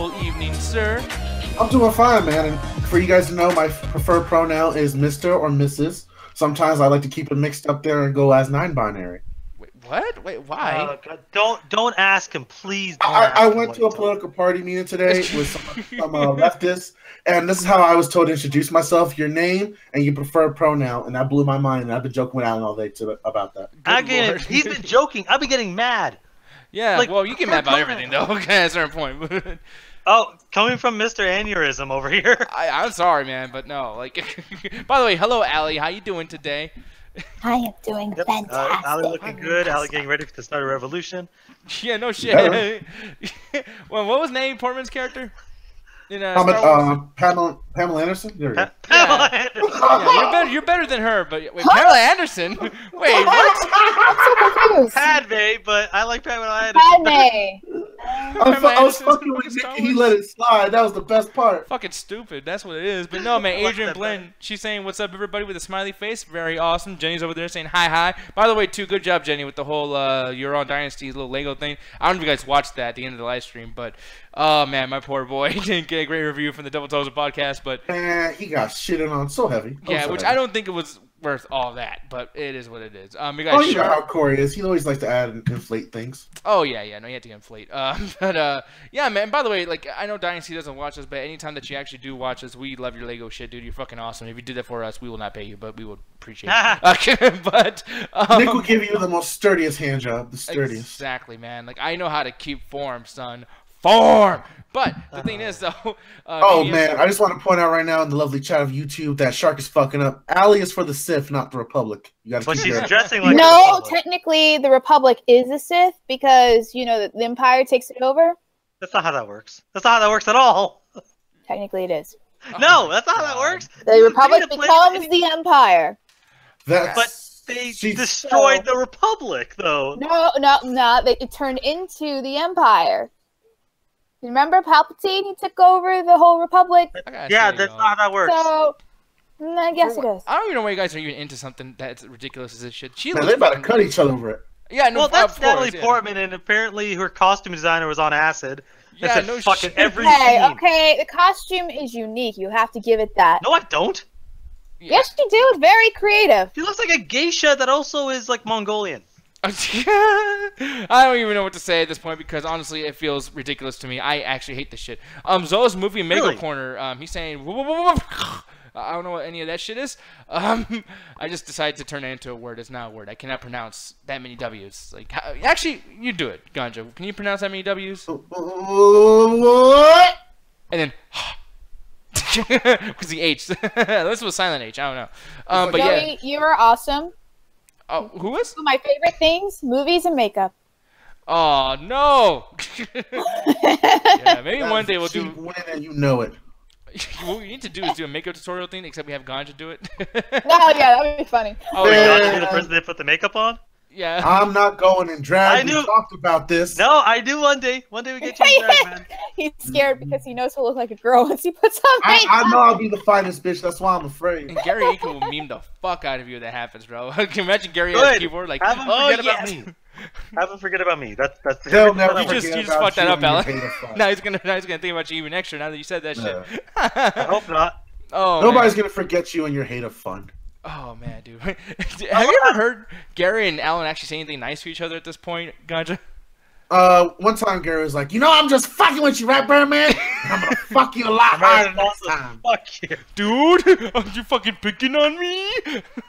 wonderful evening, sir? I'm doing fine, man. And for you guys to know, my preferred pronoun is Mr. or Mrs. Sometimes I like to keep it mixed up there and go as non-binary. Wait, what? Wait, why? Don't ask him, please. I went to a political party meeting today with some leftists, and this is how I was told to introduce myself: your name and your preferred pronoun. And that blew my mind. And I've been joking with Alan all day about that. He's been joking. I've been getting mad. Yeah, like, well, you get mad about everything, though. Okay, at a certain point. Oh, coming from Mr. Aneurysm over here. I'm sorry, man, but no. Like, by the way, hello, Allie. How you doing today? I am doing fantastic. Allie looking good. Allie getting ready to start a revolution. Yeah, no shit. Well, what was Natalie Portman's character? In, Pamela Anderson? There we go. Pamela Anderson. Yeah, you're better than her, but wait, Pamela Anderson? Wait, what? I'm so confused. Padme, but I like Pamela Anderson. Padme. I was fucking with Nick and he let it slide. That was the best part. Fucking stupid. That's what it is. But no, man, Adrian Blinn, she's saying, what's up, everybody, with a smiley face. Very awesome. Jenny's over there saying hi, hi. By the way, too, good job, Jenny, with the whole You're on Dynasty's little Lego thing. I don't know if you guys watched that at the end of the live stream, but, oh, man, my poor boy didn't get a great review from the Double Toaster podcast, but... Man, he got shitted on so heavy. Yeah, which I don't think it was worth all that, but it is what it is. You guys you know how Corey is. He always likes to add and inflate things. Oh yeah, no, you have to inflate. Yeah, man. By the way, like, I know Dynasty doesn't watch us, but anytime that you actually do watch us, we love your Lego shit, dude. You're fucking awesome. If you did that for us, we will not pay you, but we would appreciate it. But Nick will give you the most sturdiest hand job, the sturdiest. Exactly, man. Like, I know how to keep form, son. Form. But the thing is, though. Oh man, I just want to point out right now in the lovely chat of YouTube that Shark is fucking up. Allie is for the Sith, not the Republic. You got to. But she's dressing like. No, technically the Republic is the Sith because you know the Empire takes it over. That's not how that works. That's not how that works at all. Technically, it is. No, that's not how that works. The Republic becomes the Empire. But they destroyed the Republic, though. No. It turned into the Empire. Remember Palpatine? He took over the whole Republic. Yeah, that's not how that works. So, I guess it is. I don't even know why you guys are even into something that's ridiculous as this shit. Man, they're about to cut each other over it. Yeah, no, well, that's Natalie Portman, and apparently her costume designer was on acid. Yeah, no fucking shit. every scene. Okay, the costume is unique. You have to give it that. No, I don't. Yeah. Yes, you do. It's very creative. She looks like a geisha that also is like Mongolian. I don't even know what to say at this point because honestly it feels ridiculous to me. I actually hate this shit. Zoa's movie Mega Corner, he's saying I don't know what any of that shit is. I just decided to turn it into a word. It's not a word. I cannot pronounce that many W's. Like, actually, you do it, Ganja. Can you pronounce that many W's? What? And then because the H. This was silent H. I don't know. But Joey, you are awesome. Oh, who is? My favorite things: movies and makeup. Oh no! Yeah, maybe one day we'll do. When and you know it. What we need to do is do a makeup tutorial thing, except we have Ganja do it. No, yeah, that would be funny. Oh, Ganja be the person that put the makeup on? Yeah. I'm not going in drag. We talked about this. No, I do one day. One day we get you in drag, man. He's scared because he knows he'll look like a girl once he puts on makeup. I know I'll be the finest bitch. That's why I'm afraid. And Gary Ika will meme the fuck out of you if that happens, bro. Can you imagine Gary on the keyboard like, have him forget about me. Have him forget about me. That's They'll never you just fucked that up, Alan. Now he's gonna think about you even extra now that you said that shit. I hope not. Oh, nobody's gonna forget you and your hate of fun. Oh man, dude. Have you ever heard Gary and Alan actually say anything nice to each other at this point, Ganja? One time Gary was like, you know, I'm just fucking with you, right, Birdman? I'm gonna fuck you a lot harder next time. Fuck you. Dude, are you fucking picking on me?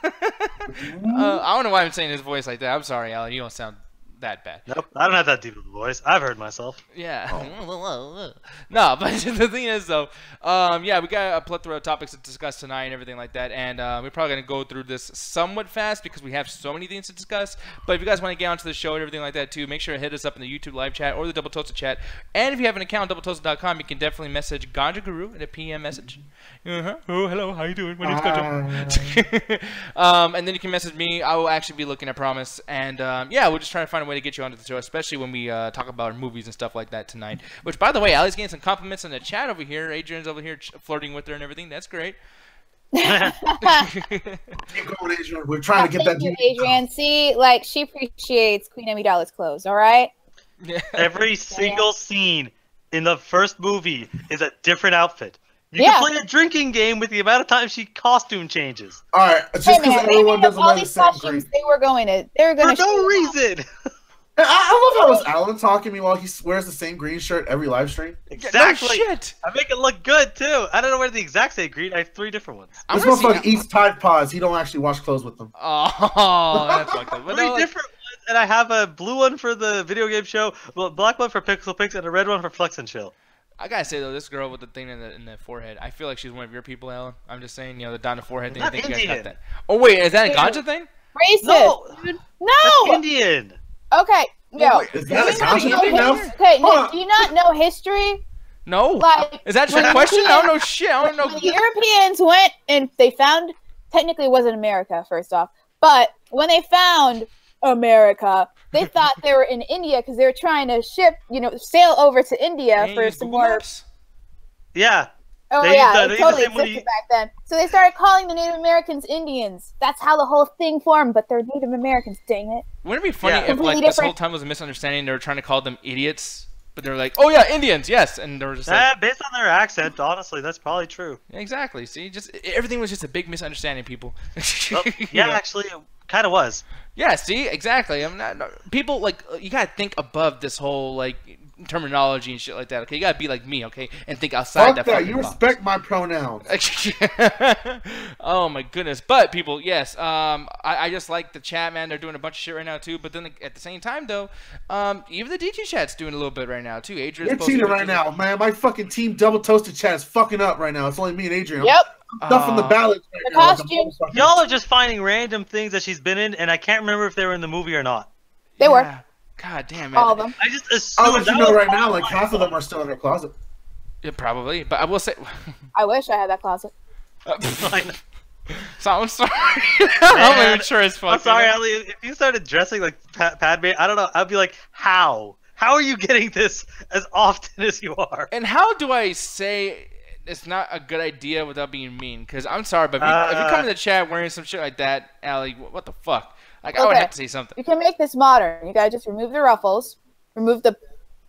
I don't know why I'm saying his voice like that. I'm sorry, Alan. You don't sound that bad. Nope, I don't have that deep of a voice. I've heard myself. Yeah. Oh. No, but the thing is, though, yeah, we got a plethora of topics to discuss tonight and everything like that, and we're probably going to go through this somewhat fast because we have so many things to discuss. But if you guys want to get onto the show and everything like that, too, make sure to hit us up in the YouTube live chat or the Double Toasted chat. And if you have an account, doubletoasted.com, you can definitely message Ganja Guru in a PM message. Oh, hello, how you doing? My name's Ganja. And then you can message me. I will actually be looking, I promise. And, yeah, we'll just try to find a way to get you onto the show, especially when we talk about movies and stuff like that tonight. Which, by the way, Allie's getting some compliments in the chat over here. Adrian's over here flirting with her and everything. That's great. Keep going, Adrian. We're trying to get that. Thank you, Adrian. See, like, she appreciates Queen Amidala's clothes, all right? Every single scene in the first movie is a different outfit. You can play a drinking game with the amount of time she costume changes. All right, just because everyone doesn't wear the same green. They were going to For no reason. I love how it's Alan talking to me while he wears the same green shirt every live stream. Exactly. No shit. I make it look good too. I don't know where the exact same green. I have 3 different ones. This motherfucker eats Tide Pods. He don't actually wash clothes with them. Oh, that's fucked up. But 3 different ones, and I have a blue one for the video game show, a black one for Pixel Pix, and a red one for Flex and Chill. I gotta say though, this girl with the thing in the forehead, I feel like she's one of your people, Alan. I'm just saying, the down the forehead thing. I think you guys got that. Oh wait, is that a ganja thing? Racist. No, dude. That's No. Indian. Okay. Yo. Is that a ganja thing now? Okay. Nick, do you not know history? No. Like, is that your question? I don't know shit. I don't know. When the Europeans went and they found, technically it wasn't America, first off, but when they found America, they thought they were in India because they were trying to sail over to India for some more. Maps? Yeah. Oh yeah, they totally existed back then. So they started calling the Native Americans Indians. That's how the whole thing formed. But they're Native Americans. Dang it! Wouldn't it be funny if like this whole time was a misunderstanding? They were trying to call them idiots, but they were like, "Oh yeah, Indians, yes," and they were just like, based on their accent, honestly, that's probably true. Exactly. See, just everything was just a big misunderstanding, people. Well, yeah, actually, it kind of was. Yeah. See, exactly. I'm not. People like you gotta think above this whole like terminology and shit like that. Okay, you gotta be like me, okay, and think outside that. Fuck that. You respect my pronouns. Oh my goodness. But people, yes, I just like the chat, man. They're doing a bunch of shit right now too. But then at the same time, though, even the DG chat's doing a little bit right now too. Adrian's You're cheating right now, man. My fucking team double toasted chat is fucking up right now. It's only me and Adrian. Yep. Stuff in the balance right now. Costumes. Y'all are just finding random things that she's been in, and I can't remember if they were in the movie or not. They were. God damn, man. All of them. I just assumed. I'll let you know right now, like half of them are still in her closet. Yeah, probably. But I will say. I wish I had that closet. So I'm sorry. I'm even sure as fuck. I'm sorry, Ali. If you started dressing like Padme, I don't know. I'd be like, how? How are you getting this as often as you are? And how do I say it's not a good idea without being mean? Because I'm sorry, but if you come in the chat wearing some shit like that, Ali, what the fuck? Like, I would have to say something. You can make this modern. You gotta just remove the ruffles, remove the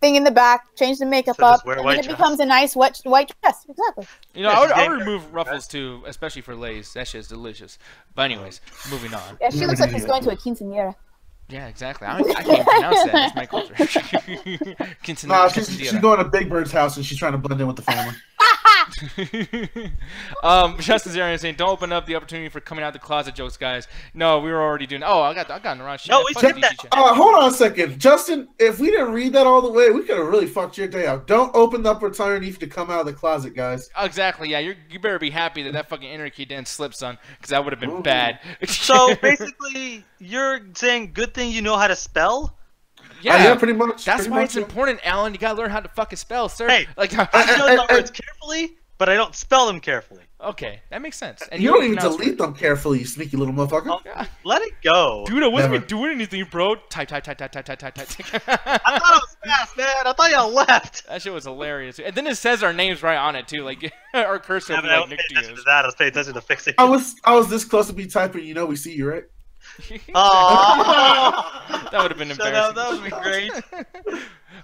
thing in the back, change the makeup up, and then it becomes a nice white dress. Exactly. I would remove ruffles too, especially for Lay's. That shit's delicious. But anyways, moving on. Yeah, she looks like she's going to a quinceañera. Yeah, exactly. I can't pronounce that. That's my culture. Nah, she's going to Big Bird's house and she's trying to blend in with the family. Justice Arian saying, "Don't open up the opportunity for coming out the closet jokes, guys." No, we were already doing. Oh, I got in the wrong shit. No, we checked that. Hold on a second, Justin. If we didn't read that all the way, we could have really fucked your day out. Don't open up opportunity to come out of the closet, guys. Exactly. Yeah, you better be happy that fucking enter key didn't slip, son, because that would have been bad. So basically, you're saying good thing you know how to spell. Yeah, pretty much. That's why it's important, Alan. You gotta learn how to fucking spell, sir. Hey, like I know the words carefully, but I don't spell them carefully. Okay, that makes sense. And you don't even delete them carefully, you sneaky little motherfucker. Let it go. Dude, I wasn't even doing anything, bro. Type. I thought it was fast, man. I thought y'all left. That shit was hilarious. And then it says our names right on it, too. Like, our cursor will be like Nick Diaz. I was paying attention to fixing. I was this close to be typing, we see you, right? That would have been embarrassing. That would be great.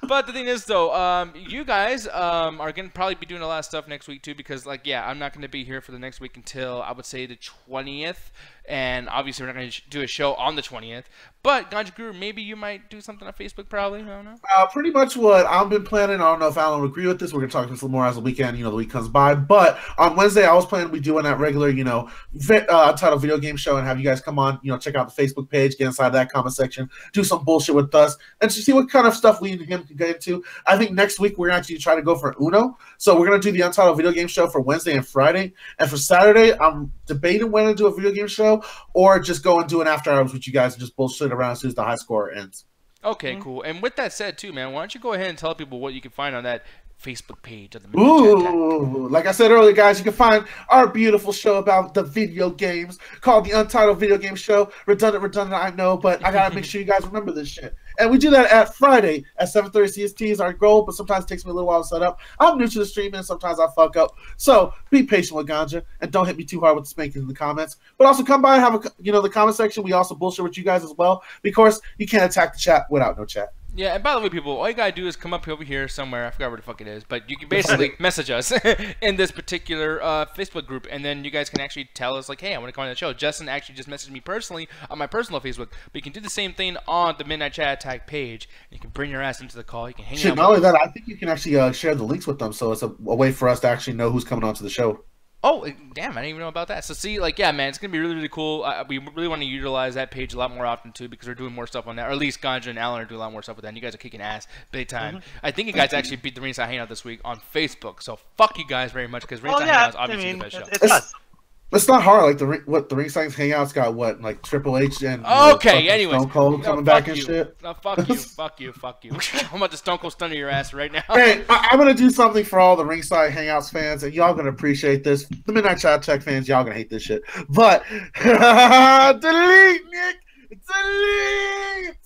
But the thing is, though, you guys are going to probably be doing a lot of stuff next week, too, because, like, yeah, I'm not going to be here for the next week until, I would say, the 20th. And obviously, we're not going to do a show on the 20th. But, Ganja Guru, maybe you might do something on Facebook, probably. I don't know. Pretty much what I've been planning. I don't know if Alan would agree with this. We're going to talk this a little more as the weekend, the week comes by. But on Wednesday, I was planning to be doing that regular, Untitled Video Game Show and have you guys come on, check out the Facebook page, get inside that comment section, do some bullshit with us, and see what kind of stuff we and him can get into. I think next week we're going to actually try to go for Uno. So we're going to do the Untitled Video Game Show for Wednesday and Friday. And for Saturday, I'm debating whether to do a video game show or just go and do an after hours with you guys and just bullshit around as soon as the high score ends. Okay, cool. And with that said, too, man, why don't you go ahead and tell people what you can find on that Facebook page of the Ooh, like I said earlier, guys, you can find our beautiful show about the video games called the Untitled Video Game Show. Redundant, I know, but I gotta make sure you guys remember this shit. And we do that at Friday at 7:30 CST is our goal, but sometimes it takes me a little while to set up. I'm new to the stream, and sometimes I fuck up. So be patient with Ganja, and don't hit me too hard with the spankings in the comments. But also come by and have the comment section. We also bullshit with you guys as well, because you can't attack the chat without no chat. Yeah, and by the way, people, all you gotta do is come up over here somewhere. I forgot where the fuck it is, but you can basically message us in this particular Facebook group, and then you guys can actually tell us like, hey, I want to come on the show. Justin actually just messaged me personally on my personal Facebook, but you can do the same thing on the Midnight Chat Attack page. You can bring your ass into the call. You can hang out. Not only that, I think you can actually share the links with them, so it's a way for us to actually know who's coming onto the show. Oh, damn, I didn't even know about that. So, see, like, yeah, man, it's going to be really, really cool. We really want to utilize that page a lot more often, too, because we're doing more stuff on that. Or at least Ganja and Alan are doing a lot more stuff with that. And you guys are kicking ass big time. I think you guys actually beat the Ringside Hangout this week on Facebook. So, fuck you guys very much, because Ringside Hangout is obviously the best show. It's us. It's not hard. Like the Ringside Hangouts got what, like Triple H and anyway, Stone Cold coming back and shit. No, fuck you, fuck you, fuck you. I'm about to Stone Cold Stunner your ass right now. Hey, I'm gonna do something for all the Ringside Hangouts fans, and y'all gonna appreciate this. The Midnight Chat Tech fans, y'all gonna hate this shit. But delete, Nick, delete.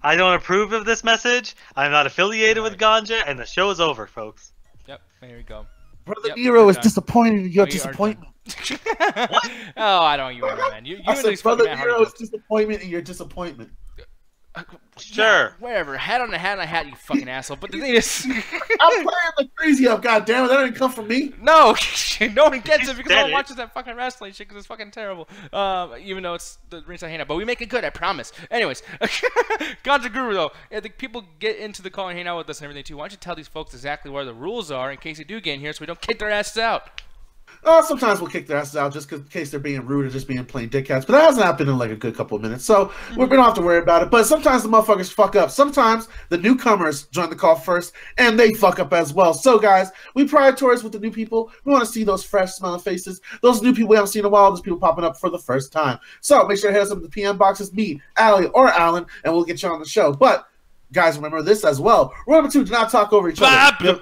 I don't approve of this message. I'm not affiliated with Ganja, and the show is over, folks. Yep, there you go. Brother Nero is disappointed in your disappointment. Oh, I don't you ever, man. You I said, Brother Nero is disappointment in your disappointment. Sure. Yeah, whatever. Hat on a hat on a hat, you fucking asshole. But the thing is, I'm playing like crazy up. God damn it, that didn't come from me. No, no one gets it because no one it. watches that fucking wrestling shit because it's fucking terrible. Even though it's the Ringside Hangout, but we make it good, I promise. Anyways, Ganja Guru though, I think people get into the call and hang out with us and everything too. Why don't you tell these folks exactly where the rules are in case they do get in here, so we don't kick their asses out. Sometimes we'll kick their asses out just in case they're being rude or just being plain dickheads. But that hasn't happened in like a good couple of minutes. So we don't have to worry about it. But sometimes the motherfuckers fuck up. Sometimes the newcomers join the call first and they fuck up as well. So guys, we prioritize with the new people. We want to see those fresh smelling faces. Those new people we haven't seen in a while. Those people popping up for the first time. So make sure to hit us up in the PM boxes, me, Allie, or Alan, and we'll get you on the show. But guys, remember this as well. Rule number 2, do not talk over each other.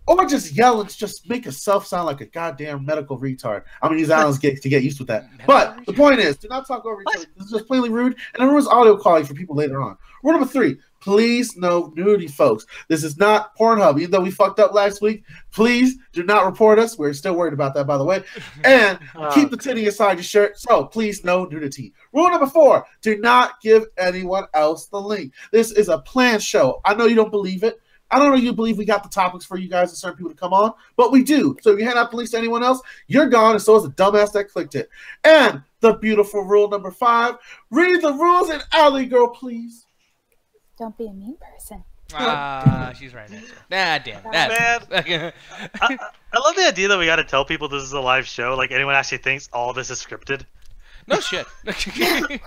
Or just yell and just make yourself sound like a goddamn medical retard. I'm going to use Alan's gigs to get used to that. But the point is, do not talk over each other. This is just plainly rude, and it ruins audio quality for people later on. Rule number 3, please no nudity, folks. This is not Pornhub. Even though we fucked up last week, please do not report us. We're still worried about that, by the way. And keep the titty inside your shirt. So please no nudity. Rule number 4, do not give anyone else the link. This is a planned show. I know you don't believe it. I don't know you believe we got the topics for you guys and certain people to come on, but we do. So if you hand out the links to anyone else, you're gone, and so is the dumbass that clicked it. And the beautiful rule number 5, read the rules and Alley girl, please. Don't be a mean person. She's right next to her. Nah, damn. Man. I love the idea that we got to tell people this is a live show. Like, anyone actually thinks all this is scripted. No shit. Who thinks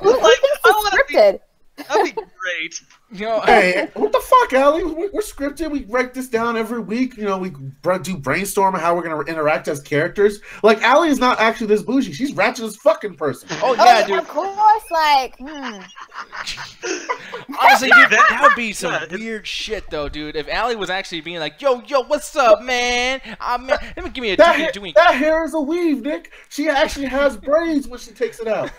it's scripted? That'd be great. You know, Hey, what the fuck, Allie? We're scripted. We break this down every week. You know, we do brainstorm how we're going to interact as characters. Like, Allie is not actually this bougie. She's ratchet as fucking person. oh yeah, dude. Of course, like, Honestly, dude, that would be some weird shit, though, dude. If Allie was actually being like, "Yo, what's up, man? Man, let me give me a doing." That hair is a weave, Nick. She actually has braids when she takes it out.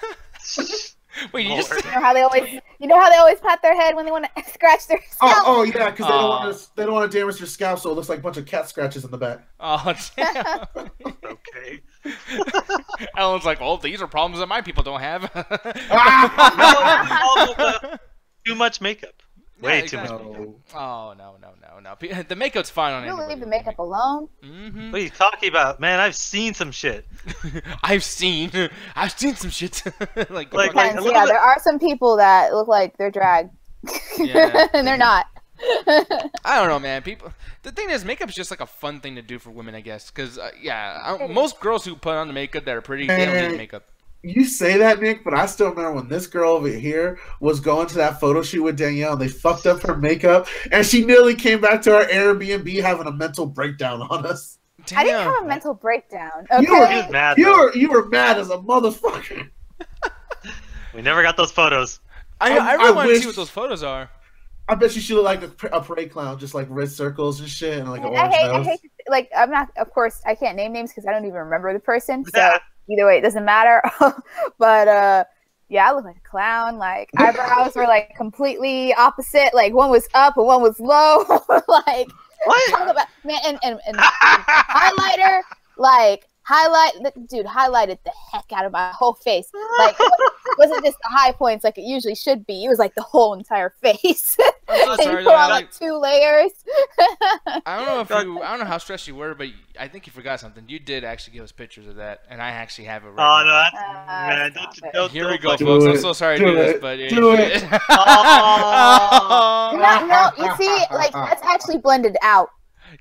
Wait, you just you know how they always pat their head when they want to scratch their scalp? Oh yeah, because they don't want to damage your scalp, so it looks like a bunch of cat scratches in the back. Oh damn. Okay. Alan's like, "Oh, these are problems that my people don't have." No, too much makeup. Way too much exactly. makeup. Oh no. The makeup's fine on You don't anybody. leave the makeup alone. Mm-hmm. What are you talking about? Man, I've seen some shit. I've seen some shit. like Depends, yeah, there are some people that look like they're drag. Yeah. And they're not. I don't know, man. The thing is, makeup's just like a fun thing to do for women, I guess. Because most girls who put on the makeup that are pretty, they don't need makeup. You say that, Nick, but I still remember when this girl over here was going to that photo shoot with Danielle, and they fucked up her makeup, and she nearly came back to our Airbnb having a mental breakdown on us. Damn. I didn't have a mental breakdown. Okay. You were mad as a motherfucker. We never got those photos. I really want to see what those photos are. I bet she looked like a parade clown, just like red circles and shit, and like an orange I nose. hate like, I'm not, of course, I can't name names because I don't even remember the person. So either way, it doesn't matter. But yeah, I look like a clown. Like, eyebrows were like completely opposite. Like, one was up and one was low. Like, What? talk about, man, and highlighter, like, dude, highlighted the heck out of my whole face. Like, wasn't just the high points like it usually should be. It was like the whole entire face. I'm so And sorry, you put on Allie. like 2 layers. I don't know how stressed you were, but I think you forgot something. You did actually give us pictures of that, and I actually have it right Oh now. no, that's man. Don't, Here we go, fucking- folks. I'm it. so sorry to Do do this, it. but Do it. Oh. No, you see, like that's actually blended out.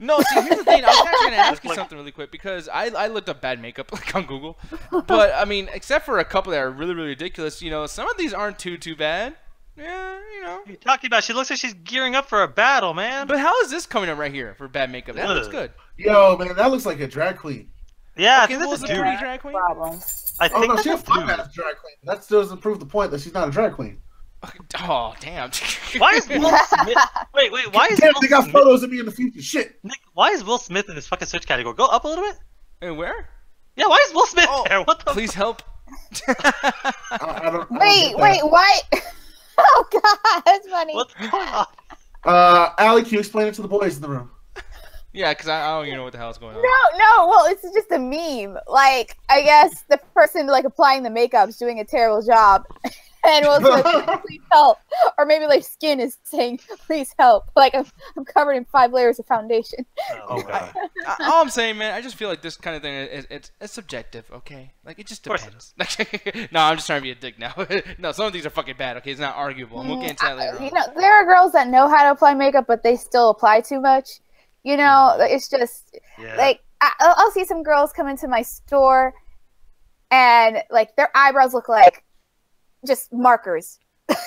No, see, here's the thing. I was actually gonna ask you Like- something really quick because I looked up bad makeup like on Google, but I mean, except for a couple that are really ridiculous, some of these aren't too bad. Yeah, What are you talking about? She looks like she's gearing up for a battle, man. But how is this coming up right here for bad makeup? That looks Ugh. good. Yo, man, that looks like a drag queen. Yeah, I Okay, think well, that's is a it dude. pretty drag queen? Problem. I Oh think no, she's a that's a fine dude. ass drag queen. That still doesn't prove the point that she's not a drag queen. Oh, damn. Why is Will Smith? Wait, why is Damn, Will they got Smith? photos of me in the future. Shit. Nick, why is Will Smith in this fucking search category? Go up a little bit. Hey, where? Yeah, why is Will Smith Oh, there? What the? Please help. I don't Wait, get that. why? Oh god, that's funny. What's going on? Allie, can you explain it to the boys in the room? Yeah, because I don't even know what the hell is going on. No, well, it's just a meme. Like, I guess the person like applying the makeup's doing a terrible job, and Will Smith saying, please help, or maybe like Skin is saying, please help. Like I'm covered in 5 layers of foundation. Oh god. All I'm saying, man, I just feel like this kind of thing it's subjective, okay? Like it just Of course it depends. No, I'm just trying to be a dick now. No, some of these are fucking bad. Okay, it's not arguable. And we'll get into that later on. There are girls that know how to apply makeup, but they still apply too much. It's just Yeah. like I'll see some girls come into my store, and like their eyebrows look like just markers.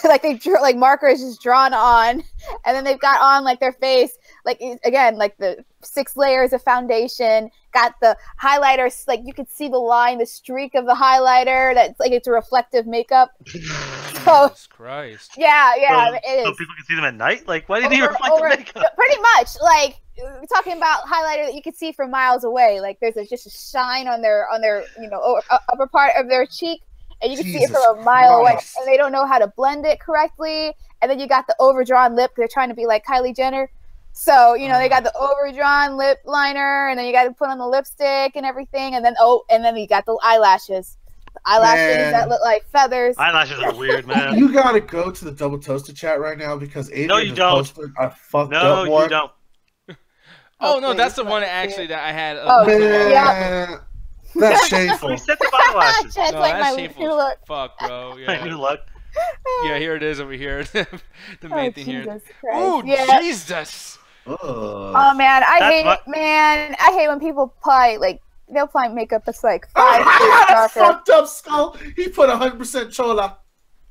Like they drew like markers just drawn on, and then they've got on like their face, like again like the 6 layers of foundation, got the highlighters, like you could see the line, the streak of the highlighter. That's like it's a reflective makeup. So Jesus Christ. yeah, So it is. people can see them at night. Like, why do you need to reflect the makeup? Pretty much, like we're talking about highlighter that you can see from miles away. Like there's just a shine on their upper part of their cheek, and you can see it Jesus from a mile away. Christ. And they don't know how to blend it correctly. And then you got the overdrawn lip. They're trying to be like Kylie Jenner. So they got the overdrawn lip liner, and then you got to put on the lipstick and everything, and then you got the eyelashes. Eyelashes Man. that look like feathers. Eyelashes are weird, man. You gotta go to the Double Toasted chat right now because Adrian No, you has don't. posted a fucked No, up one. you don't. Oh, no, please, that's the let one me see actually it. that I had. Oh, Man, yeah. that's shameful. Three sets of eyelashes. That's No, like that's my shameful new as look. fuck, bro. My new Yeah. look. Yeah, here it is over here. The main thing here. Jesus Christ. Oh, Yeah. Jesus. Ugh. Oh man, I That's hate what- it. Man, I hate when people apply they'll apply makeup that's like 5 shades That's darker. fucked up, Skull. He put 100% chola.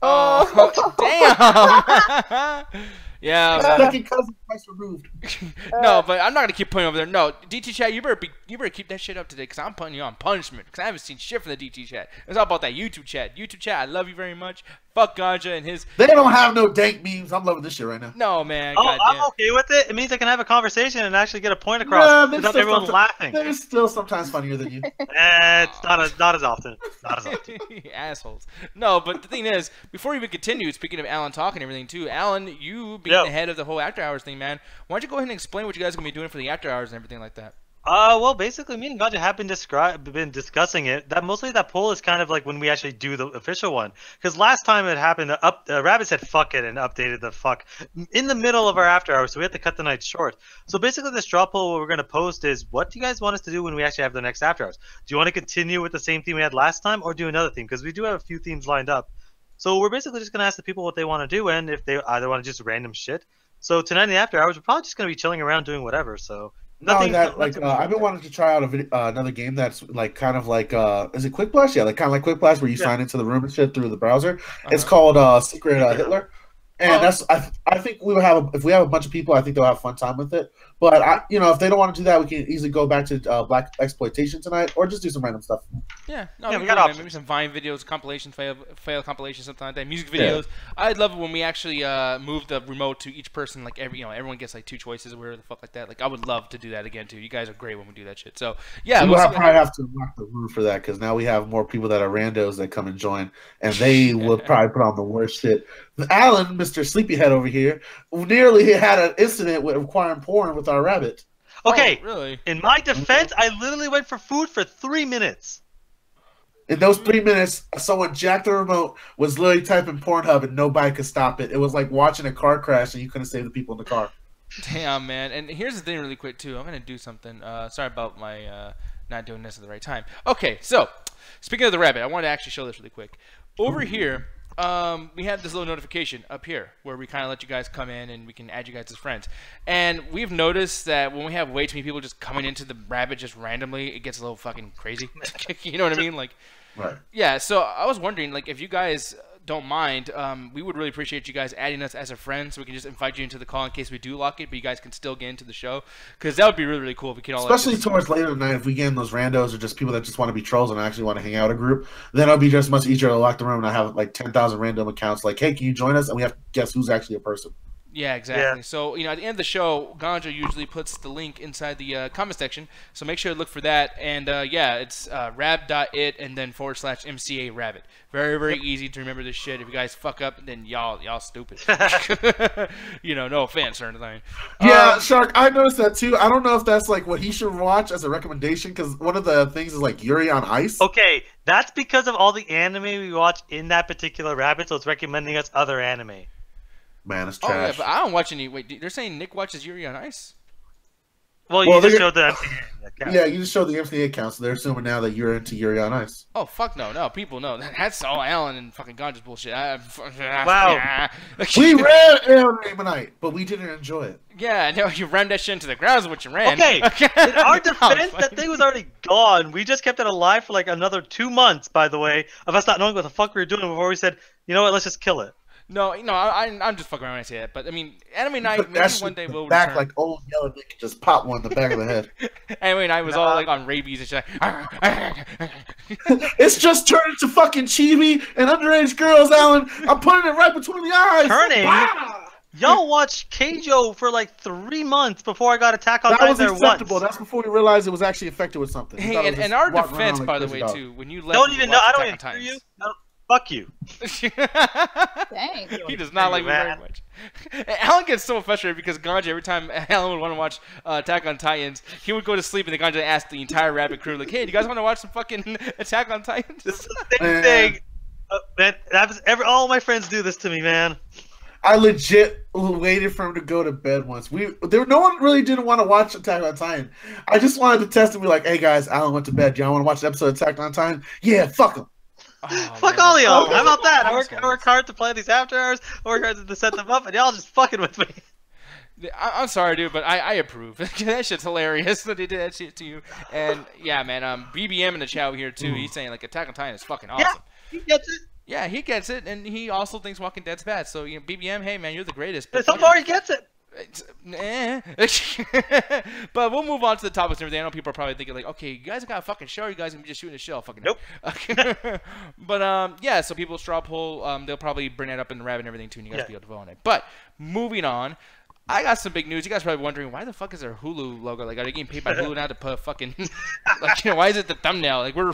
Oh, damn. Yeah, man. Second cousin twice removed. No, but I'm not gonna keep putting over there. No, DT chat, you better keep that shit up today, cause I'm putting you on punishment, cause I haven't seen shit from the DT chat. It's all about that YouTube chat. YouTube chat, I love you very much. Fuck Ganja and his. They don't have no dank memes. I'm loving this shit right now. No, man. Oh, goddamn. I'm okay with it. It means I can have a conversion and actually get a point across Yeah, but without still everyone sometimes- laughing. They're still sometimes funnier than you. It's not as often. Not as often. Assholes. No, but the thing is, before we even continue, speaking of Alan talking and everything too, Alan, you being Yo. the head of the whole after hours thing, man, why don't you go ahead and explain what you guys are gonna be doing for the after hours and everything like that? Well, basically, me and Ganja have been discussing it. That mostly that poll is kind of like when we actually do the official one. Because last time it happened, Rabbit said fuck it and updated the fuck in the middle of our after hours, so we had to cut the night short. So basically, the straw poll what we're going to post is, what do you guys want us to do when we actually have the next after hours? Do you want to continue with the same theme we had last time, or do another theme? Because we do have a few themes lined up. So we're basically just going to ask the people what they want to do, and if they either want to just random shit. So tonight in the after hours, we're probably just going to be chilling around doing whatever. So. Not only Nothing- that, I've been wanting to try out another game that's like kind of like is it Quick Blast? Yeah, like kind of like Quick Blast where you sign into the room and shit through the browser. It's called Secret Hitler, and I think we would have if we have a bunch of people, I think they'll have a fun time with it. But if they don't want to do that, we can easily go back to Black Exploitation tonight, or just do some random stuff. Yeah, no, Yeah, we we got could, man. options. Maybe some Vine videos, compilations, fail compilations, something like that. Music videos. I'd love it when we actually move the remote to each person. Like everyone gets like 2 choices or whatever the fuck like that. Like I would love to do that again too. You guys are great when we do that shit. So yeah, We we'll will see what probably happens. have to lock the room for that because now we have more people that are randos that come and join, and they will probably put on the worst shit. Alan, Mr. Sleepyhead over here, nearly had an incident with acquiring porn with our rabbit. Okay, Oh, really? in my defense, I literally went for food for 3 minutes. In those 3 minutes, someone jacked the remote, was literally typing Pornhub, and nobody could stop it. It was like watching a car crash, and you couldn't save the people in the car. Damn, man. And here's the thing really quick, too. I'm going to do something. Sorry about my not doing this at the right time. Okay, so speaking of the rabbit, I wanted to actually show this really quick. Over here, we have this little notification up here where we kind of let you guys come in and we can add you guys as friends. And we've noticed that when we have way too many people just coming into the rabbit just randomly, it gets a little fucking crazy. You know what I mean? Like, Right. yeah, so I was wondering, like, if you guys don't mind, we would really appreciate you guys adding us as a friend so we can just invite you into the call in case we do lock it, but you guys can still get into the show, because that would be really, really cool if we could all... Especially towards later in the night, if we get in those randos or just people that just want to be trolls and actually want to hang out a group, then it'll be just much easier to lock the room and I have like 10,000 random accounts like, hey, can you join us? And we have to guess who's actually a person. Yeah, exactly. Yeah. So, you know, at the end of the show, Ganja usually puts the link inside the comment section, so make sure to look for that. And, yeah, it's rab.it and then /MCA rabbit. Very, very easy to remember this shit. If you guys fuck up, then y'all stupid. You know, no offense or anything. Yeah, Shark, I noticed that too. I don't know if that's like what he should watch as a recommendation, because one of the things is like Yuri on Ice. Okay, that's because of all the anime we watch in that particular rabbit, so it's recommending us other anime. Man, it's Oh, yeah, trash. but I don't watch any... Wait, they're saying Nick watches Yuri on Ice? Well, Well, you just they're- showed the MCA account. Yeah, you just showed the MCA account, so they're assuming now that you're into Yuri on Ice. Oh, fuck no. People know. That's all Alan and fucking Ganja's bullshit. Wow. We ran Anime Night, but we didn't enjoy it. Yeah, no, you ran that shit into the ground is what you ran. Okay, in our No, defense, fuck. that thing was already gone. We just kept it alive for like another 2 months, by the way, of us not knowing what the fuck we were doing before we said, you know what, let's just kill it. No, I'm just fucking around when I say that. But, I mean, Anime Night, Put maybe that shit one day in the we'll back return. like old yellow Nick and just pop one in the back of the head. Anime Night was all, like, on rabies and shit. It's just turned into fucking chibi and underage girls, Alan. I'm putting it right between the eyes. Turning? Ah! Y'all watched Keijo for like 3 months before I got Attack on That Titan was there acceptable. once. That's before we realized it was actually affected with something. We thought Hey, it was in just our walking around defense, like by the crazy way, dog. too, when you left, Don't we even know. watched I don't even Attack on hear you. Titans. No, fuck you. Dang. He does not like me very Man. much. Alan gets so frustrated because Ganja, every time Alan would want to watch Attack on Titans, he would go to sleep and the Ganja asked the entire rabbit crew, like, hey, do you guys want to watch some fucking Attack on Titans? This is the same thing. Man, all my friends do this to me, man. I legit waited for him to go to bed once. No one really didn't want to watch Attack on Titan. I just wanted to test and be like, hey guys, Alan went to bed. Do y'all want to watch an episode of Attack on Titan? Yeah, fuck him. Oh, Fuck man, all y'all. that's How about that? I awesome. work hard to play these after hours. I work hard to set them up, and y'all just fucking with me. I'm sorry, dude, but I approve. That shit's hilarious that they did that shit to you. And yeah, man, BBM in the chat here too. He's saying like Attack on Titan is fucking awesome. Yeah, he gets it. Yeah, he gets it, and he also thinks Walking Dead's bad. So you know, BBM, hey man, you're the greatest. But So far, he gets it. But we'll move on to the topics and everything. I know people are probably thinking like, okay, you guys got a fucking show. You guys gonna be just shooting a show? Fucking Nope. But yeah, so people straw poll. They'll probably bring that up in the rabbit and everything too, and you guys will be able to vote on it. But moving on. I got some big news. You guys are probably wondering, why the fuck is there a Hulu logo? Like, are they getting paid by Hulu now to put fucking, like, you know, why is it the thumbnail? Like, we're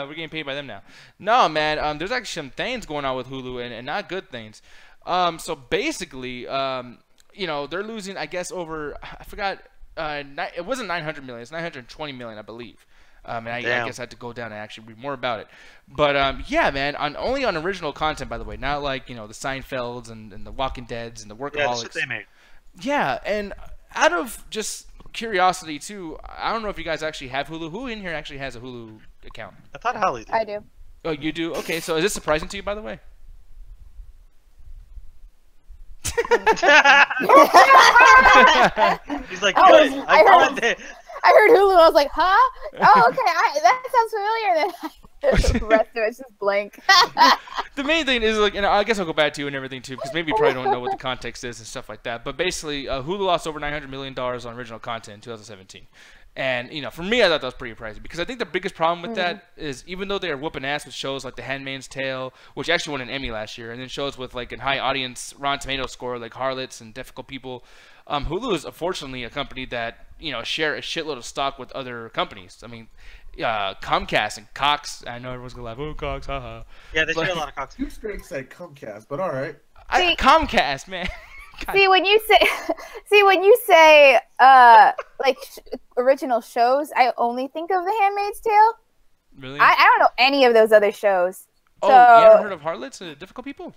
getting paid by them now. No, man, there's actually some things going on with Hulu and not good things. So basically, you know, they're losing, I guess, over, I forgot, it wasn't 900 million, it's 920 million, I believe. And I guess I had to go down and actually read more about it. But yeah, man, only on original content, by the way, not like, you know, the Seinfelds and the Walking Deads and the Workaholics. Yeah, that's what they made. Yeah, and out of just curiosity too, I don't know if you guys actually have Hulu. Who in here actually has a Hulu account? I thought Holly did. I do. Oh, you do? Okay, so is this surprising to you, by the way? He's like, I good. was- I I got heard- it. I heard Hulu and I was like, huh? Oh, okay. That sounds familiar. Then the rest of it's just blank. The main thing is, like, and I guess I'll go back to you and everything too, because maybe you probably don't know what the context is and stuff like that. But basically, Hulu lost over $900 million on original content in 2017. And, you know, for me, I thought that was pretty surprising, because I think the biggest problem with that is, even though they are whooping ass with shows like The Handmaid's Tale, which actually won an Emmy last year, and then shows with like a high audience Rotten Tomato score like Harlots and Difficult People, Hulu is unfortunately a company that, you know, share a shitload of stock with other companies. I mean, Comcast and Cox. I know everyone's gonna laugh. Oh, Cox, haha. Yeah, they But- share a lot of cocks. You straight said Comcast, but all right. See- Comcast, man. See when you say like original shows, I only think of The Handmaid's Tale. Really? I don't know any of those other shows. Oh, So, you haven't heard of Harlots? Difficult People?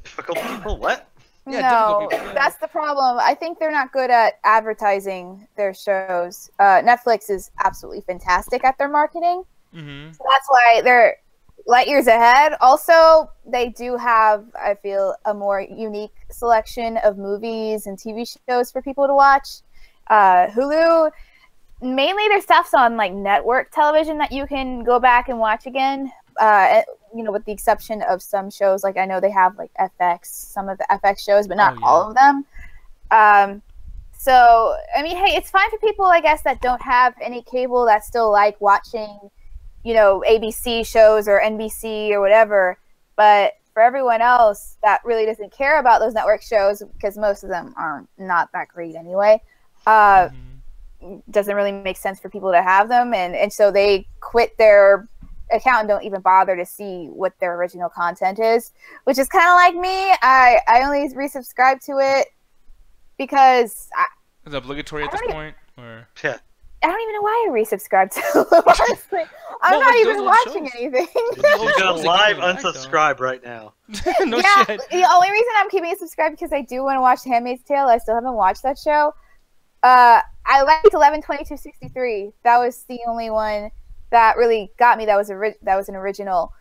Difficult people? What? Yeah, no, difficult people, yeah. that's the problem. I think they're not good at advertising their shows. Netflix is absolutely fantastic at their marketing. Mm-hmm. So that's why they're light years ahead. Also, they do have, I feel, a more unique selection of movies and TV shows for people to watch. Hulu, mainly their stuff's on like network television that you can go back and watch again. With the exception of some shows, like I know they have like FX, some of the FX shows, but not all of them. So, I mean, hey, it's fine for people, I guess, that don't have any cable that still like watching, ABC shows or NBC or whatever. But for everyone else that really doesn't care about those network shows, because most of them are not that great anyway, doesn't really make sense for people to have them. And so they quit their account and don't even bother to see what their original content is, which is kind of like me. I only resubscribe to it because Is it obligatory at this point? Or Yeah. I don't even know why I resubscribed to Hulu, honestly. I'm not even watching anything. You gotta live unsubscribe right now. No yeah, shit. the only reason I'm keeping it subscribed because I do want to watch Handmaid's Tale. I still haven't watched that show. I liked 11/22/63. That was the only one that really got me. That was an original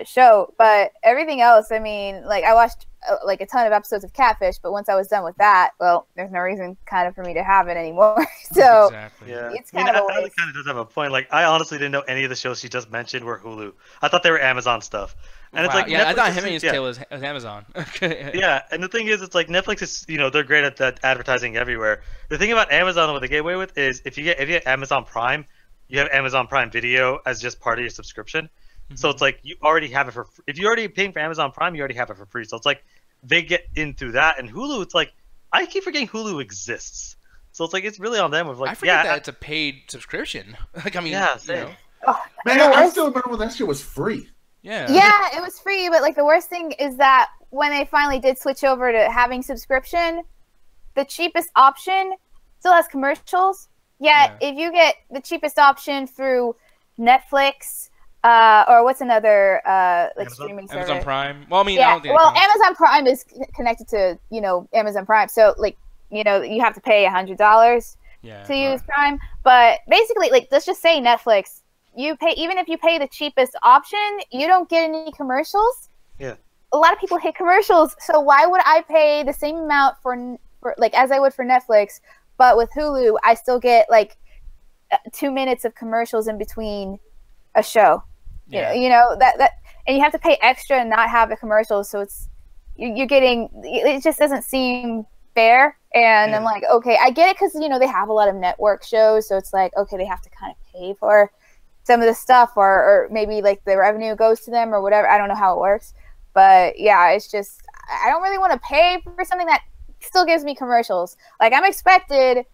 show. But everything else, I mean, like I watched like a ton of episodes of Catfish, but once I was done with that, well, there's no reason kind of for me to have it anymore. So Exactly. Yeah, it's kind of a Natalie waste. kind of does have a point. Like, I honestly didn't know any of the shows she just mentioned were Hulu. I thought they were Amazon stuff. And it's Wow. like, yeah, I Netflix thought is- Handmaid's yeah. Tale was Amazon. Okay. Yeah, and the thing is, it's like Netflix is, they're great at that advertising everywhere. The thing about Amazon, what they get away with is if you get Amazon Prime, you have Amazon Prime Video as just part of your subscription. So it's like you already have it for free. If you're already paying for Amazon Prime, you already have it for free. So it's like they get in through that. And Hulu, it's like I keep forgetting Hulu exists. So it's like it's really on them. Of like, I forget yeah, that it's a paid subscription. Like, I mean, Yeah, you same. know. Oh, Man, the I worst- still remember when that shit was free. Yeah. Yeah, it was free, but like the worst thing is that when they finally did switch over to having subscription, the cheapest option still has commercials. Yet if you get the cheapest option through Netflix, or what's another like Amazon? streaming service? Amazon Prime. Well, I mean, I Yeah, don't think it well, counts. Amazon Prime is connected to Amazon Prime, so like you have to pay $100 Yeah. to use Prime. But basically, like let's just say Netflix, you pay even if you pay the cheapest option, you don't get any commercials. Yeah. A lot of people hate commercials, so why would I pay the same amount for like as I would for Netflix, but with Hulu I still get like 2 minutes of commercials in between a show. Yeah. You know that and you have to pay extra and not have the commercials, so it's you're getting, it just doesn't seem fair. And I'm like, okay, I get it because they have a lot of network shows, so it's like, okay, they have to kind of pay for some of the stuff, or maybe like the revenue goes to them or whatever. I don't know how it works, but yeah, it's just I don't really want to pay for something that still gives me commercials. Like I'm expected,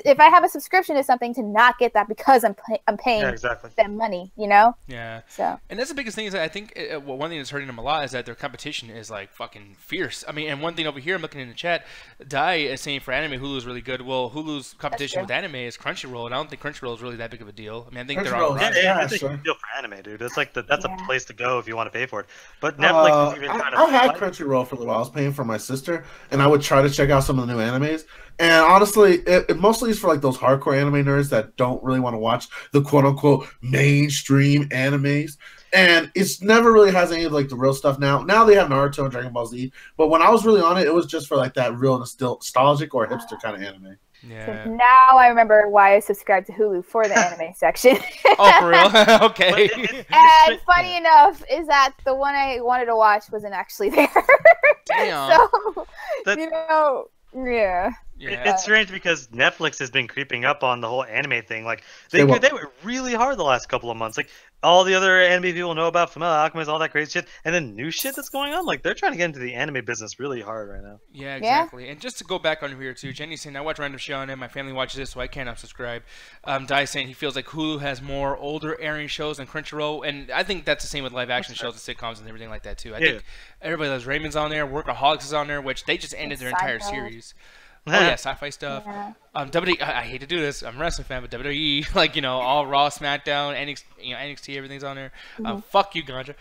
if I have a subscription to something, to not get that because I'm paying Yeah, exactly. them money, Yeah. So And that's the biggest thing is that I think one thing that's hurting them a lot is that their competition is like fucking fierce. I mean, and one thing over here, I'm looking in the chat, Dai is saying for anime, Hulu's really good. Well, Hulu's competition true. with anime is Crunchyroll, and I don't think Crunchyroll is really that big of a deal. I mean, I think they're Crunchyroll all is right. Yeah, Yeah, it's a sure. huge deal for anime, dude. It's like that's Yeah. a place to go if you want to pay for it. But Netflix is even kind of. I had Crunchyroll for a little while. I was paying for my sister, and I would try to check out some of the new animes. And honestly, it mostly is for like those hardcore anime nerds that don't really want to watch the quote unquote mainstream animes. And it's never really has any of like the real stuff now. Now they have Naruto and Dragon Ball Z, but when I was really on it, it was just for like that real nostalgic or hipster kind of anime. Yeah. now I remember why I subscribed to Hulu for the anime section. Oh, for real? Okay. And funny enough is that the one I wanted to watch wasn't actually there. Damn. So, That- yeah. Yeah. It's strange because Netflix has been creeping up on the whole anime thing. Like they They went were- really hard the last couple of months. Like all the other anime people know about, Fullmetal Alchemist, all that crazy shit, and then new shit that's going on. Like they're trying to get into the anime business really hard right now. Yeah, exactly. And just to go back on here too, Jenny's saying I watch random shonen. My family watches this, so I can't unsubscribe. Dai saying he feels like Hulu has more older airing shows than Crunchyroll, and I think that's the same with live action shows and sitcoms and everything like that too. I think everybody loves Raymond's on there, Workaholics is on there, which they just ended their entire Seinfeld. series. Oh yeah, sci-fi stuff. Yeah. WWE. I hate to do this. I'm a wrestling fan, but WWE, like all Raw, SmackDown, NXT, everything's on there. Fuck you, Ganja.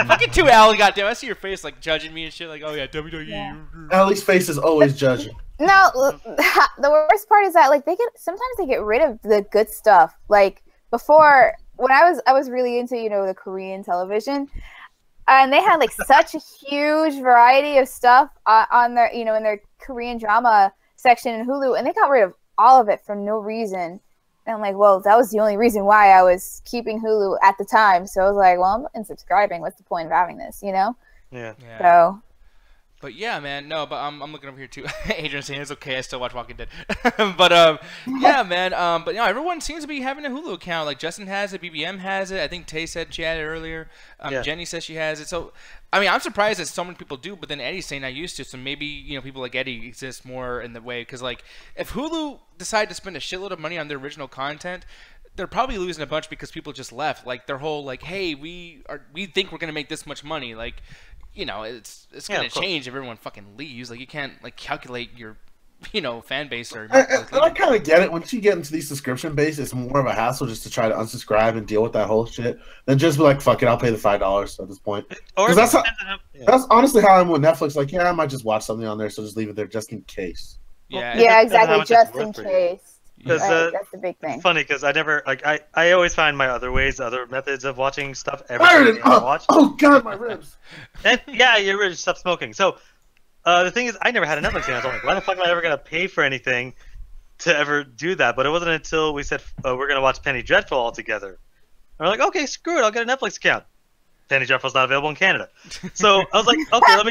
Fucking too, Allie. Goddamn, I see your face like judging me and shit. Like, oh yeah, WWE. Yeah. Allie's face is always judging. No, the worst part is that like sometimes they get rid of the good stuff. Like before, when I was really into the Korean television, and they had like such a huge variety of stuff on their in their Korean drama section in Hulu, and they got rid of all of it for no reason. And I'm like, well, that was the only reason why I was keeping Hulu at the time. So I was like, well, I'm unsubscribing. What's the point of having this? Yeah. So. But yeah, man, no, but I'm looking over here too. Adrian saying it's okay, I still watch Walking Dead. But yeah, man, but everyone seems to be having a Hulu account. Like Justin has it, BBM has it. I think Tay said she had it earlier. Jenny says she has it. So I mean, I'm surprised that so many people do. But then Eddie's saying I used to. So maybe people like Eddie exist more in the way because like if Hulu decide to spend a shitload of money on their original content, they're probably losing a bunch because people just left. Like their whole like, hey, we think we're gonna make this much money, like. It's gonna change if everyone fucking leaves. Like you can't like calculate your, fan base or. And I kind of get it. Once you get into these subscription base, it's more of a hassle just to try to unsubscribe and deal with that whole shit than just be like, fuck it, I'll pay the $5 at this point. Because that's honestly how I'm with Netflix. Like, yeah, I might just watch something on there, so just leave it there just in case. Yeah, exactly, just in case. That's the big thing. It's funny because I never I always find my other methods of watching stuff every time I watch. Oh god, my ribs. And yeah, you're ready to stop smoking. So the thing is, I never had a Netflix account. I was like, why the fuck am I ever gonna pay for anything to ever do that? But it wasn't until we said we're gonna watch Penny Dreadful all together. And we're like, okay, screw it, I'll get a Netflix account. Penny Dreadful's not available in Canada. So I was like, okay, let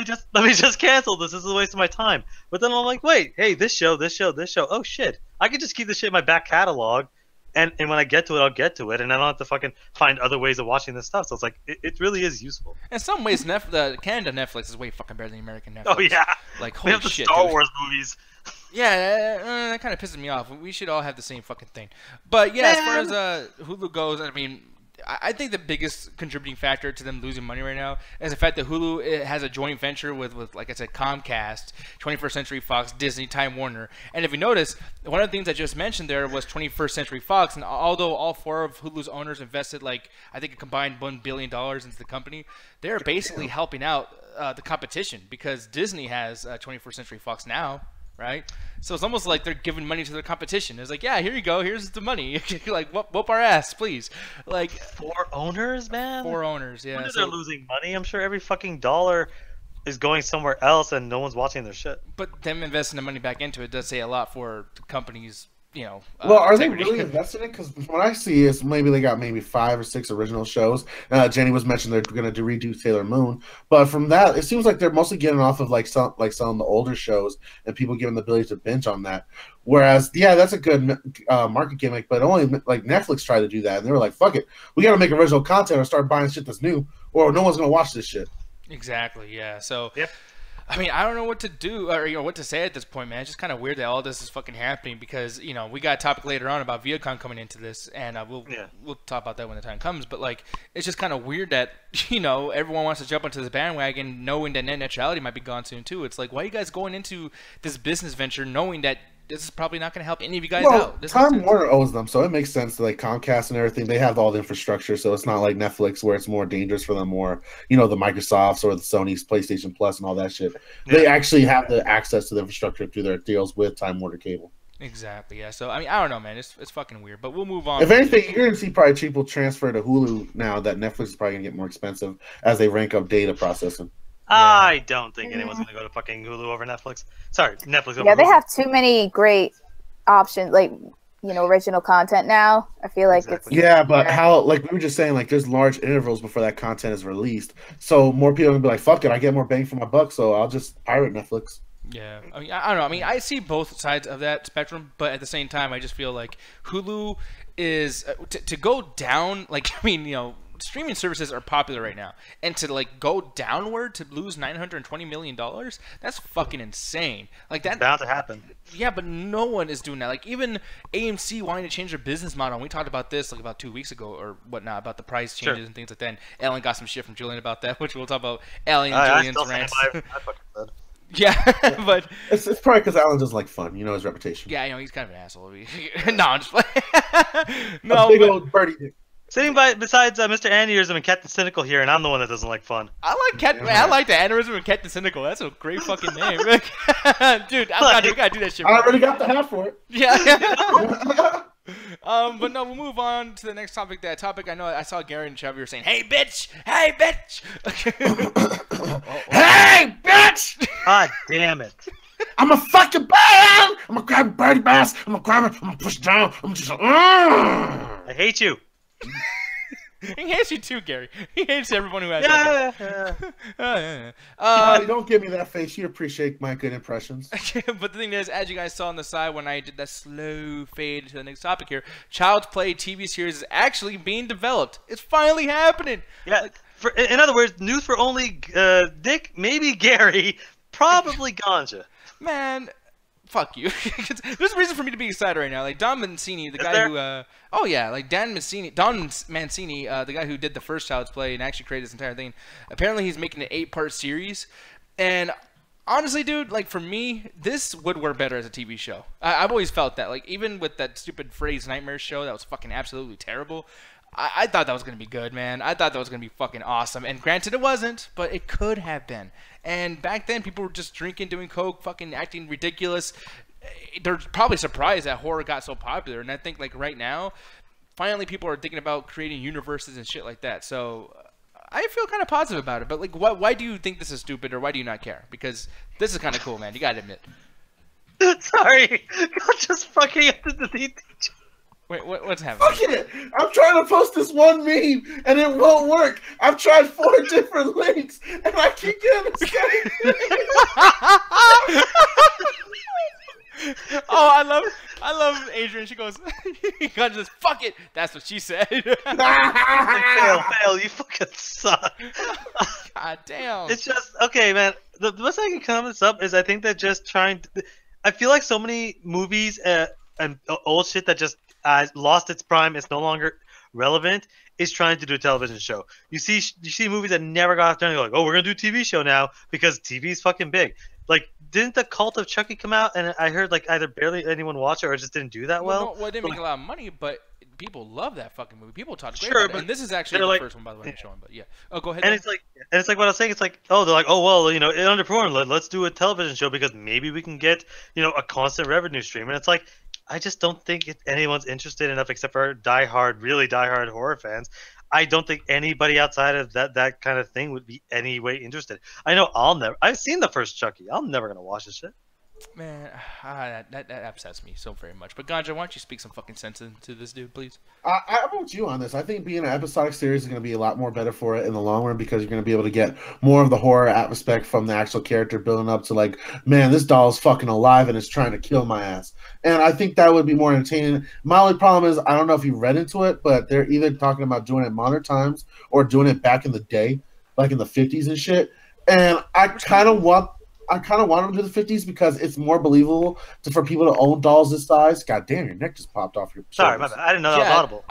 me just cancel this. This is a waste of my time. But then I'm like, wait, hey, this show. Oh shit, I can just keep this shit in my back catalog, and when I get to it, I'll get to it, and I don't have to fucking find other ways of watching this stuff. So it's like, it really is useful. In some ways, the Canada Netflix is way fucking better than the American Netflix. Oh yeah, like we holy have the shit, Star dude. Wars movies. Yeah, that kind of pisses me off. We should all have the same fucking thing. But yeah, as far as Hulu goes, I mean. I think the biggest contributing factor to them losing money right now is the fact that Hulu has a joint venture with like I said, Comcast, 21st Century Fox, Disney, Time Warner. And if you notice, one of the things I just mentioned there was 21st Century Fox. And although all four of Hulu's owners invested like I think a combined $1 billion into the company, they're basically helping out the competition because Disney has 21st Century Fox now. Right, so it's almost like they're giving money to their competition. It's like, yeah, here you go, here's the money. Like, whoop our ass, please. Like, 4 owners, man. 4 owners, yeah. They're losing money. I'm sure every fucking dollar is going somewhere else, and no one's watching their shit. But them investing the money back into it does say a lot for the companies. Well, are integrity. they really invested in it? Because what I see is maybe they got 5 or 6 original shows. Jenny was mentioning they're going to redo Sailor Moon, but from that, it seems like they're mostly getting off of like selling the older shows and people giving the ability to binge on that. Whereas, yeah, that's a good market gimmick, but only like Netflix tried to do that, and they were like, "Fuck it, we got to make original content or start buying shit that's new, or no one's going to watch this shit." Exactly. Yeah. So. Yep. I mean, I don't know what to do or what to say at this point, man. It's just kind of weird that all this is fucking happening because we got a topic later on about viacom coming into this, and we'll talk about that when the time comes. But like, it's just kind of weird that everyone wants to jump onto this bandwagon, knowing that net neutrality might be gone soon too. It's like, why are you guys going into this business venture knowing that this is probably not going to help any of you guys out? Time Warner owes them, so it makes sense to like Comcast and everything. They have all the infrastructure, so it's not like Netflix where it's more dangerous for them, or the Microsofts or the Sony's PlayStation Plus and all that shit. Yeah. They actually have the access to the infrastructure through their deals with Time Warner Cable. Exactly, yeah. So I mean, I don't know, man. It's fucking weird, but we'll move on. If anything, you're gonna see probably people transfer to Hulu now that Netflix is probably gonna get more expensive as they rank up data processing. I don't think anyone's gonna go to fucking Hulu over Netflix. Sorry, Netflix. Yeah, they have too many great options, like original content now. I feel like it's but how, like we were just saying, like there's large intervals before that content is released, so more people are gonna be like, "Fuck it, I get more bang for my buck, so I'll just pirate Netflix." Yeah, I mean, I don't know. I mean, I see both sides of that spectrum, but at the same time, I just feel like Hulu is to go down. Like, I mean, streaming services are popular right now, and to like go downward to lose $920 million, that's fucking insane. Like that's bound to happen. Yeah, but no one is doing that. Like even AMC wanting to change their business model. And we talked about this like about 2 weeks ago or whatnot about the price changes and things like that. And Ellen got some shit from Julian about that, which we'll talk about. Ellen and Julian's rants. Yeah, but it's probably because Alan doesn't like fun. You know his reputation. yeah, he's kind of an asshole. No, I'm just playing. No, a big old birdie dick. Sitting besides Mr. Aneurysm and Captain Cynical here, and I'm the one that doesn't like fun. I like the Aneurysm and Captain Cynical. That's a great fucking name, dude. We gotta do that shit. I already got the hat for it. Yeah. But no, we'll move on to the next topic. That topic I know I saw Gary and Chevy were saying, "Hey, bitch! Hey, bitch! Hey, bitch! God damn it! I'm a fucking bam! I'm gonna grab Birdie Bass. I'm gonna grab it. I'm gonna push it down. I'm just. I hate you. He hates you too, Gary. He hates everyone who has. Yeah. Don't give me that face. You appreciate my good impressions. But the thing is, as you guys saw on the side when I did that slow fade to the next topic here, Child's Play TV series is actually being developed. It's finally happening. Yeah. In other words, news for only Dick, maybe Gary, probably Ganja. Man, fuck you. There's a reason for me to be excited right now. Like Don Mancini, the guy who, Don Mancini, the guy who did the first Child's Play and actually created this entire thing. Apparently, he's making an 8-part series, and honestly, dude, like for me, this would work better as a TV show. I've always felt that. Like even with that stupid Freddy's Nightmare show, that was fucking absolutely terrible. I thought that was gonna be good, man. I thought that was gonna be fucking awesome. And granted, it wasn't, but it could have been. And back then, people were just drinking, doing coke, fucking acting ridiculous. They're probably surprised that horror got so popular. And I think like right now, finally, people are thinking about creating universes and shit like that. So I feel kind of positive about it. But like, why do you think this is stupid, or why do you not care? Because this is kind of cool, man. You gotta admit. Sorry, I'm just fucking up the teacher. Wait, what's happening? Fuck it! I'm trying to post this one meme and it won't work. I've tried 4 different links and I keep getting the same. Oh, I love Adrian. She goes, "You gotta just fuck it." That's what she said. Fail! You fucking suck. God damn. It's just okay, man. The best I can sum this up is I think they're just trying to. I feel like so many movies and old shit that just lost its prime, it's no longer relevant, is trying to do a television show. You see movies that never got off there and go like, oh, we're gonna do a TV show now because TV is fucking big. Like, didn't the Cult of Chucky come out and I heard like either barely anyone watched it or it just didn't do that well? Well, it didn't make a lot of money, but people love that fucking movie. People talk great Sure, about it. And this is actually the first one, by the way, I'm showing. But yeah, go ahead. And it's like what I was saying. It's like, oh, they're like, oh well, it underperformed. Let's do a television show because maybe we can get a constant revenue stream. And it's like, I just don't think anyone's interested enough, except for really diehard horror fans. I don't think anybody outside of that kind of thing would be any way interested. I know I've seen the first Chucky. I'm never gonna watch this shit. Man, that upsets me so very much. But Ganja, why don't you speak some fucking sense into this dude, please? I'm with you on this. I think being an episodic series is going to be a lot more better for it in the long run because you're going to be able to get more of the horror atmosphere from the actual character building up to like, man, this doll's fucking alive and it's trying to kill my ass. And I think that would be more entertaining. My only problem is, I don't know if you read into it, but they're either talking about doing it modern times or doing it back in the day, like in the 50s and shit. And I kind of want them to do the 50s because it's more believable for people to own dolls this size. God damn, your neck just popped off your Sorry, my bad. I didn't know that was audible.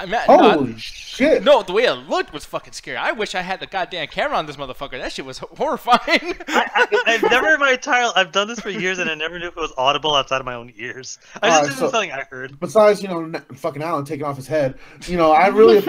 Holy shit. No, the way it looked was fucking scary. I wish I had the goddamn camera on this motherfucker. That shit was horrifying. I've never in my entire I've done this for years and I never knew if it was audible outside of my own ears. I just did something I heard. Besides, fucking Alan taking off his head, I really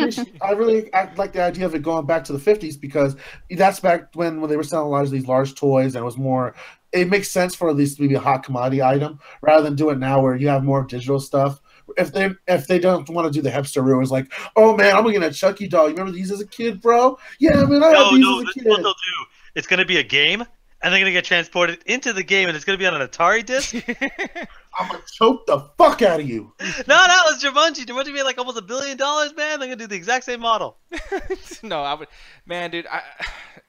like the idea of it going back to the 50s because that's back when they were selling a lot of these large toys and it was more. It makes sense for at least to be a hot commodity item rather than do it now where you have more digital stuff. If they don't want to do the hipster route, it's like, oh man, I'm gonna get a Chucky doll. You remember these as a kid, bro? Yeah, man, I had these as a kid. What they'll do. It's gonna be a game, and they're gonna get transported into the game, and it's gonna be on an Atari disc. I'm gonna choke the fuck out of you. No, it's Jumanji. Jumanji made like almost $1 billion, man. They're gonna do the exact same model. No, I would, man, dude.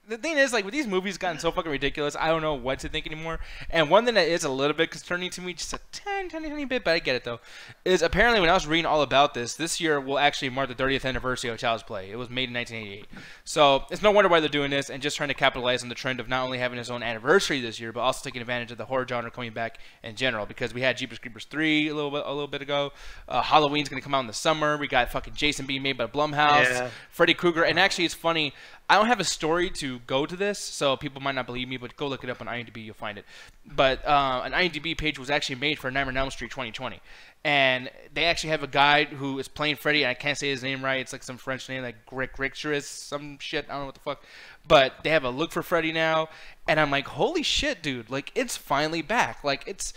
The thing is, like, with these movies gotten so fucking ridiculous, I don't know what to think anymore. And one thing that is a little bit concerning to me, just a tiny bit, but I get it, though, is apparently when I was reading all about this year will actually mark the 30th anniversary of Child's Play. It was made in 1988. So it's no wonder why they're doing this and just trying to capitalize on the trend of not only having its own anniversary this year, but also taking advantage of the horror genre coming back in general. Because we had Jeepers Creepers 3 a little bit ago. Halloween's going to come out in the summer. We got fucking Jason being made by Blumhouse. Yeah. Freddy Krueger. And actually, it's funny. I don't have a story to go to this, so people might not believe me, but go look it up on IMDb, you'll find it. But an IMDb page was actually made for Nightmare on Elm Street 2020. And they actually have a guy who is playing Freddy, and I can't say his name right. It's like some French name, like Grixeris, some shit. I don't know what the fuck. But they have a look for Freddy now, and I'm like, holy shit, dude. Like, it's finally back. Like, it's...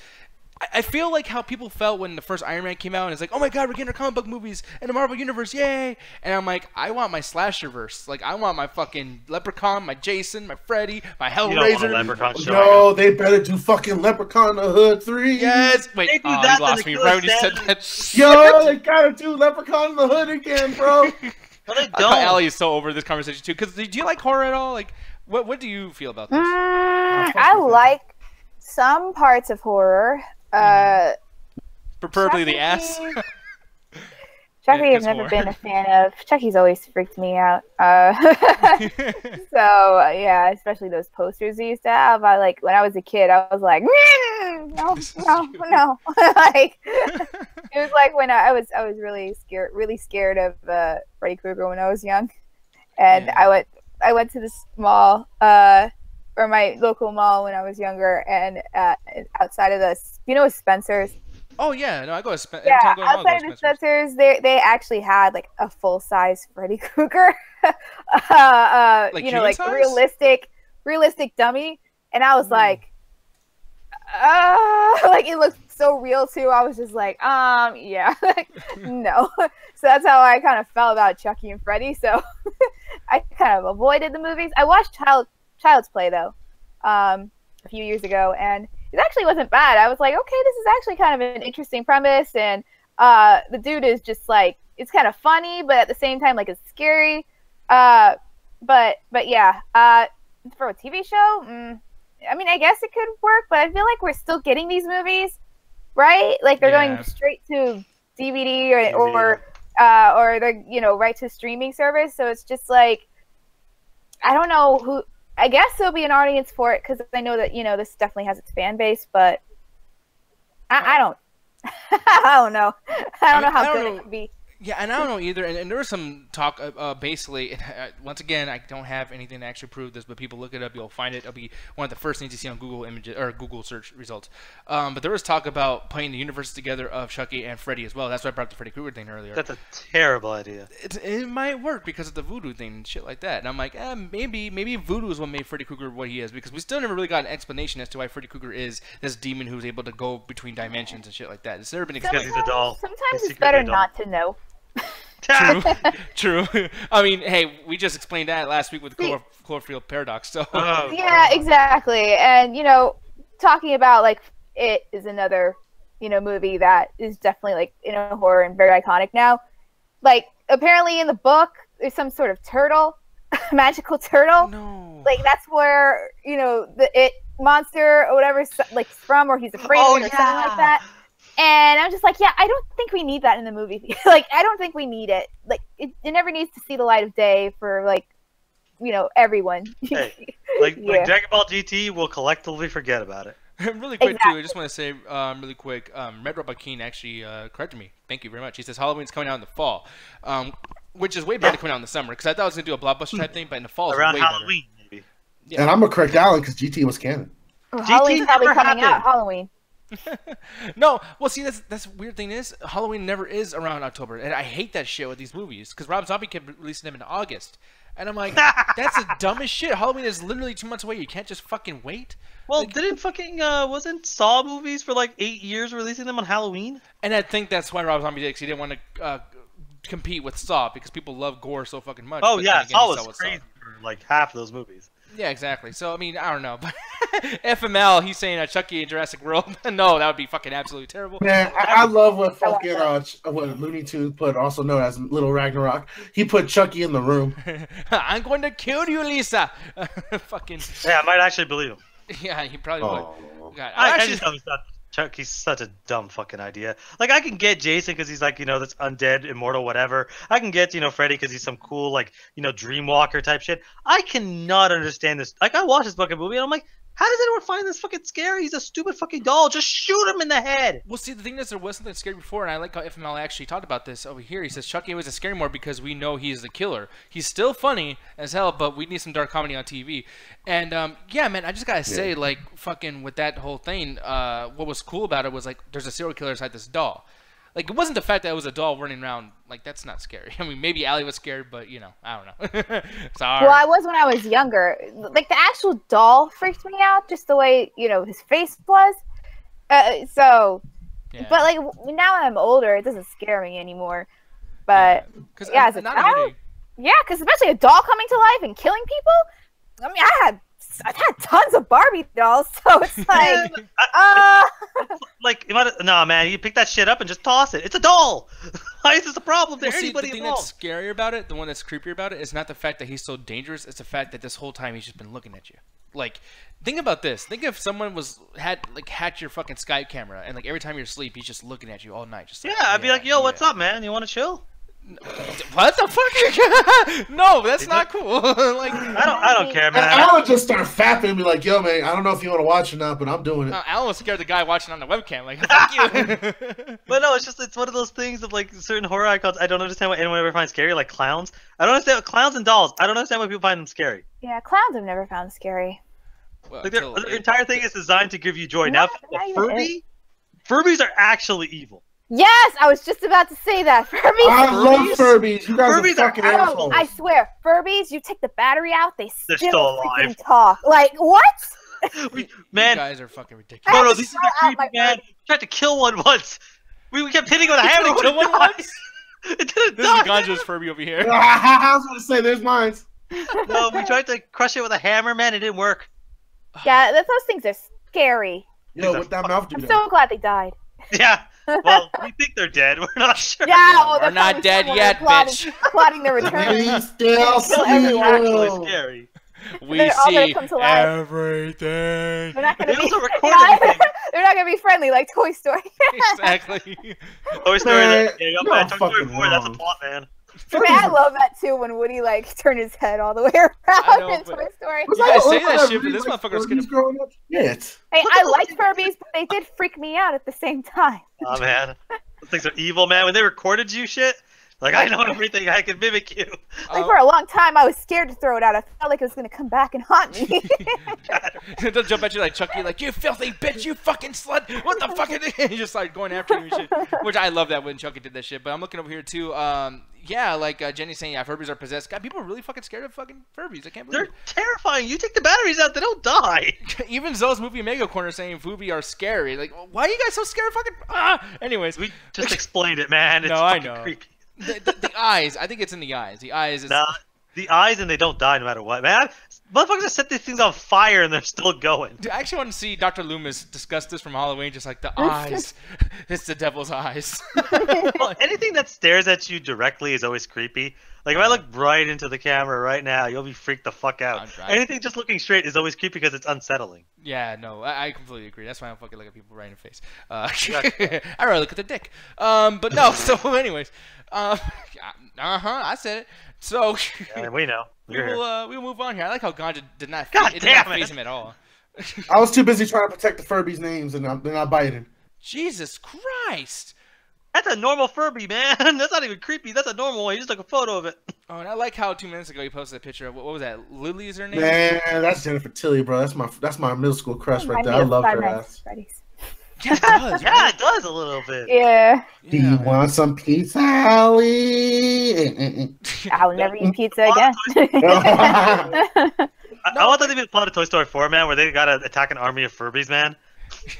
I feel like how people felt when the first Iron Man came out, and it's like, oh my god, we're getting our comic book movies in the Marvel Universe, yay! And I'm like, I want my slasherverse. Like, I want my fucking Leprechaun, my Jason, my Freddy, my Hellraiser. Leprechaun show. Yo, they better do fucking Leprechaun the Hood 3. Yes! Wait, They do you that, lost then me the right when you killer said that. Yo, they gotta do Leprechaun the Hood again, bro. No, they don't. Allie is so over this conversation too. Because do you like horror at all? Like, what do you feel about this? I like some parts of horror. Preferably the ass. Chucky, Yeah, I've never more. been a fan of. Chucky's always freaked me out. Yeah, especially those posters they used to have. I like when I was a kid. I was like, no. Like it was like when I was really scared of Freddy Krueger when I was young, and Yeah. I went to this mall, or my local mall when I was younger, and outside of Spencer's. Oh yeah, no, I go to Yeah, every time I go to mall, I outside go of to the Spencer's. Spencer's, they actually had like a full size Freddy Krueger, Like like human size? realistic dummy, and I was like, like it looked so real too. I was just like, yeah, like, no. So that's how I kind of felt about Chucky and Freddy. So I kind of avoided the movies. I watched Child's Play though, a few years ago, and it actually wasn't bad. I was like, okay, this is actually kind of an interesting premise, and the dude is just like, it's kind of funny, but at the same time, like, it's scary. But yeah, for a TV show, I mean, I guess it could work, but I feel like we're still getting these movies, right? Like they're going straight to DVD or they're right to streaming service. So it's just like, I don't know who. I guess there'll be an audience for it because I know that this definitely has its fan base, but I don't I don't know. I don't know how good it could be. Yeah, and I don't know either. And there was some talk, basically, once again, I don't have anything to actually prove this, but people look it up, you'll find it. It'll be one of the first things you see on Google images or Google search results. But there was talk about putting the universes together of Chucky and Freddy as well. That's why I brought up the Freddy Krueger thing earlier. That's a terrible idea. It might work because of the voodoo thing and shit like that. And I'm like, maybe voodoo is what made Freddy Krueger what he is, because we still never really got an explanation as to why Freddy Krueger is this demon who's able to go between dimensions and shit like that. It's never been Because explained. he's a doll. Sometimes He's it's better secretly a doll. not to know. True. I mean, hey, we just explained that last week with the Cloverfield paradox. So Oh, Yeah, exactly. And talking about like it is another movie that is definitely like horror and very iconic now. Like apparently in the book there's some sort of turtle, magical turtle. no. Like that's where the it monster or whatever like from, or he's afraid of it or something like that. And I'm just like, yeah, I don't think we need that in the movie. Like, I don't think we need it. Like, it never needs to see the light of day for, like, everyone. Hey, like Dragon Ball GT, we'll collectively forget about it. Really quick, too, I just want to say really quick, Red Robot Keen actually corrected me. Thank you very much. He says Halloween's coming out in the fall, which is way better than coming out in the summer, because I thought I was going to do a blockbuster type thing, but in the fall is Around way Halloween, maybe. Yeah. And I'm gonna correct Alan because GT was canon. Halloween's probably never coming out happened. Halloween. No, well, see, that's weird thing is Halloween never is around October, and I hate that shit with these movies because Rob Zombie kept releasing them in August, and I'm like, that's the dumbest shit. Halloween is literally 2 months away. You can't just fucking wait. Well, Like- didn't fucking wasn't Saw movies for like 8 years releasing them on Halloween? And I think that's why Rob Zombie did, 'cause he didn't want to compete with Saw because people love gore so fucking much. Oh but yeah, then again, Saw you saw was what crazy for like half of those movies. Yeah, exactly. So I mean, I don't know, but FML, he's saying Chucky in Jurassic World. No, that would be fucking absolutely terrible. Man, I love what fucking what Looney Tunes put, also known as Little Ragnarok. He put Chucky in the room. I'm going to kill you, Lisa. Fucking Yeah, I might actually believe him. yeah, he probably would. Oh. God, I actually, just thought Chucky's such a dumb fucking idea. Like, I can get Jason because he's like, this undead, immortal, whatever. I can get, Freddy because he's some cool, like, dreamwalker type shit. I cannot understand this. Like, I watched this fucking movie and I'm like, How does anyone find this fucking scary? He's a stupid fucking doll. Just shoot him in the head. Well, see, the thing is, there was something scary before, and I like how FML actually talked about this over here. He says Chucky wasn't scary more because we know he's the killer. He's still funny as hell, but we need some dark comedy on TV. And yeah, man, I just gotta say, like, fucking with that whole thing, what was cool about it was like, there's a serial killer inside this doll. Like, it wasn't the fact that it was a doll running around. Like, that's not scary. I mean, maybe Allie was scared, but, you know, I don't know. Sorry. Well, I was when I was younger. Like, the actual doll freaked me out, just the way, you know, his face was. So, Yeah. but, like, now that I'm older, it doesn't scare me anymore. But, yeah, as a child, yeah, because especially a doll coming to life and killing people. I mean, I've had tons of Barbie dolls, so it's like, like, no, man, you pick that shit up and just toss it. It's a doll. Why is this a problem to anybody the thing involved? that's scarier about it, the one that's creepier about it, is not the fact that he's so dangerous. It's the fact that this whole time he's just been looking at you. Like, think about this. Think if someone hacked your fucking Skype camera, and like every time you're asleep, he's just looking at you all night. Just like, Yeah, I'd be like, yo, what's up, man? You want to chill? What the fuck? No, that's not cool. Like, I don't care, man. I would just start fapping and be like, yo, man, I don't know if you want to watch or not, but I'm doing it. Alan was scared of the guy watching on the webcam. Like, fuck you. But no, it's one of those things of like certain horror icons. I don't understand why anyone ever finds scary, like clowns. I don't understand clowns and dolls. I don't understand why people find them scary. yeah, clowns I've never found scary. Well, Like their entire thing is designed to give you joy. Now, Furbies are actually evil. Yes, I was just about to say that. Furbies. I love Furbies. You guys Furbies are are fucking out. assholes. I swear, Furbies, you take the battery out, they're still still alive. freaking talk. Like, what? Man, you guys are fucking ridiculous. no, I these throw are out creepy, my man. Furby. We tried to kill one once. We kept hitting it with a hammer. tried to kill one once? It didn't This is die. Ganjo's Furby over here. I was going to say, there's mine. No, we tried to crush it with a hammer, man. It didn't work. Yeah, those things are scary. Yo, what that mouth do I'm that? so glad they died. Yeah. Well, we think they're dead. We're not sure. Yeah, we're they're not probably dead somewhere yet, plotting, bitch. plotting their return. We still Kill everyone. Actually see scary. We They're all gonna see come to life. everything. They're not gonna They be. also recorded everything. They're not gonna be friendly like Toy Story. Exactly. Toy Story. Man, Yeah, you're man, Toy Story fucking 4, that's a wrong. plot, man. Man, I love that too when Woody like turned his head all the way around know, in but- Toy Story. Was You I guys the say only that one shit, but really this liked motherfucker's Furbies growing up? Shit. Hey, What I the liked fuck Furbies, but they did freak me out at the same time. Oh, man. Those things are evil, man. When they recorded you shit, like, I know everything. I can mimic you. Like for a long time, I was scared to throw it out. I felt like it was gonna come back and haunt me. They'll jump at you like Chucky, like, you filthy bitch, you fucking slut. What the fuck is it? He just started going after you and shit. Which I love that when Chucky did that shit. But I'm looking over here too. Yeah, like Jenny's saying, yeah, Furbies are possessed. God, people are really fucking scared of fucking Furbies. I can't believe They're terrifying. You take the batteries out, they don't die. it. Even Zoe's Movie Mega Corner saying Furby are scary. Like, why are you guys so scared of fucking... Anyways. We just explained it, man. It's No, I fucking know. creepy. The eyes. I think it's in the eyes. The eyes is... Nah, the eyes and they don't die no matter what, man. Motherfuckers just set these things on fire and they're still going. Dude, I actually want to see Dr. Loomis discuss this from Halloween, just like the eyes. It's the devil's eyes. Well, anything that stares at you directly is always creepy. Like, if I look right into the camera right now, you'll be freaked the fuck out. Anything just looking straight is always creepy because it's unsettling. Yeah, no, I completely agree. That's why I don't fucking look at people right in the face. I rather look at the dick. But no, so anyways. I said it. So Yeah, we know. we'll move on here. I like how Ganja did not God it did damn not it. phase him at all. I was too busy trying to protect the Furbies' names, and they're not biting. Jesus Christ. That's a normal Furby, man. That's not even creepy. That's a normal one. You just took a photo of it. Oh, and I like how 2 minutes ago you posted a picture of what was that? Lily is her name? Man, that's Jennifer Tilly, bro. That's my middle school crush right there. I Remind me of love Five her Nights ass. at Freddy's. Yeah, it does. Yeah, it does a little bit. Yeah, Do you want some pizza, Allie? I'll never eat pizza again. I want that to be the plot of Toy Story 4, man, where they gotta attack an army of Furbies, man.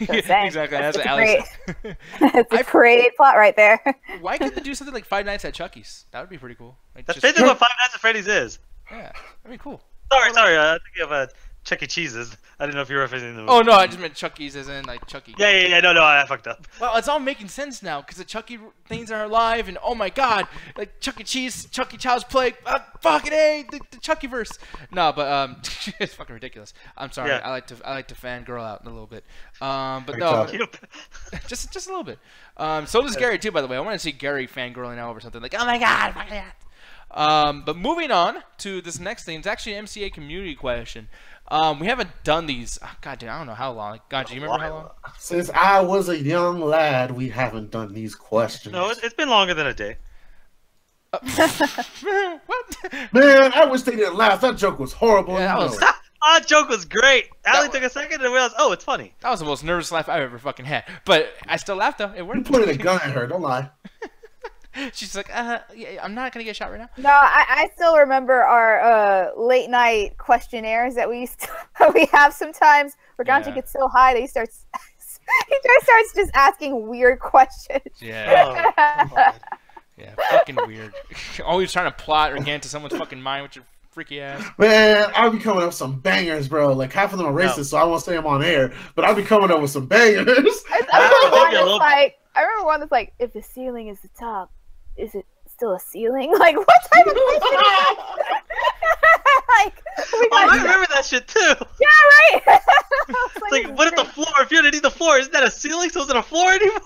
Yeah, exactly. That's what Alex said. That's a great plot right there. Why couldn't they do something like Five Nights at Chucky's? That would be pretty cool. Like, That's just- basically what Five Nights at Freddy's is. Yeah, that'd be cool. Sorry, I think of Chuck E. Cheese's. I didn't know if you were referencing the movie. Oh no, I just meant Chucky's as in like Chucky. Yeah, no, I fucked up. Well, it's all making sense now because the Chucky things are alive, and oh my god, like Chuck E. Cheese, Chucky Child's Play, fucking A, the Chuckyverse. No, but it's fucking ridiculous. I'm sorry, Yeah. I like to fangirl out a little bit. But no, just a little bit. So does Gary too, by the way. I want to see Gary fangirling out over something like, oh my god, fuck that. But moving on to this next thing, it's actually an MCA community question. We haven't done these. Oh, God damn, I don't know how long. God, do you remember how long? Since I was a young lad, we haven't done these questions. No, it's been longer than a day. What? Man, I wish they didn't laugh. That joke was horrible. Yeah, that was- That joke was great. Allie took a second and realized, oh, it's funny. That was the most nervous laugh I've ever fucking had. But I still laughed though. It You worked. pointed a gun at her. Don't lie. She's like, yeah, I'm not gonna get shot right now. No, I still remember our late night questionnaires that we used to, we have sometimes where Gante Yeah. gets so high that he starts just asking weird questions. Yeah. Oh, God. Yeah, fucking weird. Always trying to plot or get into someone's fucking mind with your freaky ass. Man, I'll be coming up with some bangers, bro. Like, half of them are racist, so I won't say them on air. But I'll be coming up with some bangers. I remember one that's like, if the ceiling is the top, is it still a ceiling? Like, what type of question is that? Like, I remember that shit too. Yeah, right. It's like, what if the floor? If you're underneath the floor, isn't that a ceiling? So is it a floor anymore?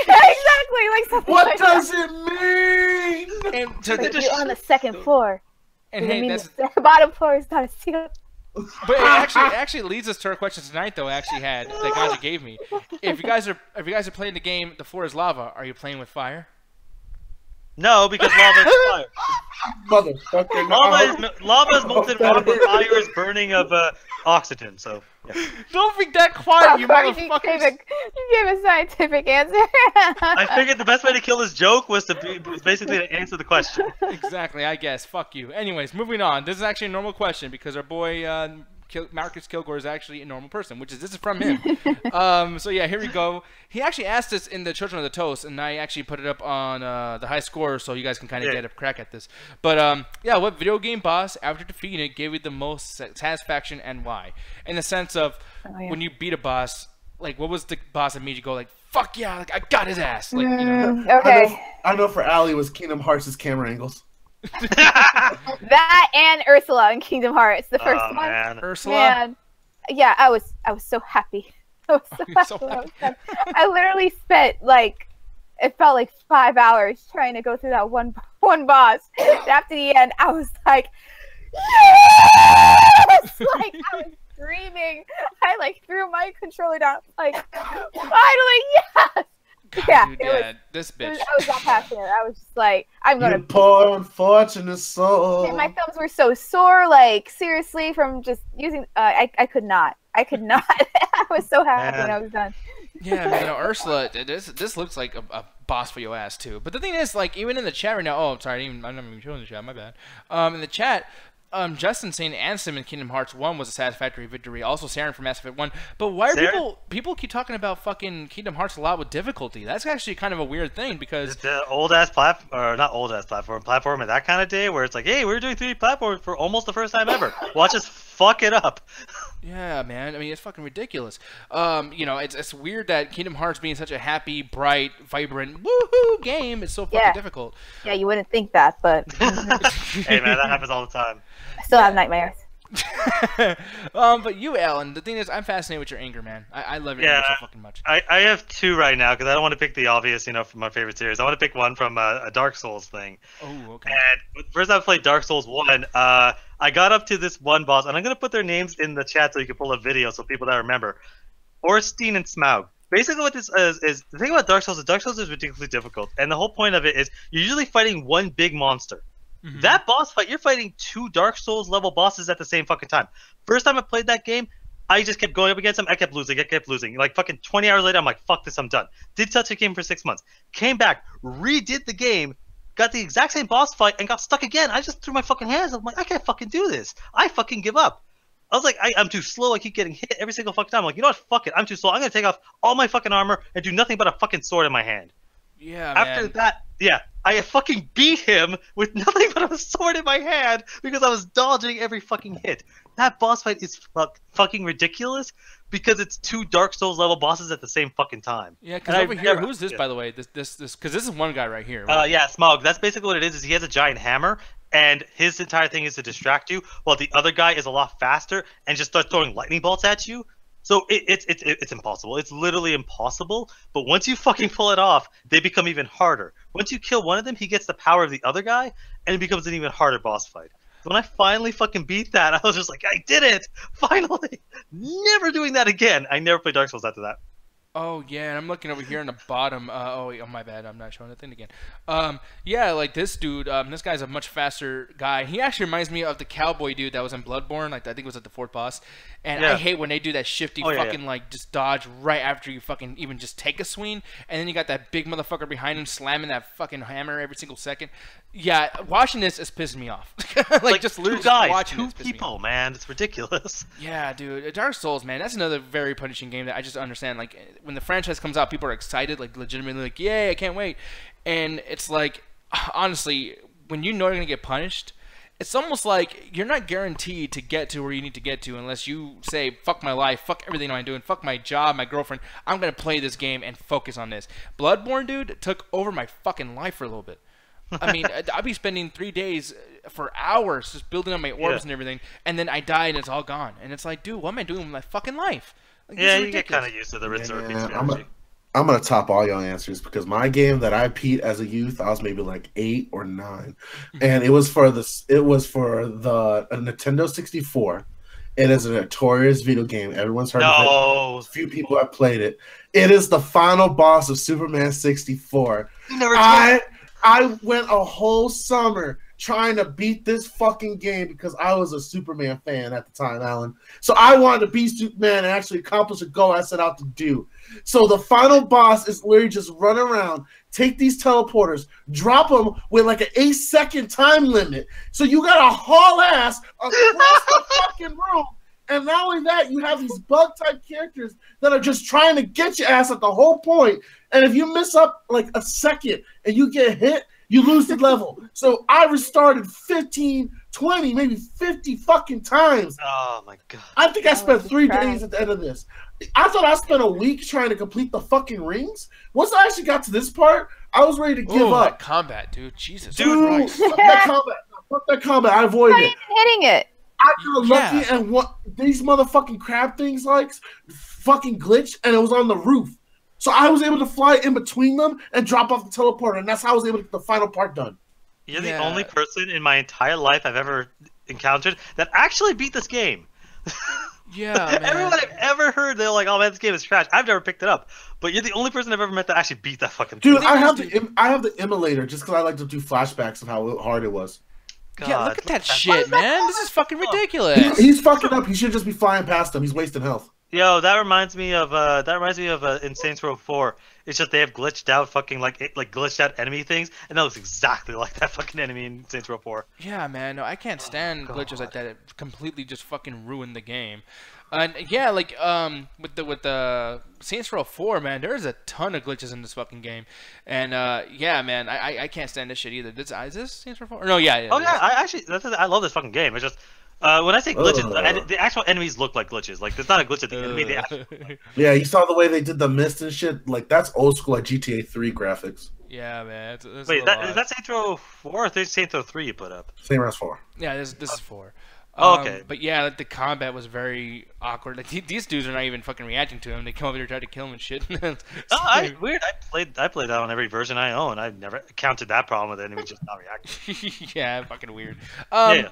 Yeah, exactly. Like something What like does that. it mean? And so Like, you're on the second floor. and Does it hey, mean that's the bottom floor is not a ceiling? but it actually leads us to our question tonight though. I actually had that Ganja gave me. If you guys are playing the game, the floor is lava. Are you playing with fire? No, because lava is fire. Motherfucker. Lava is molten rock, but fire is burning of oxygen. So, yeah. Don't be that quiet, you You motherfuckers. gave a scientific answer. I figured the best way to kill this joke was basically to answer the question. Exactly, I guess. Fuck you. Anyways, moving on. This is actually a normal question because our boy Marcus Kilgore is actually a normal person, this is from him. So yeah, here we go. He actually asked us in the Children of the Toast, and I actually put it up on the high score so you guys can kind of get a crack at this. But yeah, what video game boss after defeating it gave you the most satisfaction and why? In the sense of when you beat a boss, like what was the boss that made you go like, fuck yeah, like I got his ass, like you know. Okay. I know for Allie it was Kingdom Hearts' camera angles. That and Ursula in Kingdom Hearts, the first one. Man. Ursula. Man, yeah, I was so happy. I was so happy. So when I was done. I literally spent like, it felt like 5 hours trying to go through that one boss. And after the end, I was like, yes! Like I was screaming. I like threw my controller down. Like, finally, yes! God, Yeah, dude, it was- yeah, this bitch. I was that passionate. I was just like, I'm You gonna. poor unfortunate soul. My thumbs were so sore, like seriously, from just using. I could not. I was so happy when I was done. Yeah, man, Ursula, this looks like a boss for your ass too. But the thing is, like, even in the chat right now. Oh, I'm sorry, I'm not even showing the chat. My bad. In the chat, Justin saying Ansem in Kingdom Hearts 1 was a satisfactory victory. Also, Saren from Mass Effect 1. But why are people keep talking about fucking Kingdom Hearts a lot with difficulty? That's actually kind of a weird thing because The old ass platform, or not old ass platform in that kind of day where it's like, hey, we're doing 3D platforms for almost the first time ever. Watch us fuck it up. yeah, man. I mean, it's fucking ridiculous. You know, it's weird that Kingdom Hearts being such a happy, bright, vibrant, woohoo game is so fucking difficult. Yeah, you wouldn't think that, but Hey man, that happens all the time. I still have nightmares. But you, Alan, the thing is, I'm fascinated with your anger, man. I love your anger so fucking much. I have two right now because I don't want to pick the obvious, from my favorite series. I want to pick one from a Dark Souls thing. Oh, okay. And first I played Dark Souls 1, I got up to this one boss, and I'm going to put their names in the chat so you can pull a video so people that remember. Orstein and Smaug. Basically what this is the thing about Dark Souls is ridiculously difficult. And the whole point of it is you're usually fighting one big monster. Mm-hmm. That boss fight, you're fighting two Dark Souls level bosses at the same fucking time. First time I played that game, I just kept going up against him. I kept losing. Like fucking 20 hours later, I'm like, fuck this, I'm done. Did touch the game for 6 months. Came back, redid the game, got the exact same boss fight, and got stuck again. I just threw my fucking hands. I'm like, I can't fucking do this. I fucking give up. I was like, I'm too slow. I keep getting hit every single fucking time. I'm like, you know what? Fuck it. I'm too slow. I'm gonna take off all my fucking armor and do nothing but a fucking sword in my hand. Yeah, After man. that, yeah, I fucking beat him with nothing but a sword in my hand because I was dodging every fucking hit. That boss fight is fucking ridiculous because it's two Dark Souls level bosses at the same fucking time. Yeah, because over here, who's this, by the way? This, because this is one guy right here. Right? Yeah, Smaug. That's basically what it is he has a giant hammer, and his entire thing is to distract you, while the other guy is a lot faster and just starts throwing lightning bolts at you. So it's impossible. It's literally impossible. But once you fucking pull it off, they become even harder. Once you kill one of them, he gets the power of the other guy, and it becomes an even harder boss fight. So when I finally fucking beat that, I was just like, I did it! Finally! Never doing that again. I never played Dark Souls after that. Oh yeah, and I'm looking over here in the bottom. Oh wait, oh my bad, I'm not showing the thing again. Yeah, like this dude. This guy's a much faster guy. He actually reminds me of the cowboy dude that was in Bloodborne. Like I think it was at the fourth boss. And I hate when they do that shifty fucking like just dodge right after you fucking even just take a swing, and then you got that big motherfucker behind him slamming that fucking hammer every single second. Yeah, watching this is pissing me off. like just literally watching two people, man. It's ridiculous. Yeah, dude. Dark Souls, man. That's another very punishing game that I just understand. Like when the franchise comes out, people are excited, like legitimately, like, yay, I can't wait. And it's like, honestly, when you know you're gonna get punished, it's almost like you're not guaranteed to get to where you need to get to unless you say, fuck my life, fuck everything I'm doing, fuck my job, my girlfriend. I'm gonna play this game and focus on this. Bloodborne, dude, took over my fucking life for a little bit. I mean, I'd be spending 3 days for hours just building up my orbs and everything, and then I die and it's all gone. And it's like, dude, what am I doing with my fucking life? Like, yeah, you get kind of used to the resort strategy. I'm gonna top all your answers because my game that I beat as a youth, I was maybe like 8 or 9, and it was for the Nintendo 64. It is a notorious video game. Everyone's heard of it. Few people have played it. It is the final boss of Superman 64. I went a whole summer trying to beat this fucking game because I was a Superman fan at the time, Alan. So I wanted to beat Superman and actually accomplish a goal I set out to do. So the final boss is literally just run around, take these teleporters, drop them with like an 8-second time limit. So you got to haul ass across the fucking room. And not only that, you have these bug-type characters that are just trying to get your ass at the whole point. And if you miss up like a second and you get hit, you lose the level. So I restarted 15, 20, maybe 50 fucking times. Oh my god. I think I spent 3 days at the end of this. I thought I spent a week trying to complete the fucking rings. Once I actually got to this part, I was ready to give up. That combat, dude. Jesus. Dude, fuck that combat. Fuck that combat. I avoided it. Hitting it. I got lucky and what these motherfucking crab things like fucking glitched, and it was on the roof. So I was able to fly in between them and drop off the teleporter, and that's how I was able to get the final part done. You're the only person in my entire life I've ever encountered that actually beat this game. Yeah, man. Everyone I've ever heard, they're like, "Oh man, this game is trash." I've never picked it up, but you're the only person I've ever met that actually beat that fucking thing. Dude, I have the emulator just because I like to do flashbacks of how hard it was. God, yeah, look at that shit, man. This is fucking ridiculous. He's fucking up. He should just be flying past him. He's wasting health. Yo, that reminds me of in Saints Row 4. It's just they have glitched out fucking like glitched out enemy things, and that looks exactly like that fucking enemy in Saints Row 4. Yeah, man. No, I can't stand glitches like that. It completely just fucking ruined the game. And yeah, like with the Saints Row 4, man, there's a ton of glitches in this fucking game. And yeah, man, I can't stand this shit either. Is this Saints Row 4? No, yeah. Oh yeah, I love this fucking game. It's just when I say glitches, the actual enemies look like glitches. Like, there's not a glitch at the enemy. Yeah, you saw the way they did the mist and shit. Like, that's old school, like GTA 3 graphics. Yeah, man. Wait, is that Saints Row 4 or Saints Row 3 you put up? Same as 4. Yeah, this is 4. Okay. But yeah, like, the combat was very awkward. Like, these dudes are not even fucking reacting to him. They come over here and try to kill him and shit. Weird. I played that on every version I own. I've never encountered that problem with enemies just not reacting. Yeah, fucking weird. Yeah.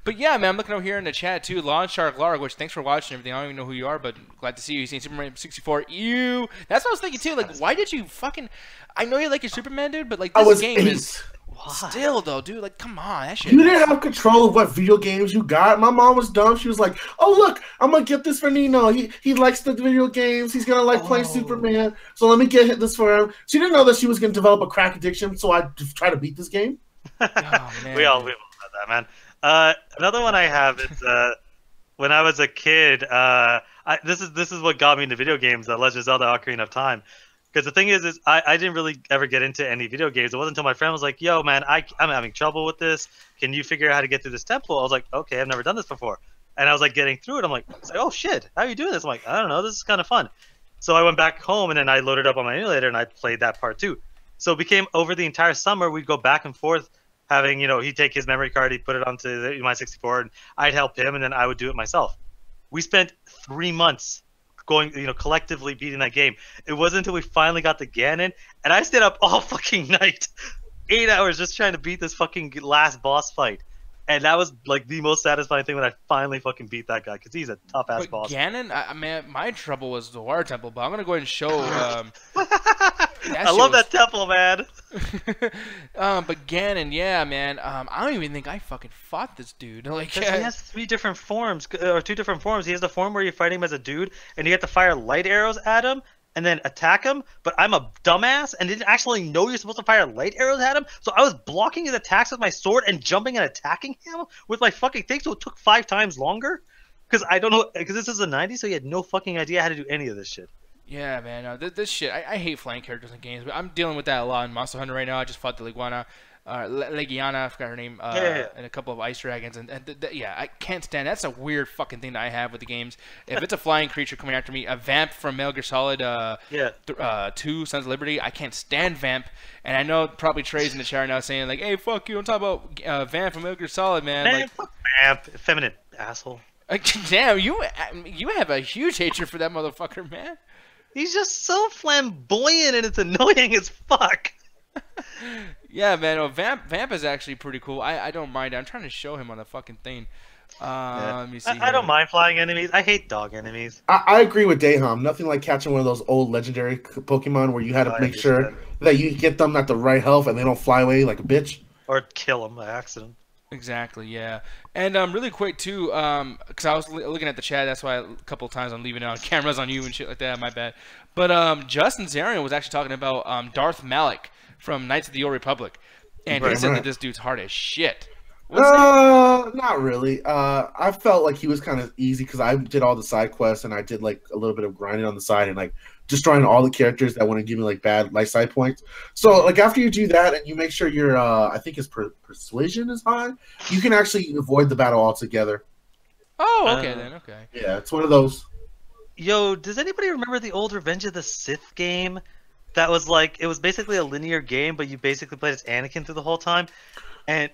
But yeah, man, I'm looking over here in the chat too. Lawn Shark Larg, which thanks for watching everything. I don't even know who you are, but glad to see you. You've seen Superman 64. That's what I was thinking too. Like, why did you fucking? I know you like your Superman, dude, but like this game is still though, dude. Like, come on, that shit. You didn't have control of what video games you got. My mom was dumb. She was like, "Oh look, I'm gonna get this for Nino. He likes the video games. He's gonna like playing Superman. So let me get this for him." She didn't know that she was gonna develop a crack addiction. So I try to beat this game. Oh, man. we all know that, man. Another one I have is when I was a kid. This is what got me into video games. Legend of Zelda: Ocarina of Time. Because the thing is I didn't really ever get into any video games. It wasn't until my friend was like, "Yo, man, I'm having trouble with this. Can you figure out how to get through this temple?" I was like, "Okay, I've never done this before." And I was like getting through it. I'm like, "Oh shit, how are you doing this?" I'm like, "I don't know. This is kind of fun." So I went back home and then I loaded up on my emulator and I played that part too. So it became over the entire summer we'd go back and forth. Having, he'd take his memory card, he'd put it onto my 64, and I'd help him, and then I would do it myself. We spent 3 months going, collectively beating that game. It wasn't until we finally got to Ganon, and I stayed up all fucking night, 8 hours just trying to beat this fucking last boss fight. And that was like the most satisfying thing when I finally fucking beat that guy, because he's a tough ass boss. Ganon, man, my trouble was the water temple, but I'm gonna go ahead and show. I love that temple, man. But Ganon, yeah, man. I don't even think I fucking fought this dude. Like, he has 3 different forms, or 2 different forms. He has the form where you're fighting him as a dude, and you have to fire light arrows at him and then attack him. But I'm a dumbass and didn't actually know you're supposed to fire light arrows at him, so I was blocking his attacks with my sword and jumping and attacking him with my fucking thing. So it took 5 times longer. Because I don't know, because this is the 90s, so he had no fucking idea how to do any of this shit. Yeah, man. This shit, I hate flying characters in games, but I'm dealing with that a lot in Monster Hunter right now. I just fought the Leguana, Legiana, I forgot her name, and a couple of ice dragons, and yeah, I can't stand. That's a weird fucking thing that I have with the games. If it's a flying creature coming after me, a Vamp from Metal Gear Solid 2, Sons of Liberty, I can't stand Vamp, and I know probably Trey's in the chat right now saying like, hey, fuck you, I'm talking about Vamp from Metal Gear Solid, man. Like, fuck Vamp, effeminate asshole. Damn, you have a huge hatred for that motherfucker, man. He's just so flamboyant and it's annoying as fuck. Yeah, man. Oh, Vamp is actually pretty cool. I don't mind it. I'm trying to show him on the fucking thing. Let me see. I don't mind flying enemies. I hate dog enemies. I agree with Dayham. Nothing like catching one of those old legendary Pokemon where you had to make sure that you get them at the right health and they don't fly away like a bitch. Or kill them by accident. Exactly, yeah. And really quick, too, because I was looking at the chat, that's why a couple of times I'm leaving out cameras on you and shit like that, my bad. But Justin Zarian was actually talking about Darth Malik from Knights of the Old Republic. And he said that this dude's hard as shit. Not really. I felt like he was kind of easy because I did all the side quests and I did like a little bit of grinding on the side and like destroying all the characters that want to give me like bad life side points. So like after you do that and you make sure your I think his persuasion is high, you can actually avoid the battle altogether. Oh, okay then. Okay. Yeah, it's one of those. Yo, does anybody remember the old Revenge of the Sith game? That was like, it was basically a linear game, but you basically played as Anakin through the whole time. And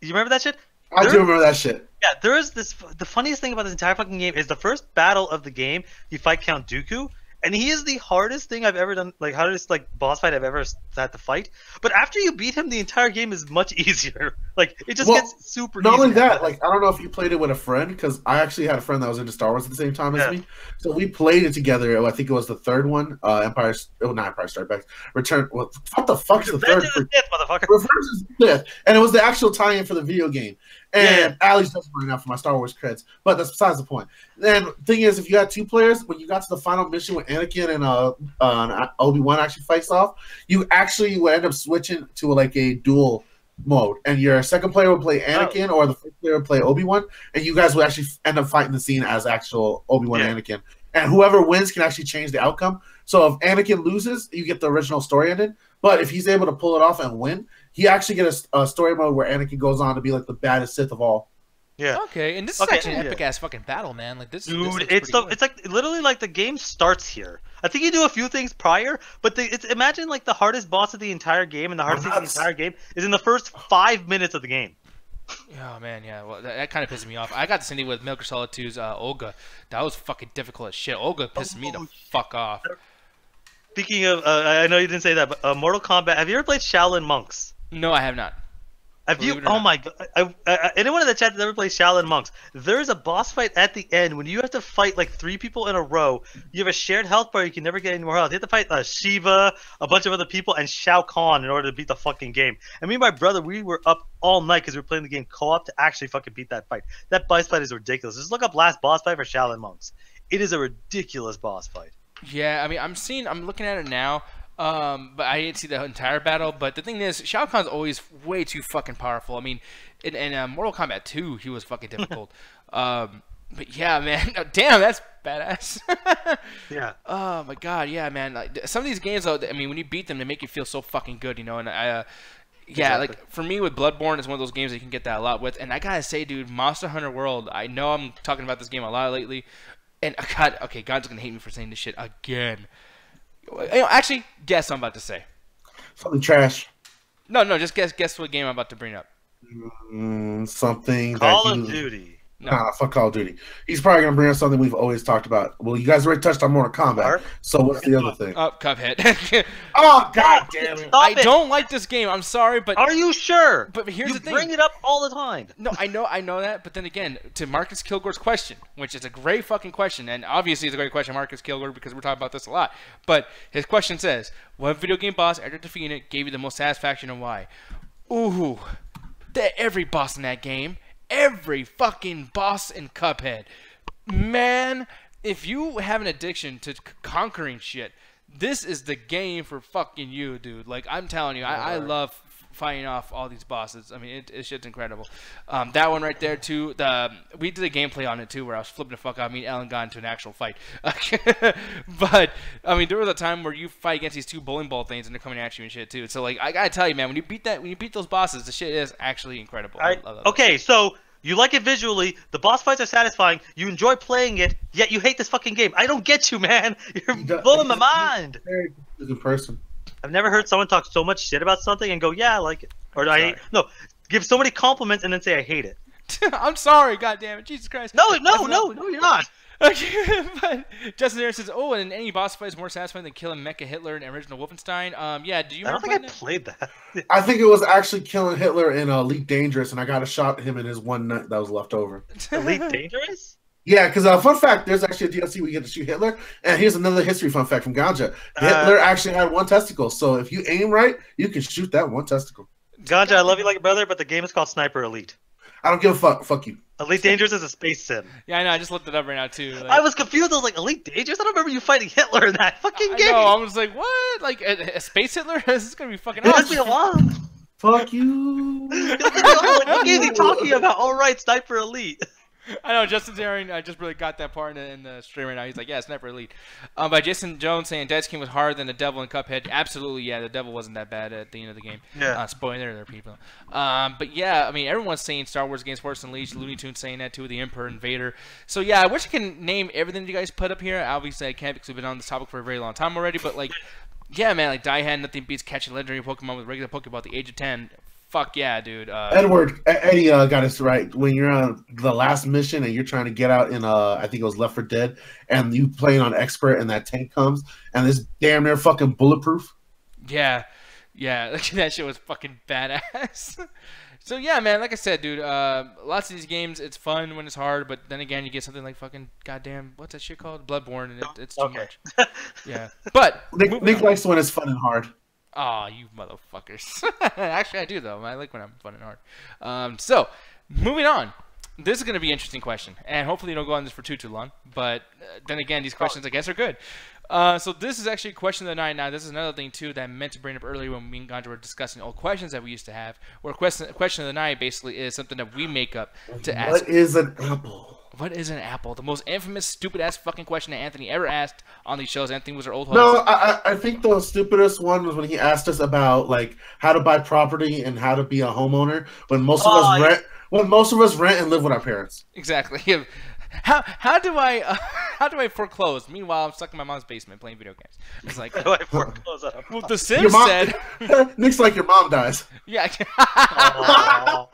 you remember that shit? I do remember that shit. Yeah, there is this. The funniest thing about this entire fucking game is the first battle of the game, you fight Count Dooku, and he is the hardest thing I've ever done, like hardest like boss fight I've ever had to fight. But after you beat him, the entire game is much easier. Like it just gets super. Not easy only that, like I don't know if you played it with a friend because I actually had a friend that was into Star Wars at the same time as me. So we played it together. I think it was the third one, not Empire Strikes Back. Return. What the fuck is the third? Revenge of the Sith, motherfucker. Revenge of the Sith, and it was the actual tie-in for the video game. And Allie's just right now for my Star Wars creds, but that's besides the point. Then thing is, if you had 2 players, when you got to the final mission with Anakin and Obi-Wan actually fights off, you actually would end up switching to like a dual mode, and your second player would play Anakin, or the first player would play Obi-Wan, and you guys would actually end up fighting the scene as actual Obi-Wan and Anakin. And whoever wins can actually change the outcome. So if Anakin loses, you get the original story ending. But if he's able to pull it off and win, he actually gets a story mode where Anakin goes on to be like the baddest Sith of all. Yeah. Okay, and this is actually an epic ass fucking battle, man. Like this. Dude, it's like literally like the game starts here. I think you do a few things prior, but imagine like the hardest boss of the entire game, and the hardest thing of the entire game is in the first 5 minutes of the game. Oh man, yeah. Well, that kind of pissed me off. I got the same thing with Metal Gear Solid 2's Olga. That was fucking difficult as shit. Olga pissed me the fuck off. Speaking of, I know you didn't say that, but Mortal Kombat. Have you ever played Shaolin Monks? No, I have not. Have you? Oh my god! Anyone in the chat that ever plays Shaolin Monks? There's a boss fight at the end when you have to fight like 3 people in a row. You have a shared health bar. You can never get any more health. You have to fight Shiva, a bunch of other people, and Shao Kahn in order to beat the fucking game. And me and my brother, we were up all night because we were playing the game co-op to actually fucking beat that fight. That boss fight is ridiculous. Just look up last boss fight for Shaolin Monks. It is a ridiculous boss fight. Yeah, I mean, I'm looking at it now. But I didn't see the entire battle. But the thing is, Shao Kahn's always way too fucking powerful. I mean, in Mortal Kombat 2, he was fucking difficult. But yeah, man, damn, that's badass. Yeah. Oh my god, yeah, man. Like some of these games, though, I mean, when you beat them, they make you feel so fucking good, you know. And yeah, exactly. Like for me with Bloodborne, it's one of those games that you can get that a lot with. And I gotta say, dude, Monster Hunter World. I know I'm talking about this game a lot lately, and God, okay, God's gonna hate me for saying this shit again. You know, actually, guess what I'm about to say. Something trash. No, just guess what game I'm about to bring up. Something. Call of Duty. No. Nah, fuck Call of Duty. He's probably gonna bring us something we've always talked about. Well, you guys already touched on Mortal Kombat. So what's the other thing? Oh, Cuphead. Oh god damn it! I don't like this game. I'm sorry, but are you sure? But here's the thing. You bring it up all the time. No, I know that. But then again, to Marcus Kilgore's question, which is a great fucking question, and obviously it's a great question, Marcus Kilgore, because we're talking about this a lot. But his question says, "What video game boss after defeating it gave you the most satisfaction and why?" Ooh, every boss in that game. Every fucking boss in Cuphead. Man, if you have an addiction to conquering shit, this is the game for fucking you, dude. Like, I'm telling you, I love fighting off all these bosses. I mean, it's shit's incredible. That one right there, too. We did a gameplay on it, too, where I was flipping the fuck out. Me and Ellen got into an actual fight. But, I mean, there was a time where you fight against these two bowling ball things, and they're coming at you and shit, too. So, like, I gotta tell you, man, when you beat those bosses, the shit is actually incredible. Okay, so you like it visually, the boss fights are satisfying, you enjoy playing it, yet you hate this fucking game. I don't get you, man. You're blowing my mind. Very good person. I've never heard someone talk so much shit about something and go, yeah, I like it. Or give so many compliments and then say I hate it. I'm sorry, goddammit, Jesus Christ. No, you're not. Okay, but Justin there says, "Oh, and any boss fight is more satisfying than killing Mecha Hitler in the original Wolfenstein." Yeah, do you? I don't think I played that. I think it was actually killing Hitler in Elite Dangerous, and I got to shot him in his one nut that was left over. Elite Dangerous? Yeah, because fun fact, there's actually a DLC where you get to shoot Hitler, and here's another history fun fact from Ganja. Hitler actually had one testicle, so if you aim right, you can shoot that one testicle. Ganja, I love you like a brother, but the game is called Sniper Elite. I don't give a fuck. Fuck you. Elite Dangerous is a space sim. Yeah, I know. I just looked it up right now too. Like, I was confused. I was like, Elite Dangerous? I don't remember you fighting Hitler in that fucking game. No, I was like, what? Like a space Hitler? This is gonna be fucking awesome. It must be a lot. Fuck you. What game are you talking about? All right, Sniper Elite. I know Justin's airing. I just really got that part in the stream right now. He's like, yeah, Sniper Elite. By Jason Jones saying Dead King was harder than the Devil in Cuphead. Absolutely, yeah, the Devil wasn't that bad at the end of the game. Yeah. Spoiler there, people. But yeah, I mean, everyone's saying Star Wars Games Force Unleashed. Looney Tunes saying that too. The Emperor and Vader. So yeah, I wish I can name everything you guys put up here. Obviously, I can't because we've been on this topic for a very long time already. But like, yeah, man, like Die Hand, nothing beats catching legendary Pokemon with regular Pokeball at the age of 10. Fuck yeah, dude. Eddie got us right. When you're on the last mission and you're trying to get out in, I think it was Left 4 Dead, and you playing on Expert and that tank comes, and it's damn near fucking bulletproof. Yeah. That shit was fucking badass. So yeah, man, like I said, dude, lots of these games, it's fun when it's hard, but then again, you get something like fucking goddamn, what's that shit called? Bloodborne, and it's too much. Yeah. But Nick likes when it's fun and hard. Aw, you motherfuckers. Actually, I do, though. I like when I'm fun and hard. So, moving on. This is going to be an interesting question. And hopefully you don't go on this for too long. But then again, these questions, I guess, are good. So this is actually a question of the night. Now, this is another thing, too, that I meant to bring up earlier when me and Gandhi were discussing old questions that we used to have. Where question of the night basically is something that we make up to ask. What is an apple? What is an apple? The most infamous, stupid-ass fucking question that Anthony ever asked on these shows. Anthony was our old host. No, I think the stupidest one was when he asked us about like how to buy property and how to be a homeowner when most of us rent. When most of us rent and live with our parents. Exactly. How do I foreclose? Meanwhile, I'm stuck in my mom's basement playing video games. It's like, how do I foreclose on a well, The Sims said. Nick's like your mom dies. Yeah.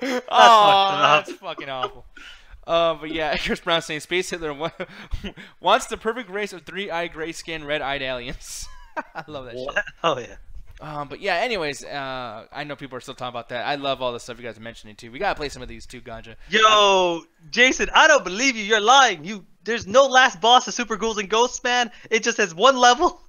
That's fucking awful. But yeah, Chris Brown saying Space Hitler wants the perfect race of 3-eyed, gray-skinned, red-eyed aliens. I love that shit. Oh yeah. But yeah, anyways, I know people are still talking about that. I love all the stuff you guys are mentioning too. We gotta play some of these too, Ganja. Yo, Jason, I don't believe you. You're lying. There's no last boss of Super Ghouls and Ghosts, man. It just has one level.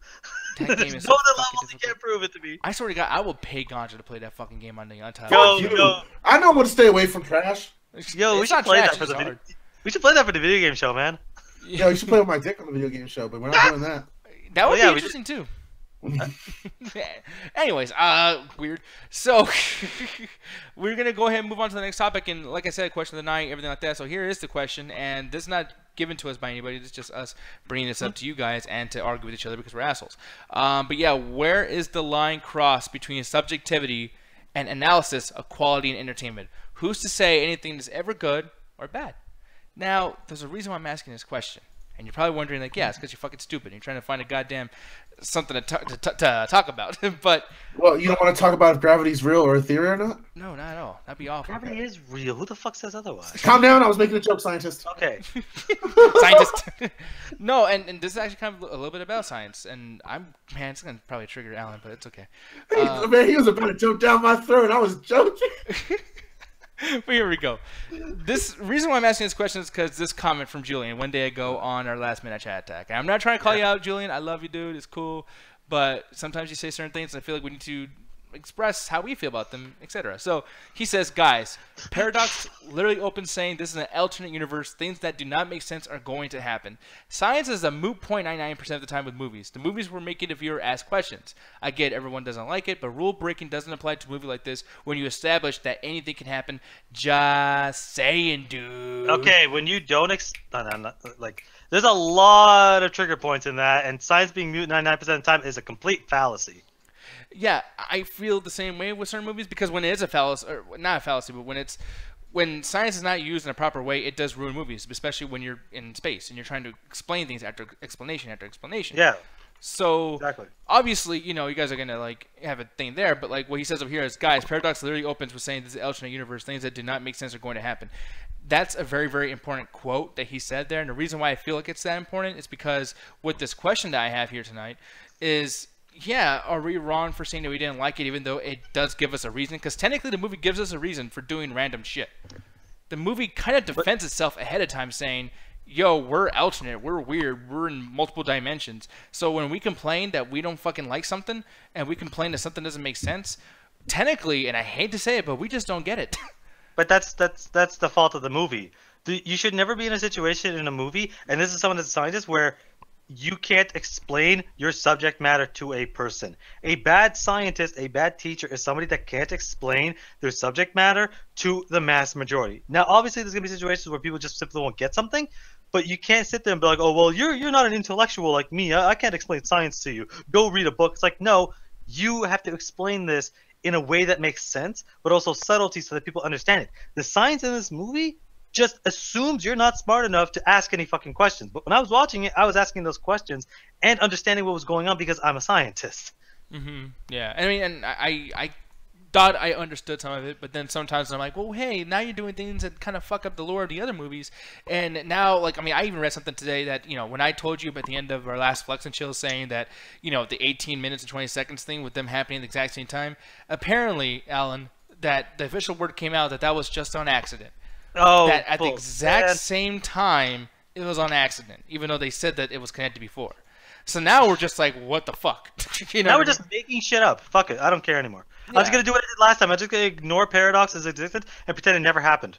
That game is no other levels. You can't prove it to me. I swear to God, I will pay Ganja to play that fucking game on the Untitled. Yo. I know when to stay away from trash. Yo, we should play that for the video. We should play that for the video game show, man. Yeah, you should play with my dick on the video game show, but we're not doing that. That would be interesting too. Anyways, weird. So we're gonna go ahead and move on to the next topic, and like I said, question of the night, everything like that. So here is the question, and this is not given to us by anybody. It's just us bringing this up to you guys and to argue with each other because we're assholes. But yeah, where is the line crossed between subjectivity and analysis of quality and entertainment? Who's to say anything is ever good or bad? Now, there's a reason why I'm asking this question. And you're probably wondering, like, yeah, it's because you're fucking stupid. And you're trying to find a goddamn something to talk about. But well, you don't want to talk about if gravity's real or a theory or not? no, not at all. That'd be awful. Gravity is real. Who the fuck says otherwise? Calm down. I was making a joke, scientist. Okay. Scientist. No, and this is actually kind of a little bit about science. And man, it's gonna probably trigger Alan, but it's okay. Man, he was about to jump down my throat. I was joking. But here we go. This reason why I'm asking this question is because this comment from Julian one day ago on our last minute chat attack. And I'm not trying to call you out, Julian. I love you, dude. It's cool. But sometimes you say certain things, and I feel like we need to express how we feel about them, etc. So he says, guys, Paradox literally opens saying this is an alternate universe. Things that do not make sense are going to happen. Science is a moot point 99% of the time with movies. The movies we're making the viewer ask questions. I get everyone doesn't like it, but rule breaking doesn't apply to a movie like this when you establish that anything can happen. Just saying, dude. Okay, when you don't there's a lot of trigger points in that, and science being mute 99% of the time is a complete fallacy. Yeah, I feel the same way with certain movies because when it is a fallacy, or not a fallacy, but when science is not used in a proper way, it does ruin movies, especially when you're in space and you're trying to explain things after explanation after explanation. Yeah. So Exactly. obviously, you guys are gonna like have a thing there, but like what he says over here is, guys, Paradox literally opens with saying this is an alternate universe. Things that do not make sense are going to happen. That's a very, very important quote that he said there, and the reason why I feel like it's that important is because with this question that I have here tonight is, yeah, are we wrong for saying that we didn't like it, even though it does give us a reason? Because technically, the movie gives us a reason for doing random shit. The movie kind of defends itself ahead of time, saying, yo, we're alternate, we're weird, we're in multiple dimensions. So when we complain that we don't fucking like something, and we complain that something doesn't make sense, technically, and I hate to say it, but we just don't get it. But that's the fault of the movie. You should never be in a situation in a movie, and this is someone that's a scientist, where you can't explain your subject matter to a person. A bad scientist, a bad teacher is somebody that can't explain their subject matter to the mass majority. Now, obviously, there's going to be situations where people just simply won't get something, but you can't sit there and be like, oh, well, you're not an intellectual like me. I can't explain science to you. Go read a book. It's like, no, you have to explain this in a way that makes sense, but also subtlety so that people understand it. The science in this movie just assumes you're not smart enough to ask any fucking questions. But when I was watching it, I was asking those questions and understanding what was going on because I'm a scientist. Mm-hmm. Yeah, I mean, and I thought I understood some of it, but then sometimes I'm like, well, hey, now you're doing things that kind of fuck up the lore of the other movies. And now, like, I mean, I even read something today that, when I told you at the end of our last Flex and Chill saying that, the 18 minutes and 20 seconds thing with them happening at the exact same time, apparently, Alan, that the official word came out that was just on accident. Oh, that at the exact same time, it was on accident, even though they said that it was connected before. So now we're just like, what the fuck? Now we're just making shit up. Fuck it. I don't care anymore. Yeah. I'm just going to do what I did last time. I'm just going to ignore Paradox as it existed and pretend it never happened.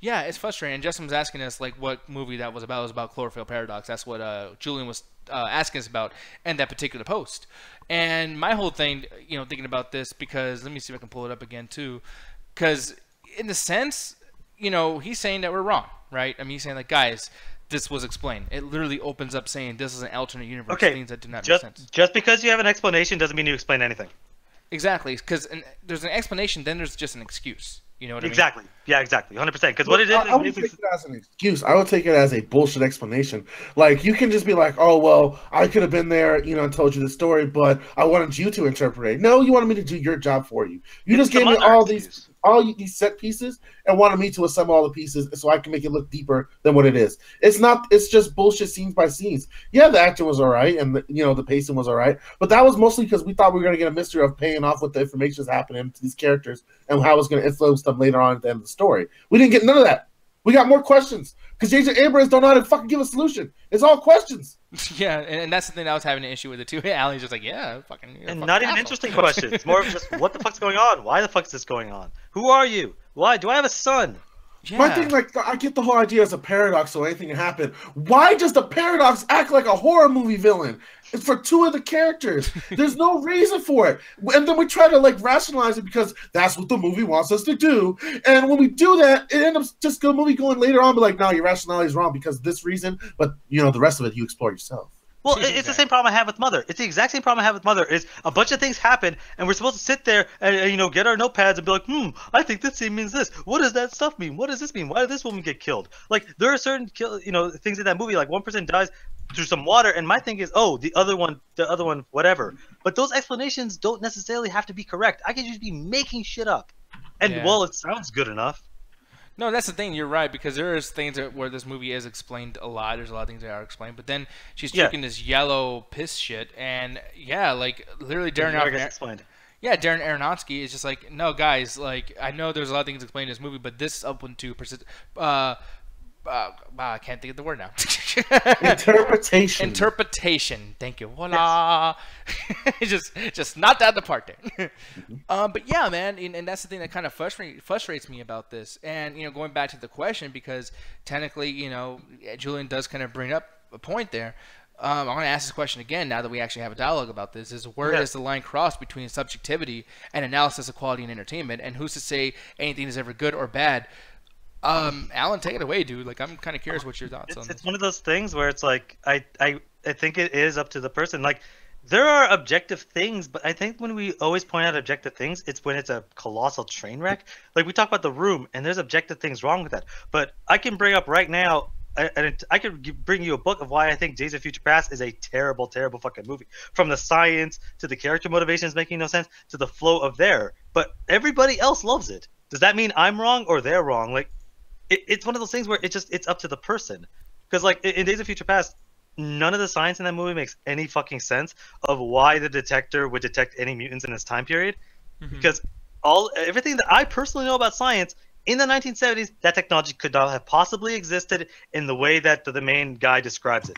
Yeah, it's frustrating. And Justin was asking us, like, what movie that was about. It was about Chlorophyll Paradox. That's what Julian was asking us about in that particular post. And my whole thing, thinking about this, because let me see if I can pull it up again, too. Because in the sense, he's saying that we're wrong, right? I mean, he's saying, like, guys, this was explained. It literally opens up saying this is an alternate universe. Okay, things that do not make sense. Just because you have an explanation doesn't mean you explain anything. Exactly, because there's an explanation, then there's just an excuse. You know what exactly. I mean? Yeah, exactly. 100%. Because what it is, I wouldn't take it as an excuse. I would take it as a bullshit explanation. Like, you can just be like, oh, well, I could have been there, and told you the story, but I wanted you to interpret it. No, you wanted me to do your job for you. You just gave me all these set pieces and wanted me to assemble all the pieces so I can make it look deeper than what it is. It's just bullshit scenes by scenes. Yeah, the acting was all right, and the pacing was all right, but that was mostly because we thought we were going to get a mystery of paying off what the information is happening to these characters and how it's going to influence them later on at the end of the story. We didn't get none of that. We got more questions because J.J. Abrams don't know how to fucking give a solution. It's all questions. Yeah, and that's the thing I was having an issue with it too. Allie's just like, yeah, fucking. And not even interesting questions. It's more of just, what the fuck's going on? Why the fuck is this going on? Who are you? Why do I have a son? Yeah. My thing, like, I get the whole idea as a paradox, so anything can happen. Why does the paradox act like a horror movie villain? It's for two of the characters. There's no reason for it. And then we try to, like, rationalize it because that's what the movie wants us to do. And when we do that, it ends up just the movie going later on, but like, no, your rationality is wrong because of this reason. But, the rest of it, you explore yourself. Well, it's the same problem I have with Mother. It's the exact same problem I have with Mother. Is a bunch of things happen, and we're supposed to sit there and get our notepads and be like, I think this scene means this. What does that stuff mean? What does this mean? Why did this woman get killed? Like, there are certain things in that movie. Like, one person dies through some water, and my thing is, the other one, whatever. But those explanations don't necessarily have to be correct. I could just be making shit up, and it sounds good enough. No, that's the thing. You're right, because there is things where this movie is explained a lot. There's a lot of things that are explained, but then she's drinking this yellow piss shit, and like literally Darren Aronofsky is just like, no, guys, like I know there's a lot of things explained in this movie, but this up into I can't think of the word now. Interpretation. Thank you. Voila. just knocked out the part there. But yeah, man, and that's the thing that kind of frustrates me about this. And going back to the question, because technically, Julian does kind of bring up a point there. I'm going to ask this question again now that we actually have a dialogue about this. Is where is the line crossed between subjectivity and analysis of quality and entertainment? And who's to say anything is ever good or bad? Alan, take it away, dude. Like, I'm kind of curious what your thoughts on this. It's one of those things where it's like I think it is up to the person. Like, there are objective things, but I think when we always point out objective things, it's when it's a colossal train wreck. Like, we talk about The Room, and there's objective things wrong with that. But I can bring up right now, I could bring you a book of why I think Days of Future Past is a terrible, terrible fucking movie. From the science to the character motivations making no sense to the flow of there. But everybody else loves it. Does that mean I'm wrong or they're wrong? Like, it's one of those things where it's up to the person. Because, like, in Days of Future Past, none of the science in that movie makes any fucking sense of why the detector would detect any mutants in this time period. Because everything that I personally know about science, in the 1970s, that technology could not have possibly existed in the way that the main guy describes it.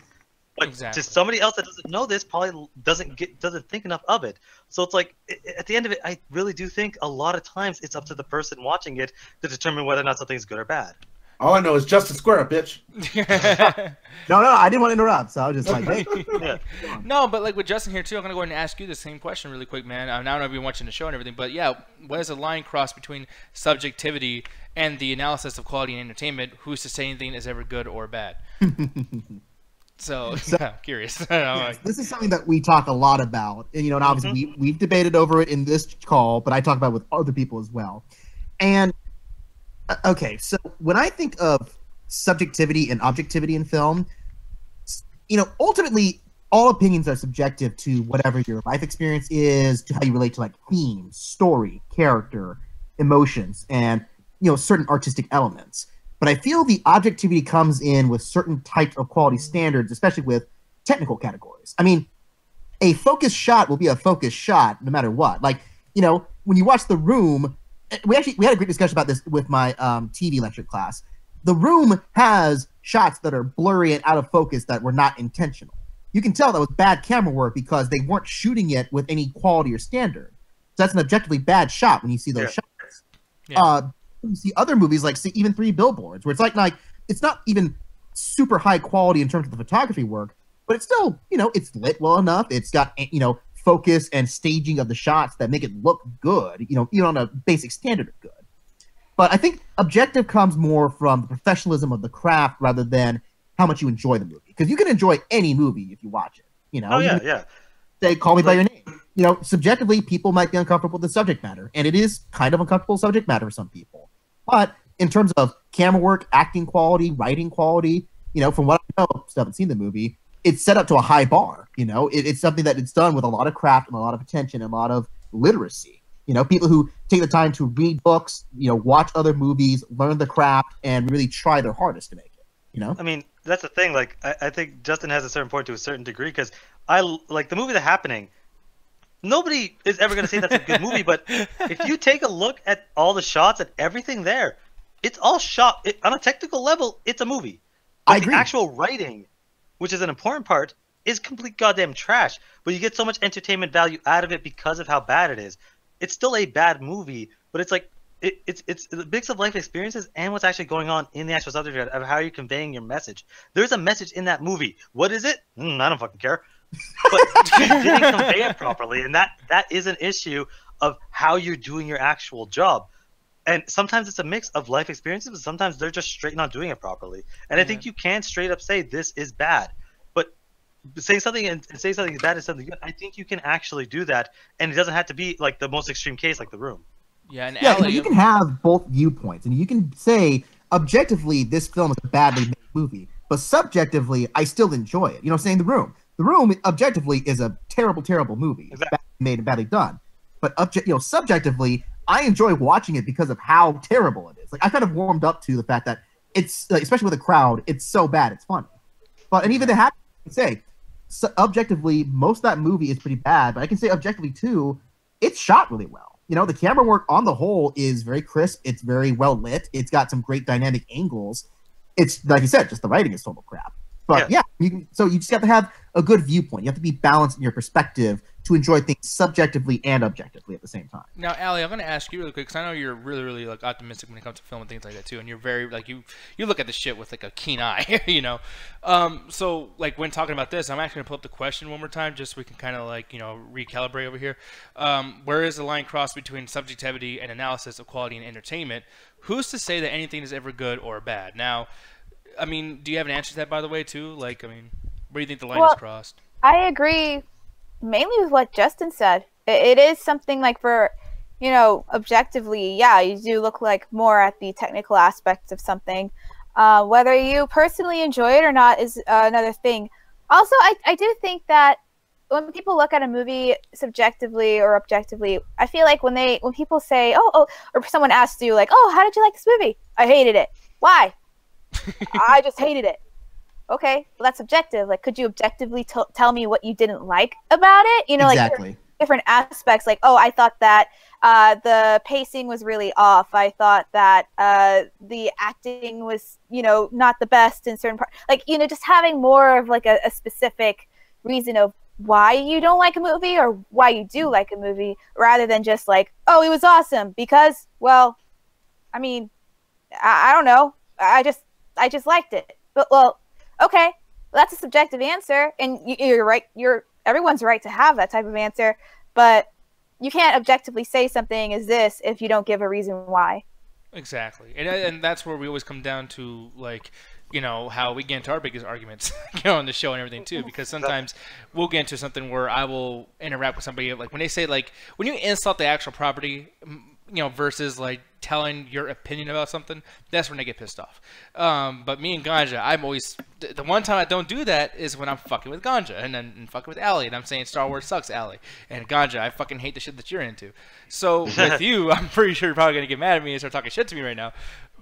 But to somebody else that doesn't know this, probably doesn't think enough of it. So it's like, at the end of it, I really do think a lot of times it's up to the person watching it to determine whether or not something's good or bad. All I know is Justice Square, bitch. No, I didn't want to interrupt, so I was just like, hey. No, but like with Justin here too, I'm gonna go ahead and ask you the same question really quick, man. I don't know if you're watching the show and everything, but yeah, what is the line cross between subjectivity and the analysis of quality and entertainment? Who's to say anything is ever good or bad? So yeah, curious. This is something that we talk a lot about, and and obviously we've debated over it in this call, but I talk about it with other people as well. And okay, so when I think of subjectivity and objectivity in film, ultimately all opinions are subjective to whatever your life experience is, to how you relate to like themes, story, character, emotions, and certain artistic elements. But I feel the objectivity comes in with certain types of quality standards, especially with technical categories. I mean, a focused shot will be a focused shot no matter what. Like, when you watch The Room, we had a great discussion about this with my TV lecture class. The Room has shots that are blurry and out of focus that were not intentional. You can tell that was bad camera work because they weren't shooting it with any quality or standard. So that's an objectively bad shot when you see those shots. Yeah. You see other movies like even 3 Billboards, where it's like it's not even super high quality in terms of the photography work, but it's still it's lit well enough. It's got focus and staging of the shots that make it look good, even on a basic standard of good. But I think objective comes more from the professionalism of the craft rather than how much you enjoy the movie. Because you can enjoy any movie if you watch it. Say, Call Me by Your Name. Subjectively, people might be uncomfortable with the subject matter, and it is kind of uncomfortable subject matter for some people. But in terms of camera work, acting quality, writing quality, from what I know, still haven't seen the movie, it's set up to a high bar. It's something that it's done with a lot of craft and a lot of attention and a lot of literacy. People who take the time to read books, watch other movies, learn the craft, and really try their hardest to make it. I mean, that's the thing. Like, I think Justin has a certain point to a certain degree, because I like the movie The Happening. Nobody is ever going to say that's a good movie, but if you take a look at all the shots and everything there, it's all shot on a technical level. It's a movie. But I agree. The actual writing, which is an important part, is complete goddamn trash. But you get so much entertainment value out of it because of how bad it is. It's still a bad movie, but it's like it's the mix of life experiences and what's actually going on in the actual subject of how you're conveying your message. There's a message in that movie. What is it? I don't fucking care. But you didn't convey it properly, and that is an issue of how you're doing your actual job. And sometimes it's a mix of life experiences, but sometimes they're just straight not doing it properly. And I think you can straight up say this is bad. But say something and say something bad and something good. I think you can actually do that, and it doesn't have to be like the most extreme case, like The Room. Yeah, and Yeah, Allie, you can have both viewpoints, and you can say objectively this film is a badly made movie, but subjectively I still enjoy it. You know what I'm saying? The Room objectively is a terrible, terrible movie. It's Exactly. badly made and badly done. But subjectively, I enjoy watching it because of how terrible it is. Like I kind of warmed up to the fact that it's like, especially with a crowd, it's so bad it's funny. But and even the happy I can say, objectively, most of that movie is pretty bad. But I can say objectively too, it's shot really well. You know, the camera work on the whole is very crisp. It's very well lit. It's got some great dynamic angles. It's like you said, just the writing is total crap. But yeah, you just have to have a good viewpoint. You have to be balanced in your perspective to enjoy things subjectively and objectively at the same time. now, Allie, I'm going to ask you really quick because I know you're really, really like optimistic when it comes to film and things like that too, and you're very like you look at the shit with like a keen eye, you know. So like when talking about this, I'm actually going to pull up the question one more time just so we can kind of like recalibrate over here. Where is the line crossed between subjectivity and analysis of quality and entertainment? Who's to say that anything is ever good or bad? Now, I mean, do you have an answer to that, by the way, too? Like, I mean, where do you think the line is crossed? I agree mainly with what Justin said. It is something like for, objectively, yeah, you do look like more at the technical aspects of something. Whether you personally enjoy it or not is another thing. Also, I do think that when people look at a movie subjectively or objectively, I feel like when people say, oh, or someone asks you like, oh, how did you like this movie? I hated it. Why? I just hated it. Okay, well, that's subjective. Like, could you objectively tell me what you didn't like about it? Exactly. Like different aspects. Like, oh, I thought that the pacing was really off. I thought that the acting was, not the best in certain parts. Like, just having more of like a specific reason of why you don't like a movie or why you do like a movie, rather than just like, oh, it was awesome because, well, I mean, I don't know. I just liked it. But okay, that's a subjective answer, and you're right. Everyone's right to have that type of answer, but you can't objectively say something is this if you don't give a reason why. Exactly, and that's where we always come down to like, how we get into our biggest arguments, on the show and everything too, because sometimes we'll get into something where I will interact with somebody like when they say like when you insult the actual property, versus like telling your opinion about something, that's when they get pissed off. But me and Ganja, I'm always the one time I don't do that is when I'm fucking with Ganja and then fucking with Allie and I'm saying Star Wars sucks, Allie, and Ganja, I fucking hate the shit that you're into. So with you, I'm pretty sure you're probably gonna get mad at me and start talking shit to me right now.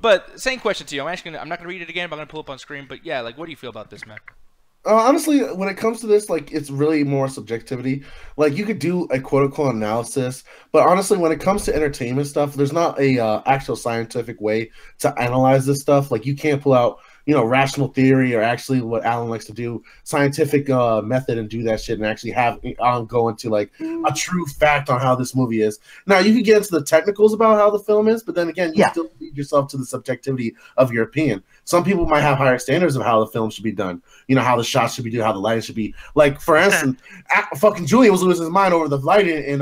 But same question to you. I'm not gonna read it again, but I'm gonna pull up on screen. But yeah, like, what do you feel about this, man? Honestly, when it comes to this, like, it's really more subjectivity. Like, you could do a quote-unquote analysis, but honestly, when it comes to entertainment stuff, there's not a actual scientific way to analyze this stuff. Like, you can't pull out, rational theory or actually what Alan likes to do, scientific method and do that shit and actually have go into, like, a true fact on how this movie is. Now, you can get into the technicals about how the film is, but then again, you still lead yourself to the subjectivity of your opinion. Some people might have higher standards of how the film should be done, how the shots should be done, how the lighting should be. Like, for instance, fucking Julian was losing his mind over the lighting in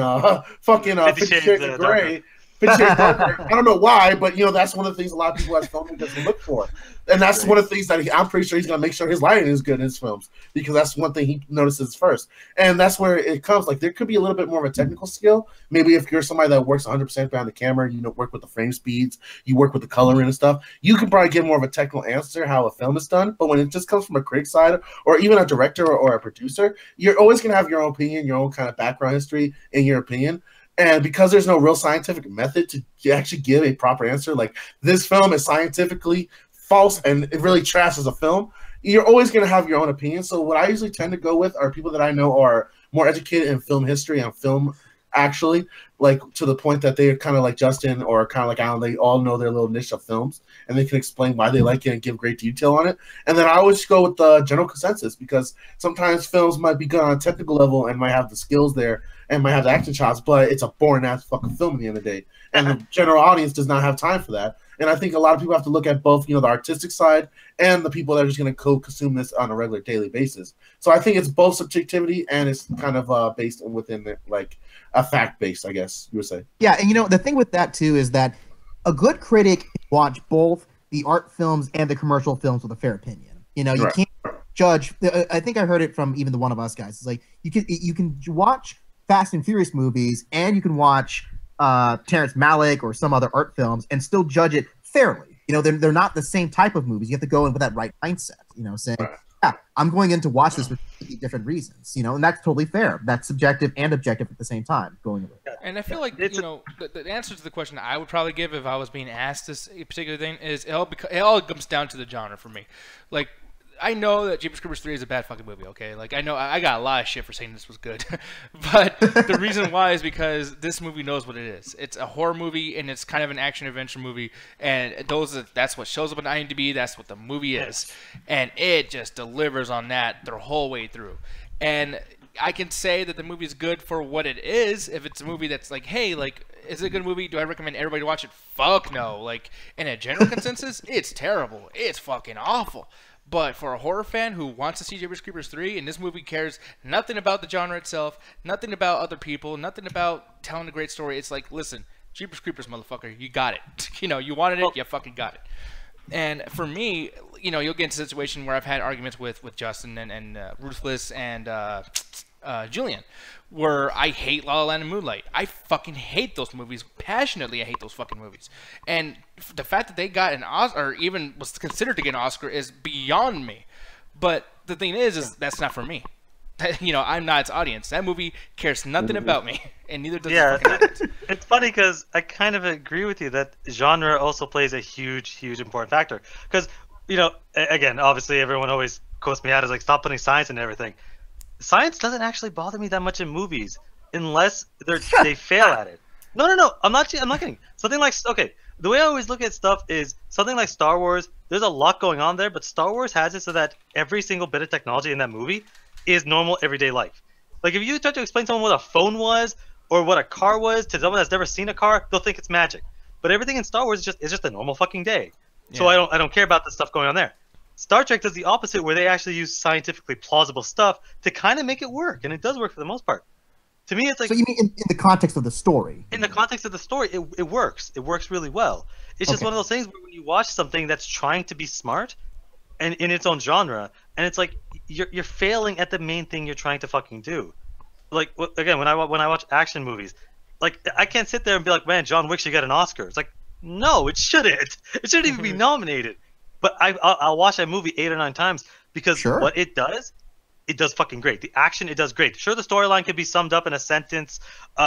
fucking 50 Shades of Grey. I don't know why, but that's one of the things a lot of people as filmmakers look for, and that's one of the things that I'm pretty sure he's gonna make sure his lighting is good in his films, because that's one thing he notices first, and that's where it comes. Like, there could be a little bit more of a technical skill. Maybe if you're somebody that works 100% behind the camera, work with the frame speeds, you work with the coloring and stuff, you can probably get more of a technical answer how a film is done. But when it just comes from a critic side or even a director or a producer, you're always gonna have your own opinion, your own kind of background history in your opinion. And because there's no real scientific method to actually give a proper answer, like this film is scientifically false and it really trash as a film, you're always going to have your own opinion. So what I usually tend to go with are people that I know are more educated in film history and film actually, like to the point that they're kind of like Justin or kind of like Alan, they all know their little niche of films and they can explain why they like it and give great detail on it. And then I always go with the general consensus, because sometimes films might be good on a technical level and might have the skills there and might have the action shots, but it's a boring ass fucking film at the end of the day. And the general audience does not have time for that. And I think a lot of people have to look at both, the artistic side and the people that are just going to consume this on a regular daily basis. So I think it's both subjectivity and it's kind of based within it, like a fact base, I guess you would say. Yeah, and the thing with that too is that a good critic can watch both the art films and the commercial films with a fair opinion. You Right. can't judge. I think I heard it from even the One of Us guys. It's like you can watch Fast and Furious movies and you can watch Terrence Malick or some other art films and still judge it fairly. You know, they're not the same type of movies. You have to go in with that right mindset. You know, saying, yeah, I'm going in to watch this for different reasons. You know, and that's totally fair. That's subjective and objective at the same time. Going in. And I feel like the answer to the question I would probably give if I was being asked this particular thing is it all comes down to the genre for me. Like, I know that Jeepers Creepers 3 is a bad fucking movie, okay? Like, I know I got a lot of shit for saying this was good. But the reason why is because this movie knows what it is. It's a horror movie, and it's kind of an action-adventure movie. And that's what shows up on IMDb. That's what the movie is. And it just delivers on that their whole way through. And I can say that the movie is good for what it is. If it's a movie that's like, hey, like, is it a good movie? Do I recommend everybody to watch it? Fuck no. Like, in a general consensus, it's terrible. It's fucking awful. But for a horror fan who wants to see Jeepers Creepers 3, and this movie cares nothing about the genre itself, nothing about other people, nothing about telling a great story, it's like, listen, Jeepers Creepers, motherfucker, you got it. You know, you wanted it, you fucking got it. And for me, you know, you'll get into a situation where I've had arguments with Justin and Ruthless and Julian, where I hate La La Land and Moonlight. I fucking hate those movies. Passionately, I hate those fucking movies. And the fact that they got an Oscar, or even was considered to get an Oscar, is beyond me. But the thing is that's not for me. You know, I'm not its audience. That movie cares nothing about me, and neither does the fucking audience. It's funny because I kind of agree with you that genre also plays a huge important factor. Because, you know, again, obviously everyone always quotes me out as like, stop putting science in everything. Science doesn't actually bother me that much in movies unless they fail at it. No. I'm not kidding. Something like, okay, the way I always look at stuff is something like Star Wars. There's a lot going on there, but Star Wars has it so that every single bit of technology in that movie is normal everyday life. Like, if you try to explain to someone what a phone was or what a car was to someone that's never seen a car, they'll think it's magic. But everything in Star Wars is just a normal fucking day. So I don't care about the stuff going on there. Star Trek does the opposite, where they actually use scientifically plausible stuff to kind of make it work, and it does work for the most part. To me, it's like... So you mean in the context of the story? In the context of the story, it works. It works really well. It's just one of those things where when you watch something that's trying to be smart and in its own genre, and it's like you're failing at the main thing you're trying to fucking do. Like, again, when I watch action movies, like, I can't sit there and be like, man, John Wick should get an Oscar. It's like, no, it shouldn't. It shouldn't even be nominated. But I'll watch that movie 8 or 9 times because what it does fucking great. The action, it does great. Sure, the storyline can be summed up in a sentence.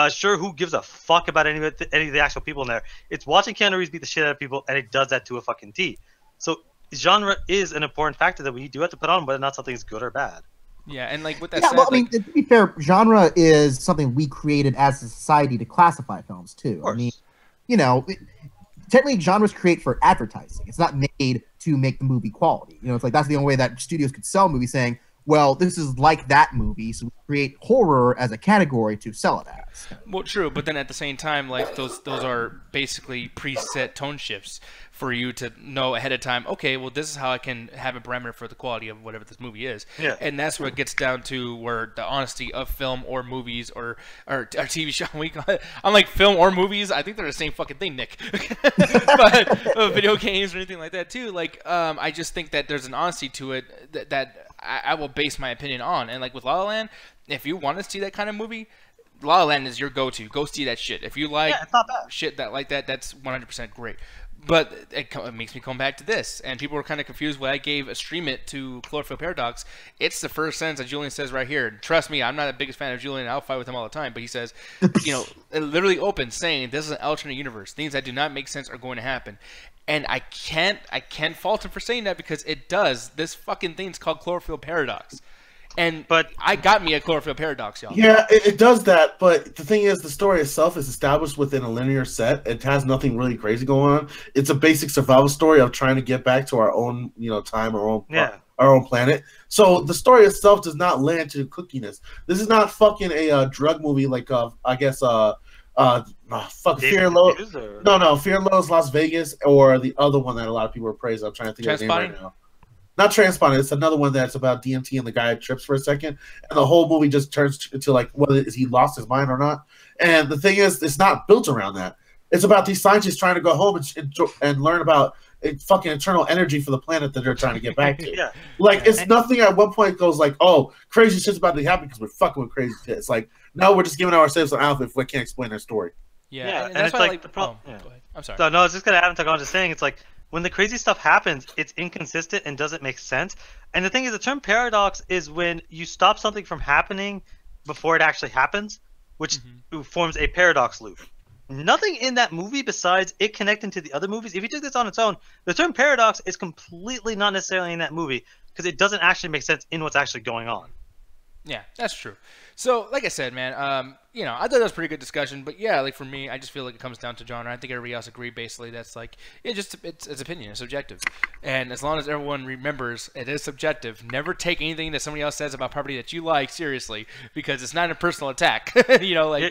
Sure, who gives a fuck about any of the actual people in there? It's watching Keanu Reeves beat the shit out of people, and it does that to a fucking T. So genre is an important factor that we do have to put on whether or not something is good or bad. Yeah, and like with that said, well, I mean, to be fair, genre is something we created as a society to classify films too. I mean, you know, technically genres create for advertising. It's not made to make the movie quality. You know, it's like that's the only way that studios could sell movies, saying, well, this is like that movie, so we create horror as a category to sell it as. Well, true, but then at the same time, like those are basically preset tone shifts for you to know ahead of time. Okay, well, this is how I can have a parameter for the quality of whatever this movie is. Yeah. And that's where it gets down to where the honesty of film or movies or TV show. I'm like, film or movies. I think they're the same fucking thing, Nick. But video games or anything like that too. Like, I just think that there's an honesty to it that I will base my opinion on. And like with La La Land, if you want to see that kind of movie, La La Land is your go-to. Go see that shit. If you like shit like that, that's 100% great. But it makes me come back to this. And people were kind of confused when I gave a stream it to Chlorophyll Paradox. It's the first sentence that Julian says right here. Trust me, I'm not the biggest fan of Julian. I'll fight with him all the time. But he says, you know, it literally opens saying, this is an alternate universe. Things that do not make sense are going to happen. And I can't fault him for saying that because it does. This fucking thing's called Chlorophyll Paradox. But I got me a Chlorophyll Paradox, y'all. Yeah, it does that, but the thing is, the story itself is established within a linear set. It has nothing really crazy going on. It's a basic survival story of trying to get back to our own, you know, time, our own planet. So the story itself does not lend to cookiness. This is not fucking a drug movie like I guess Fear and Loathing. No, Fear and Loathing Las Vegas, or the other one that a lot of people are praising. I'm trying to think of the name right now. Not Transponding. It's another one that's about DMT and the guy trips for a second, and the whole movie just turns into like, whether is he lost his mind or not. And the thing is, it's not built around that. It's about these scientists trying to go home and learn about fucking eternal energy for the planet that they're trying to get back to. Yeah. Like, it's nothing at one point goes like, oh, crazy shit's about to happen because we're fucking with crazy shit. It's like, no, we're just giving ourselves an outfit if we can't explain their story. Yeah, and that's it's why I like the the problem. problem. Go ahead. I'm sorry. So no, I was just gonna add on to what I'm just saying. It's like when the crazy stuff happens, it's inconsistent and doesn't make sense. And the thing is, the term paradox is when you stop something from happening before it actually happens, which forms a paradox loop. Nothing in that movie besides it connecting to the other movies. If you took this on its own, the term paradox is completely not necessarily in that movie because it doesn't actually make sense in what's actually going on. Yeah, that's true. So, like I said, man, I thought that was a pretty good discussion. But yeah, like for me, I just feel like it comes down to genre. I think everybody else agreed basically. That's like it's opinion, it's subjective, and as long as everyone remembers it is subjective, never take anything that somebody else says about property that you like seriously because it's not a personal attack. You're right.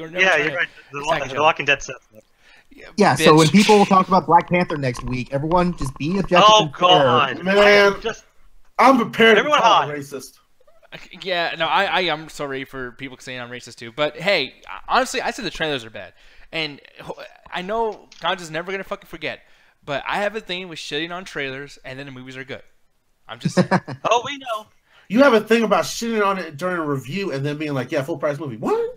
The Walking Dead says that. Yeah, so when people talk about Black Panther next week, everyone just be objective. Oh and fair. God, Man, I'm prepared to be called racist. Yeah, no, I am sorry for people saying I'm racist too. But hey, honestly, I said the trailers are bad. And I know Ganja's never going to fucking forget. But I have a thing with shitting on trailers and then the movies are good. I'm just saying. Oh, we know. You have a thing about shitting on it during a review and then being like, yeah, full price movie. What?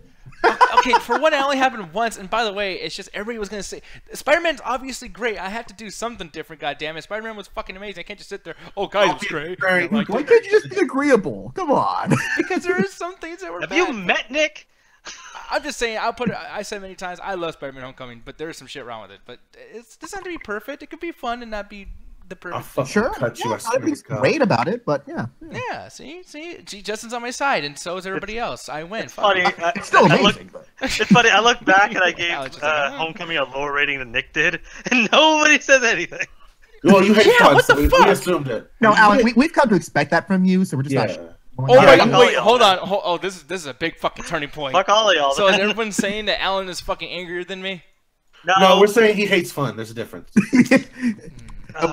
Okay, for one, it only happened once. And by the way, it's just everybody was going to say, Spider-Man's obviously great. I have to do something different, goddammit. Spider-Man was fucking amazing. I can't just sit there, oh, guys, it was great. Why can't you just be agreeable? Come on. Because there is some things that were Have bad. you met Nick? I'm just saying, I said many times, I love Spider-Man Homecoming, but there's some shit wrong with it. But it doesn't have to be perfect. It could be fun and not be the perfect. Sure. Nothing's great about it, but yeah. Yeah, see, Justin's on my side, and so is everybody else. I win. It's funny. It's still amazing. It's funny. I look back and I gave Homecoming a lower rating than Nick did, and nobody says anything. Well, you hate fun, what the so fuck? we assumed it. No, Alan, we've come to expect that from you, so we're just not. Oh my God! Wait, y'all. hold on. Oh, this is a big fucking turning point. Fuck all of y'all. So is everyone saying that Alan is fucking angrier than me? No, we're saying he hates fun. There's a difference.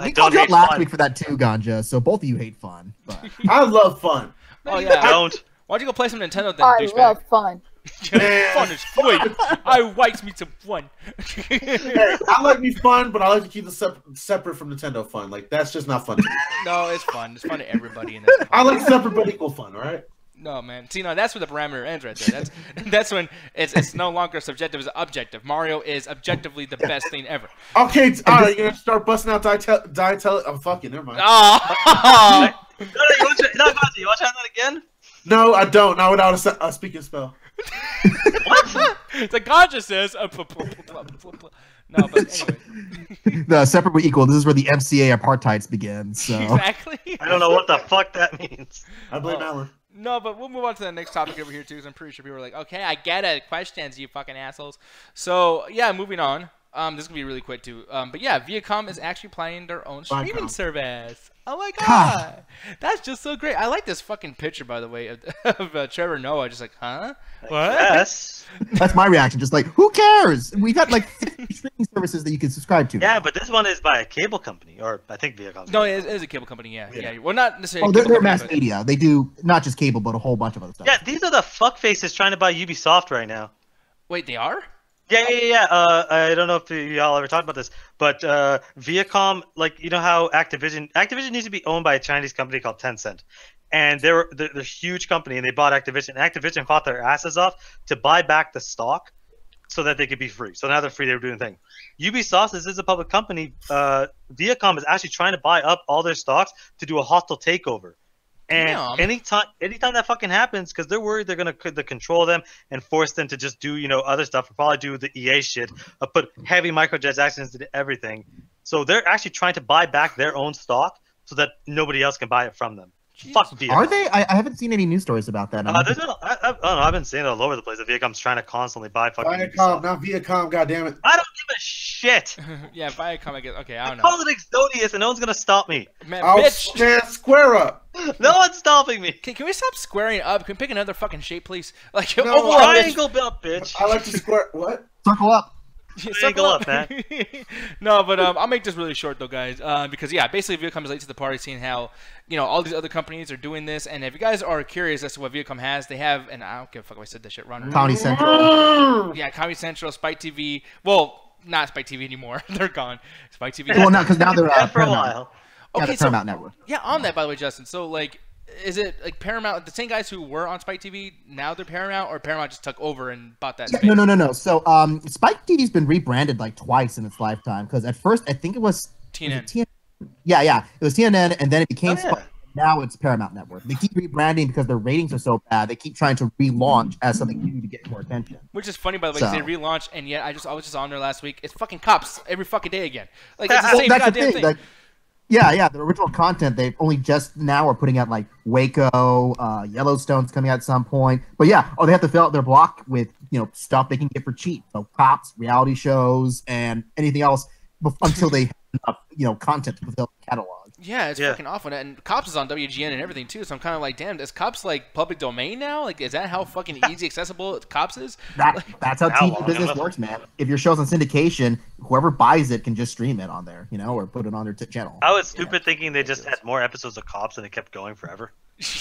We called you out last week for that too, Ganja. So both of you hate fun. But. I love fun. Oh yeah. Don't. Why'd you go play some Nintendo then, I douchebag? love fun. Fun is great. I likes me some fun. Hey, I like me fun, but I like to keep it separate from Nintendo fun. Like, that's just not fun to me. No, it's fun. It's fun to everybody in this. I like separate but equal fun, all right? No, man. See, no, that's where the parameter ends right there. That's when it's no longer subjective, it's objective. Mario is objectively the best thing ever. Okay, all right, you're going to start busting out Dietell. Oh, fuck it, never mind. Oh! You want to try that again? No, I don't. Not without a speaking spell. What? The Ganja says. No, but anyway. The separate but equal. This is where the MCA apartheids begin. So Exactly. I don't know what the fuck that means. I blame Alan. No, but we'll move on to the next topic over here too, because I'm pretty sure people are like, okay, I get it. Questions, you fucking assholes. So yeah, moving on. This is gonna be really quick too. But yeah, Viacom is actually planning their own streaming service. Oh my god, that's just so great. I like this fucking picture, by the way, of Trevor Noah. Just like, huh? What? Yes. that's my reaction. Just like, who cares? We've got like 50 streaming services that you can subscribe to. Yeah, but this one is by a cable company, or I think Viacom. No, it is a cable company. Yeah. Well, not necessarily. Oh, they're mass media. They do not just cable, but a whole bunch of other stuff. Yeah, these are the fuck faces trying to buy Ubisoft right now. Wait, they are? Yeah. I don't know if y'all ever talked about this, but Viacom, like, you know how Activision needs to be owned by a Chinese company called Tencent, and they're a huge company, and they bought Activision. Activision fought their asses off to buy back the stock so that they could be free. So now they're free. They were doing the thing. Ubisoft, this is a public company. Viacom is actually trying to buy up all their stocks to do a hostile takeover. And anytime that fucking happens, because they're worried they're gonna control them and force them to just do other stuff, or probably do the EA shit, put heavy microtransactions into everything. So they're actually trying to buy back their own stock so that nobody else can buy it from them. Jeez. Fuck Viacom. Are they? I haven't seen any news stories about that. I don't know. I've been seeing it all over the place. That Viacom's trying to constantly buy fucking. Viacom, not Viacom, goddammit. I don't give a shit. Yeah, Viacom, I guess. Okay, I don't know. Call it Exodius, and no one's gonna stop me. Man, Oh, bitch! man, square up. No one's stopping me. Can we stop squaring up? Can we pick another fucking shape, please? Like, No, overall, Triangle built, bitch. I like to square. What? Circle up. Triangle up, man. No, but I'll make this really short though, guys, because yeah, basically Viacom is late to the party, seeing how all these other companies are doing this, and if you guys are curious as to what Viacom has, they have, and I don't give a fuck if I said that shit wrong. Comedy Central. Yeah, Comedy Central, Spike TV. Well, not Spike TV anymore. They're gone. Spike TV. Well, no, because now they're Yeah, for a Paramount. while. Yeah, Okay, the Paramount Network. Yeah, on that, by the way, Justin. So, like, is it like Paramount, the same guys who were on Spike TV, now they're Paramount, or Paramount just took over and bought that space? No. So, Spike TV's been rebranded like twice in its lifetime. Because at first, I think it was TNN. Yeah, it was TNN, and then it became Oh, yeah. Spike. Now it's Paramount Network. They keep rebranding because their ratings are so bad. They keep trying to relaunch as something new to get more attention. Which is funny, by the way, because So- they relaunched, and yet I was just on there last week. It's fucking Cops every fucking day again. Like, it's the Well, same that's the goddamn thing. thing. Like, yeah, the original content, they only just now are putting out like Waco, Yellowstone's coming out at some point. But yeah, they have to fill out their block with, stuff they can get for cheap. So Cops, reality shows, and anything else until they have enough, content to fulfill the catalog. Yeah, it's fucking awful. And Cops is on WGN and everything, too. So I'm kind of like, damn, is Cops, like, public domain now? Like, is that how fucking easy accessible Cops is? That's how How TV long? business works, man. If your show's on syndication, whoever buys it can just stream it on there, or put it on their channel. I was stupid thinking they just had more episodes of Cops and it kept going forever.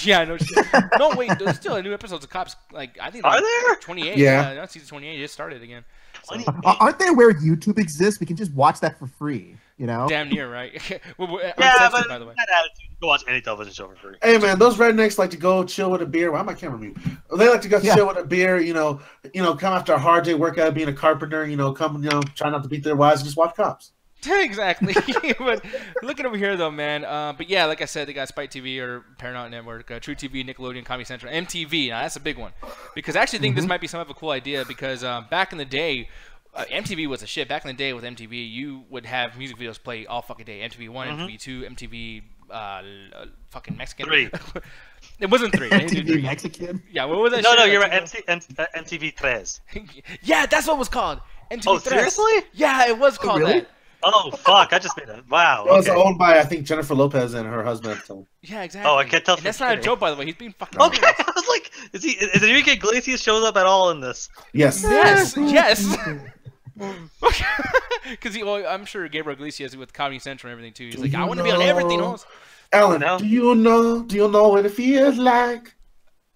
Yeah, no shit. No, wait, there's still a new episodes of Cops. Like, I think Are like, there? 28. Yeah. Not season 28. It just started again. So, Aren't they where YouTube exists? We can just watch that for free, damn near, right? Well, Yeah, uncensored, but by the way. that attitude, you can watch any television show for free. Hey man, those rednecks like to go chill with a beer. Why am I camera mute? They like to go chill with a beer. Come after a hard day workout, being a carpenter. Come, try not to beat their wives. Just watch Cops. Exactly. But looking over here, though, man. But yeah, like I said, they got Spike TV or Paramount Network, True TV, Nickelodeon, Comedy Central, MTV. Now that's a big one, because I actually think this might be some of a cool idea. Because back in the day, MTV was a shit. Back in the day with MTV, you would have music videos play all fucking day. MTV 1, MTV 2, MTV fucking Mexican. 3. It wasn't 3. They didn't do MTV 3. Mexican. Yeah, what was that? No, shit? you're right. MTV Tres. Yeah, that's what it was called. MTV Oh, Tres. seriously? Yeah, it was called really? that. Oh, fuck. I just made that. Wow. It was Okay. owned by I think Jennifer Lopez and her husband. So. Yeah, exactly. Oh, I can't tell if And that's you're not a kidding. joke, by the way. He's being fucking Okay, serious. I was like, is Enrique Iglesias shows up at all in this? Yes. Yes. Because I'm sure Gabriel Iglesias with Comedy Central and everything too. He's like, I want to be on everything else. Alan, No. do you know what it feels like?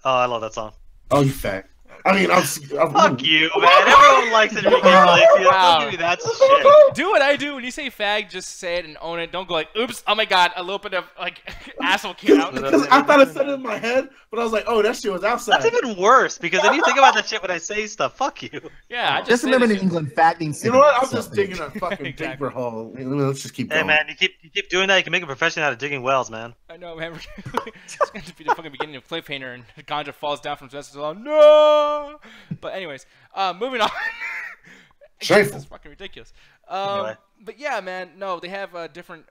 Oh, I love that song. Oh, you fat. I mean, Fuck you, man. Everyone likes Enrique Iglesias. Wow. Don't give me that shit. Do what I do when you say fag. Just say it and own it. Don't go like, oops, oh my god, a little bit of like asshole came out. Because I thought I said it in my head, but I was like, oh, that shit was outside. That's even worse because then you think about that shit when I say stuff. Fuck you. Yeah, I Just say remember this in shit. England, fat being You know what? I'm so- just digging a fucking Exactly. deeper hole. Let's just keep Hey going. man, you keep doing that. You can make a profession out of digging wells, man. I know, man. It's going to be the fucking beginning of Cliffhanger and Ganja falls down from Justice Law. No. But anyways, moving on. Shameful. It's fucking ridiculous. Anyway. But yeah, man, no, they have different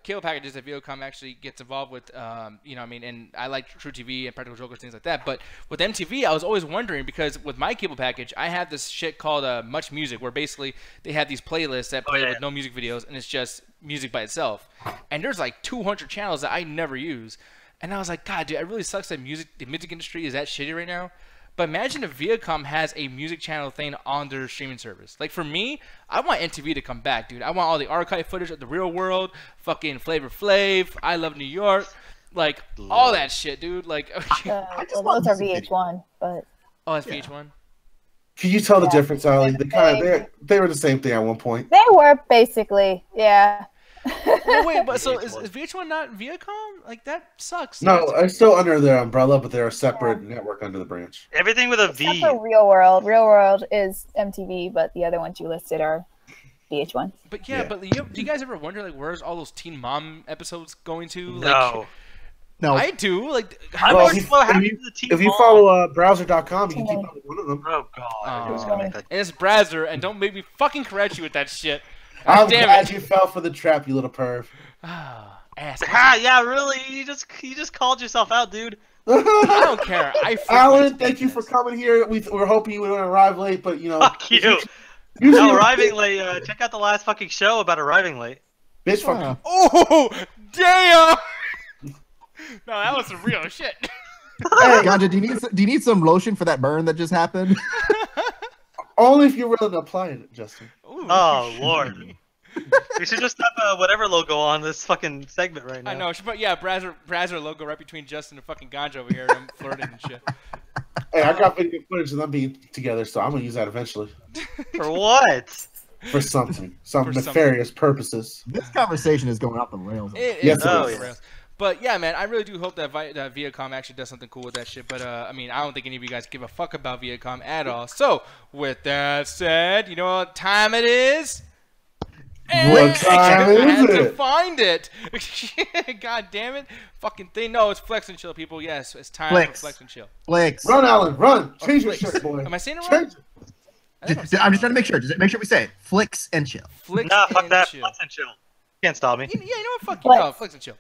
cable packages that Viacom actually gets involved with. And I like True TV and Practical Jokers, things like that. But with MTV, I was always wondering because with my cable package, I have this shit called Much Music, where basically they have these playlists that play with no music videos, and it's just music by itself. And there's like 200 channels that I never use. And I was like, God, dude, it really sucks that the music industry is that shitty right now. But imagine if Viacom has a music channel thing on their streaming service. Like for me, I want MTV to come back, dude. I want all the archive footage of The Real World, fucking Flavor Flav, I Love New York, like all that shit, dude. Like, Well, those are VH1, but oh, that's VH1. Can you tell the difference, Ali? They were the same thing at one point. they were basically, yeah. Oh wait, but so is VH1 not Viacom? Like that sucks. No, it's still under their umbrella, but they're a separate network under the branch. Everything with a Except V. for Real World. Real World is MTV, but the other ones you listed are VH1. But yeah, Yeah. but do you guys ever wonder like where's all those Teen Mom episodes going to? Like, No. No, I do. Like, I Well, want to know what happened to the Teen If you Mom. follow browser.com, you can keep up with one of them. Oh god. I was Oh. gonna make that. and it's Brazzer, and don't make me fucking correct you with that shit. I'm Damn glad it. you fell for the trap, you little perv. Ah, ass. Ah, yeah, really? You just called yourself out, dude. I don't care. I freaking Alan, hate thank you for this. coming here. We're hoping you would arrive late, but Fuck you. Usually, No, arriving late. Check out the last fucking show about arriving late. bitch, fuck. Oh, damn! No, that was some real shit. Ganja, do you need some lotion for that burn that just happened? Only if you're willing to apply it, Justin. Ooh. Oh lord. We should just have a whatever logo on this fucking segment right now. I know. She put, yeah, Brazzer logo right between Justin and fucking Ganja over here, and I'm flirting and shit. Hey, I got video footage of them being together, so I'm gonna use that eventually. For what? For some For nefarious purposes. This conversation is going off the rails. Yes, it off is. the rails. But yeah, man, I really do hope that Viacom actually does something cool with that shit. But I mean, I don't think any of you guys give a fuck about Viacom at all. So with that said, you know what time it is? What time I had is to it? find it. God damn it. Fucking thing. No, it's Flex and Chill, people. Yes, it's time Flex. for Flex and Chill. Flicks. Run, Alan, run! Change your Flicks. shirt, boy. Am I saying it Change right? it. I think I'm just trying to make sure. Just make sure we say it. Flicks and chill. Flicks Nah, fuck and that. Chill. Flex and chill. Can't stop me. Yeah, you know what? Fuck you. Flex. No, Flex and Chill.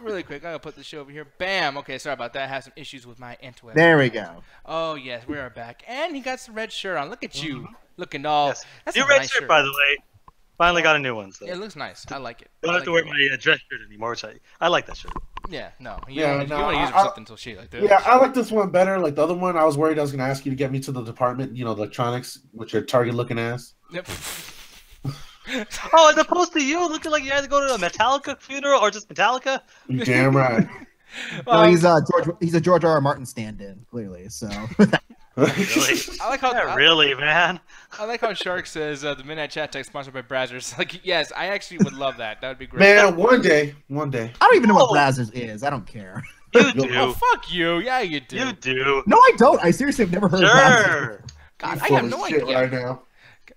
Really quick, I'm gonna put the show over here. Bam. Okay, sorry about that. I have some issues with my interweb. There we go. Oh yes, we are back, and he got some red shirt on. Look at you, looking all. Yes. That's New a red nice shirt, by the way. Finally got a new one. So. Yeah, it looks nice. I like it. Don't I have to like wear it. my dress shirt anymore, which I like that shirt. Yeah, no. Yeah, You no, want to use it for something until shit like that. Yeah, I like this one better. Like the other one, I was worried I was going to ask you to get me to the department, you know, electronics, with your Target-looking ass. Yep. Oh, as opposed to you looking like you had to go to a Metallica funeral or just Metallica? You damn right. No, he's a George R. R. Martin stand-in, clearly. So Really? I like how Yeah, really, man. I like how Shark says the Midnight Chat Text sponsored by Brazzers. Like, yes, I actually would love that. That would be great. Man, one day. I don't even know what Oh. Brazzers is. I don't care. You Oh, Oh, do. fuck you. Yeah, you do. You do. No, I don't. I seriously have never heard of Brazzers. Sure. God, You I full have of no shit idea. right now.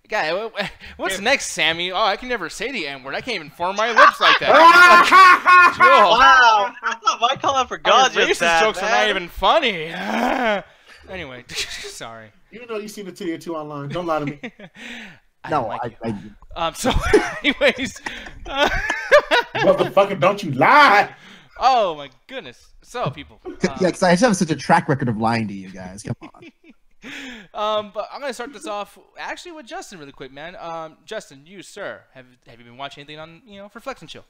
God, what's next, Sammy? Oh, I can never say the N word. I can't even form my lips like that. Joel. Wow. I thought my call out for God Your just racist that, jokes are not man. even funny. Anyway, sorry. You know you seen the titty or two online. Don't lie to me. I No, don't like you. I So, anyways. Motherfucker, don't you lie. Oh, my goodness. So, people. yeah, because I just have such a track record of lying to you guys. Come on. But I'm gonna start this off actually with Justin really quick, man. Justin, you sir, have you been watching anything on for Flex and Chill?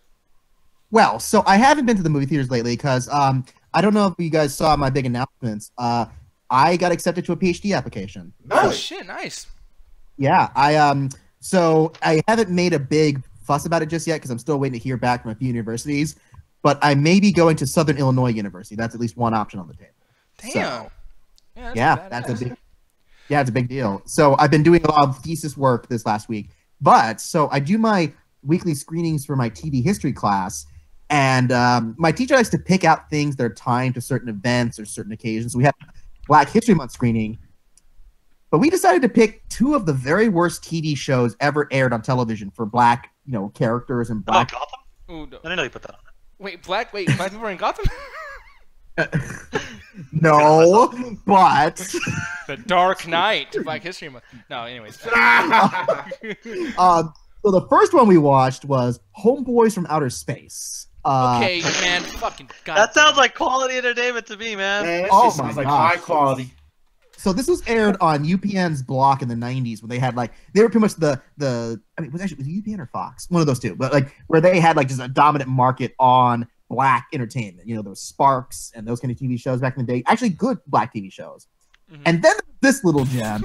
Well, so I haven't been to the movie theaters lately because I don't know if you guys saw my big announcements. I got accepted to a PhD application. Oh Nice. shit, nice. Yeah, so I haven't made a big fuss about it just yet because I'm still waiting to hear back from a few universities. But I may be going to Southern Illinois University. That's at least one option on the table. Damn. So, Yeah, it's a big deal. So I've been doing a lot of thesis work this last week. But so I do my weekly screenings for my TV history class, and my teacher likes to pick out things that are timed to certain events or certain occasions. We have Black History Month screening, but we decided to pick two of the very worst TV shows ever aired on television for Black, characters and Oh, Black. Gotham? Ooh, no. I didn't know you put that on. Wait, black people are in Gotham? No, but The Dark Knight, Black History Month. No, anyways. so the first one we watched was Homeboys from Outer Space. Okay, man, fucking God. That sounds like quality entertainment to me, man. Man, that Oh shit my sounds like gosh. high quality. So this was aired on UPN's block in the 90s when they had they were pretty much was it UPN or Fox? One of those two. But where they had just a dominant market on Black entertainment. There was Sparks and those kind of TV shows back in the day. Actually good Black TV shows. Mhm. And then this little gem.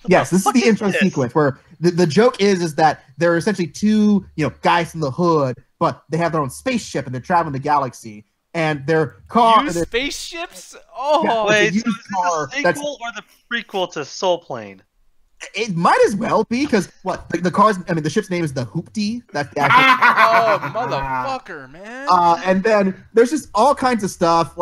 Yes, this is the intro sequence where the joke is that there are essentially two, guys from the hood, but they have their own spaceship and they're traveling the galaxy. And their car Used their- spaceships? Oh, Yeah, Wait, used so is this car a that's- sequel or the prequel to Soul Plane? It might as well be because the ship's name is the Hoopty. That's the actual. oh, motherfucker, man. And then there's just all kinds of stuff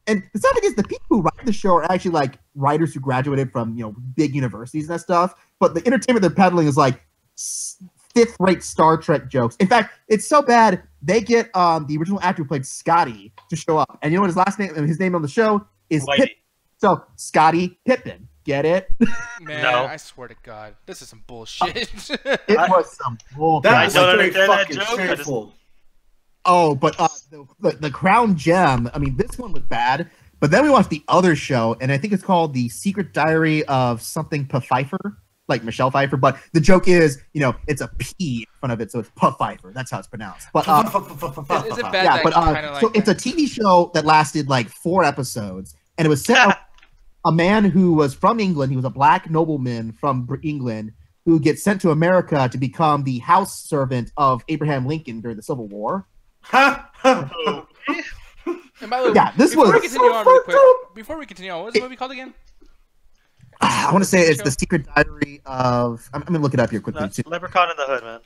and the sad thing is the people who write the show are actually writers who graduated from big universities and that stuff. But the entertainment they're peddling is fifth-rate Star Trek jokes. In fact, it's so bad they get the original actor who played Scotty to show up, and you know what his last name? His name on the show is Whitey. Pippin. So Scotty Pippin. Get it? Man, No. I swear to God, this is some bullshit. It was some bull. That I was don't very understand that fucking joke, I just- shameful. Oh, but the crown gem. This one was bad. But then we watched the other show, and I think it's called The Secret Diary of something Pfeiffer, like Michelle Pfeiffer. But the joke is, it's a P in front of it, so it's Pfeiffer. That's how it's pronounced. But is it bad yeah, that but you kind of like so it's a TV show that lasted 4 episodes, and it was set up a man who was from England. He was a black nobleman from England who gets sent to America to become the house servant of Abraham Lincoln during the Civil War. And by the way, Yeah, this before was we continue on really quick, before we continue on, what was the movie called again? I want to say it's the Secret Diary of. I'm gonna look it up here quickly too. Leprechaun in the Hood, man.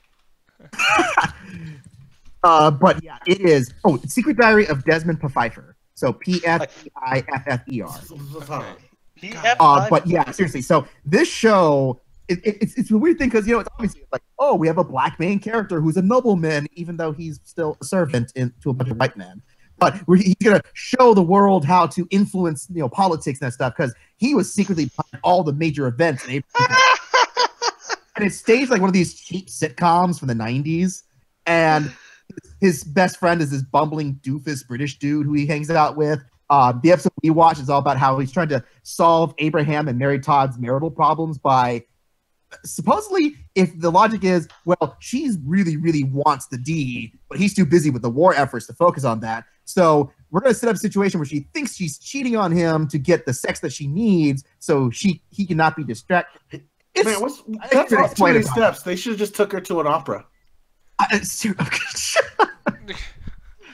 But yeah, it is. Oh, Secret Diary of Desmond Pfeiffer. So Pfeiffer. But yeah, seriously. So this show, it's a weird thing because it's obviously like, oh, we have a black main character who's a nobleman, even though he's still a servant to a bunch of white men. But he's gonna show the world how to influence politics and that stuff because he was secretly behind all the major events. And it's staged like one of these cheap sitcoms from the 90s. And his best friend is this bumbling doofus British dude who he hangs out with. The episode we watched is all about how he's trying to solve Abraham and Mary Todd's marital problems by supposedly, if the logic is, well, she's really, really wants the D, but he's too busy with the war efforts to focus on that. So we're going to set up a situation where she thinks she's cheating on him to get the sex that she needs so he cannot be distracted. Man, that's all too many steps. They should have just took her to an opera. That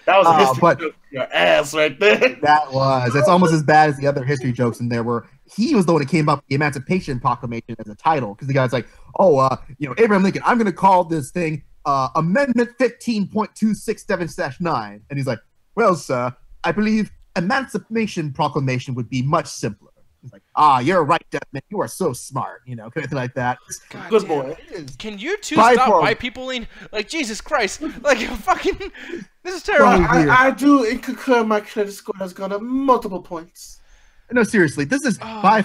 was a history joke your ass right there. That was. It's almost as bad as the other history jokes in there where he was the one who came up with the Emancipation Proclamation as a title because the guy's like, Abraham Lincoln, I'm going to call this thing Amendment 15.267-9. And he's like, well, sir, I believe Emancipation Proclamation would be much simpler. He's like, you're right, Desmond. You are so smart, kind of thing like that. God Good damn. boy. Can you two stop white peopling? Like, Jesus Christ. Like, fucking, this is terrible. Well, I do concur my credit score has gone up multiple points. No, seriously, this is by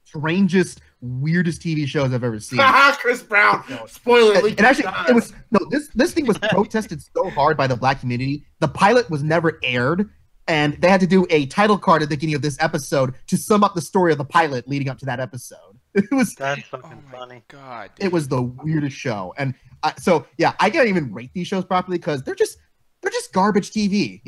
strangest, weirdest TV shows I've ever seen. Chris Brown. Spoiler alert. And actually, this thing was protested so hard by the black community. The pilot was never aired. And they had to do a title card at the beginning of this episode to sum up the story of the pilot leading up to that episode. That's fucking funny. God, it was the weirdest show. And I can't even rate these shows properly because they're just garbage TV.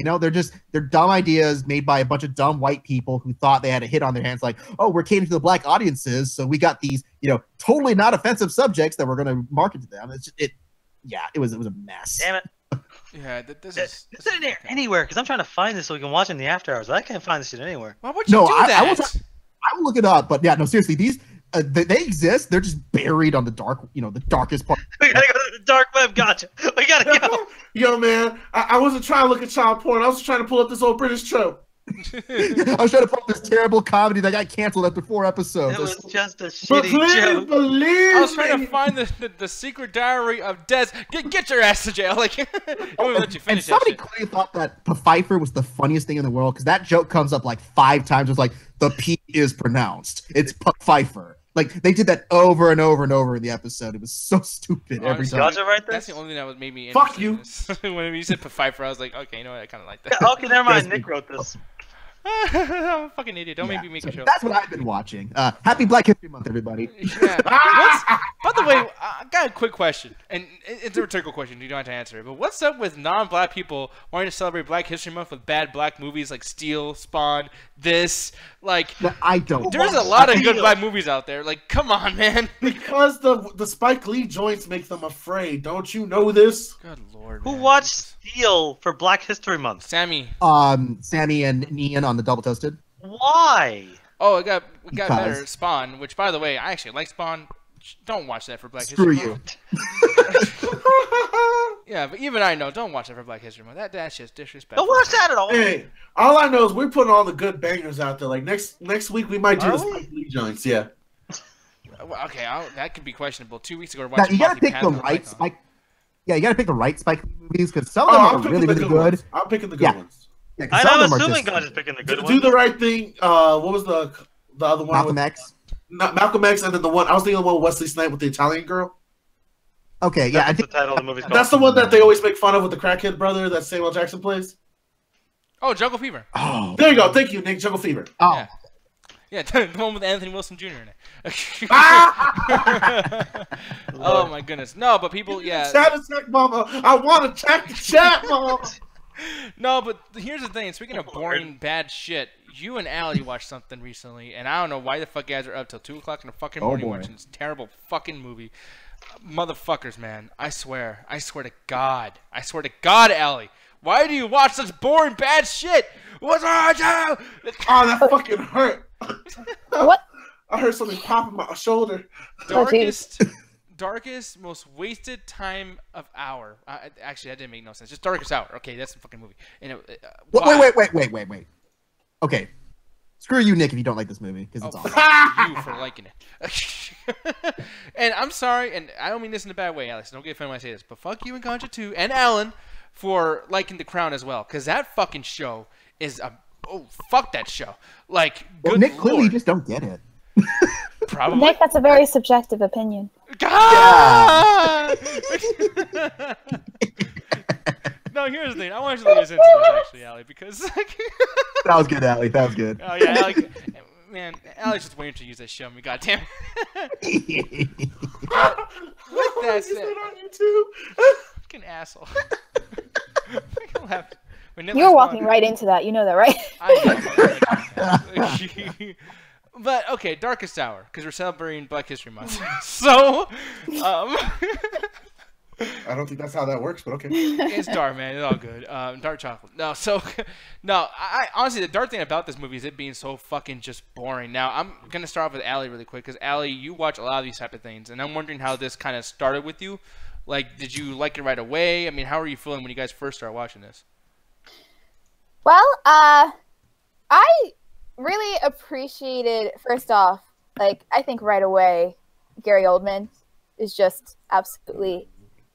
They're dumb ideas made by a bunch of dumb white people who thought they had a hit on their hands. Like, oh, we're catering to the black audiences, so we got these totally not offensive subjects that we're going to market to them. It was a mess. Damn it. Yeah, this is in there anywhere because I'm trying to find this so we can watch it in the after hours. But I can't find this shit anywhere. Why would you do that? I will look it up, but yeah, no, seriously, these they exist. They're just buried on the darkest part. We gotta go to the dark web. Gotcha. We gotta go. Yo, man, I wasn't trying to look at child porn. I was trying to pull up this old British trope. I was trying to pull up this terrible comedy that got canceled after 4 episodes. It was just a shitty joke. I was trying to find the Secret Diary of Des. Get your ass to jail! Like, I won't let you finish. And somebody clearly thought that Pfeiffer was the funniest thing in the world because that joke comes up like 5 times. It's like the P is pronounced. It's Pfeiffer. Like they did that over and over and over in the episode. It was so stupid every time. Gotcha right there. That's the only thing that was made me. Fuck you. When you said Pfeiffer, I was like, okay, you know what? I kind of like that. Yeah, okay, never mind. Nick wrote this. I'm a fucking idiot. Don't make me make a show. That's what I've been watching. Happy Black History Month, everybody. Yeah. By the way, I got a quick question, and it's a rhetorical question. You don't have to answer it. But what's up with non-black people wanting to celebrate Black History Month with bad black movies like Steel, Spawn, this? Like, no, I don't. There's a lot of good black movies out there. Like, come on, man. Because the Spike Lee joints make them afraid. Don't you know this? Good lord. Who watched Steel for Black History Month? Sammy. Sammy and Ian on the Double Toasted. Why? Oh, it got better. Spawn, which by the way, I actually like Spawn. Don't watch that for Black Screw History Month. Screw you. Yeah, but even I know, don't watch that for Black History Month. That's just disrespectful. Don't watch that at all. Hey, all I know is we're putting all the good bangers out there. Like next week we might do the Spike Lee joints. Yeah. Okay, that could be questionable. 2 weeks ago, we're Now, watching you gotta Monty pick the Python right Python. Spike. Yeah, you gotta pick the right Spike Lee movies because some of them are really, really good. Ones. I'm picking the good ones. Yeah, 'cause some I'm of them are assuming just- God is picking the good Do ones. the right thing. What was the other one? Malcolm X. Malcolm X, and then the one I was thinking of the one with Wesley Snipes with the Italian girl. Okay, yeah, I That's think the title of the movie. That's the one that they always make fun of with the crackhead brother that Samuel Jackson plays. Oh, Jungle Fever. Oh, There you go. Thank you, Nick. Jungle Fever. oh. Yeah, the one with Anthony Wilson Jr. in it. Oh my goodness. No, but people, yeah. Chat attack, mama. I want to check the chat, mama. No, but here's the thing. Speaking of boring, bad shit, you and Allie watched something recently, and I don't know why the fuck you guys are up till 2 o'clock in the fucking morning boy. watching this terrible fucking movie. Motherfuckers, man. I swear to God. Allie. Why do you watch such boring, bad shit? What's wrong with you? Oh, that fucking hurt. What? I heard something pop in my shoulder. Darkest, most wasted time of hour. Actually, that didn't make no sense. Just Darkest Hour. Okay, that's the fucking movie. And Wait. Okay. Screw you, Nick, if you don't like this movie, because it's awesome. Fuck you for liking it. And I'm sorry, and I don't mean this in a bad way, Alex. Don't get offended when I say this, but fuck you and Concha too, and Alan for liking The Crown as well, because that fucking show is a fuck that show. Like, good Nick, clearly you Lord. just don't get it. Probably. Nick, that's a very subjective opinion. God! No, here's the thing. I want you to lead us into this, actually, Allie, because That was good, Allie. That was good. oh yeah, Allie, man, Allie's just waiting to use that show me. Goddamn. But with that said, on YouTube. fucking asshole. You're walking right into that. You know that, right? I But okay, Darkest Hour, because we're celebrating Black History Month. So, I don't think that's how that works, but okay. it's dark, man. It's all good. Dark chocolate. No, so no. I honestly, the dark thing about this movie is it being so fucking just boring. Now, I'm gonna start off with Allie really quick, because Allie, you watch a lot of these type of things, and I'm wondering how this kind of started with you. Like, did you like it right away? I mean, how are you feeling when you guys first started watching this? Well, I really appreciated, first off, like, I think right away, Gary Oldman is just absolutely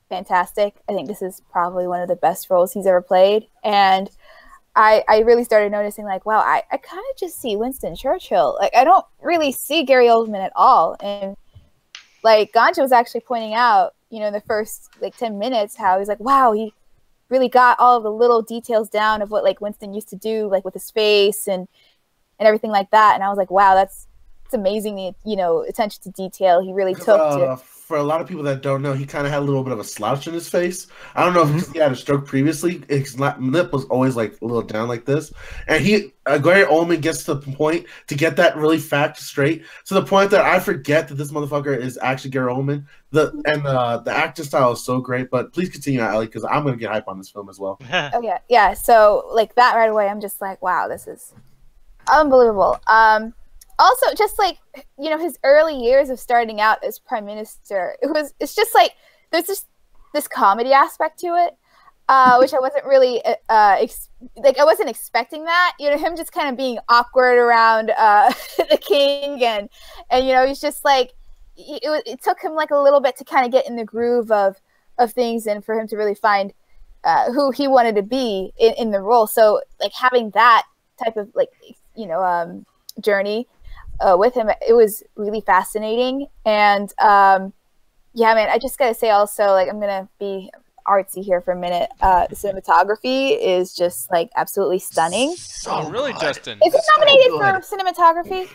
fantastic. I think this is probably one of the best roles he's ever played. And I really started noticing, like, wow, I kind of just see Winston Churchill. Like, I don't really see Gary Oldman at all. And, like, Gancha was actually pointing out, you know, in the first, like, 10 minutes, how he's like, wow, he really got all of the little details down of what, like, Winston used to do, like, with his face and everything like that. And I was like, wow, it's amazing, the, you know, attention to detail he really took to. For a lot of people that don't know, he kind of had a little bit of a slouch in his face. I don't know if he had a stroke previously. His lip was always like a little down like this. And Gary Oldman gets to the point to get that really fact straight, to the point that I forget that this motherfucker is actually Gary Oldman. The acting style is so great. But please continue, Allie, because I'm going to get hype on this film as well. Oh, yeah. So, like, that right away, I'm just like, wow, this is unbelievable. Also, just like, you know, his early years of starting out as prime minister, it's just like there's just this comedy aspect to it, which I wasn't really I wasn't expecting that. You know, him just kind of being awkward around the king, and you know, he's just like it took him like a little bit to kind of get in the groove of things, and for him to really find who he wanted to be in the role. So, like, having that type of, like, you know, journey with him, it was really fascinating. And yeah, man, I just gotta say also, like, I'm gonna be artsy here for a minute. The cinematography is just, like, absolutely stunning. Oh, really, Justin? Is it nominated for cinematography?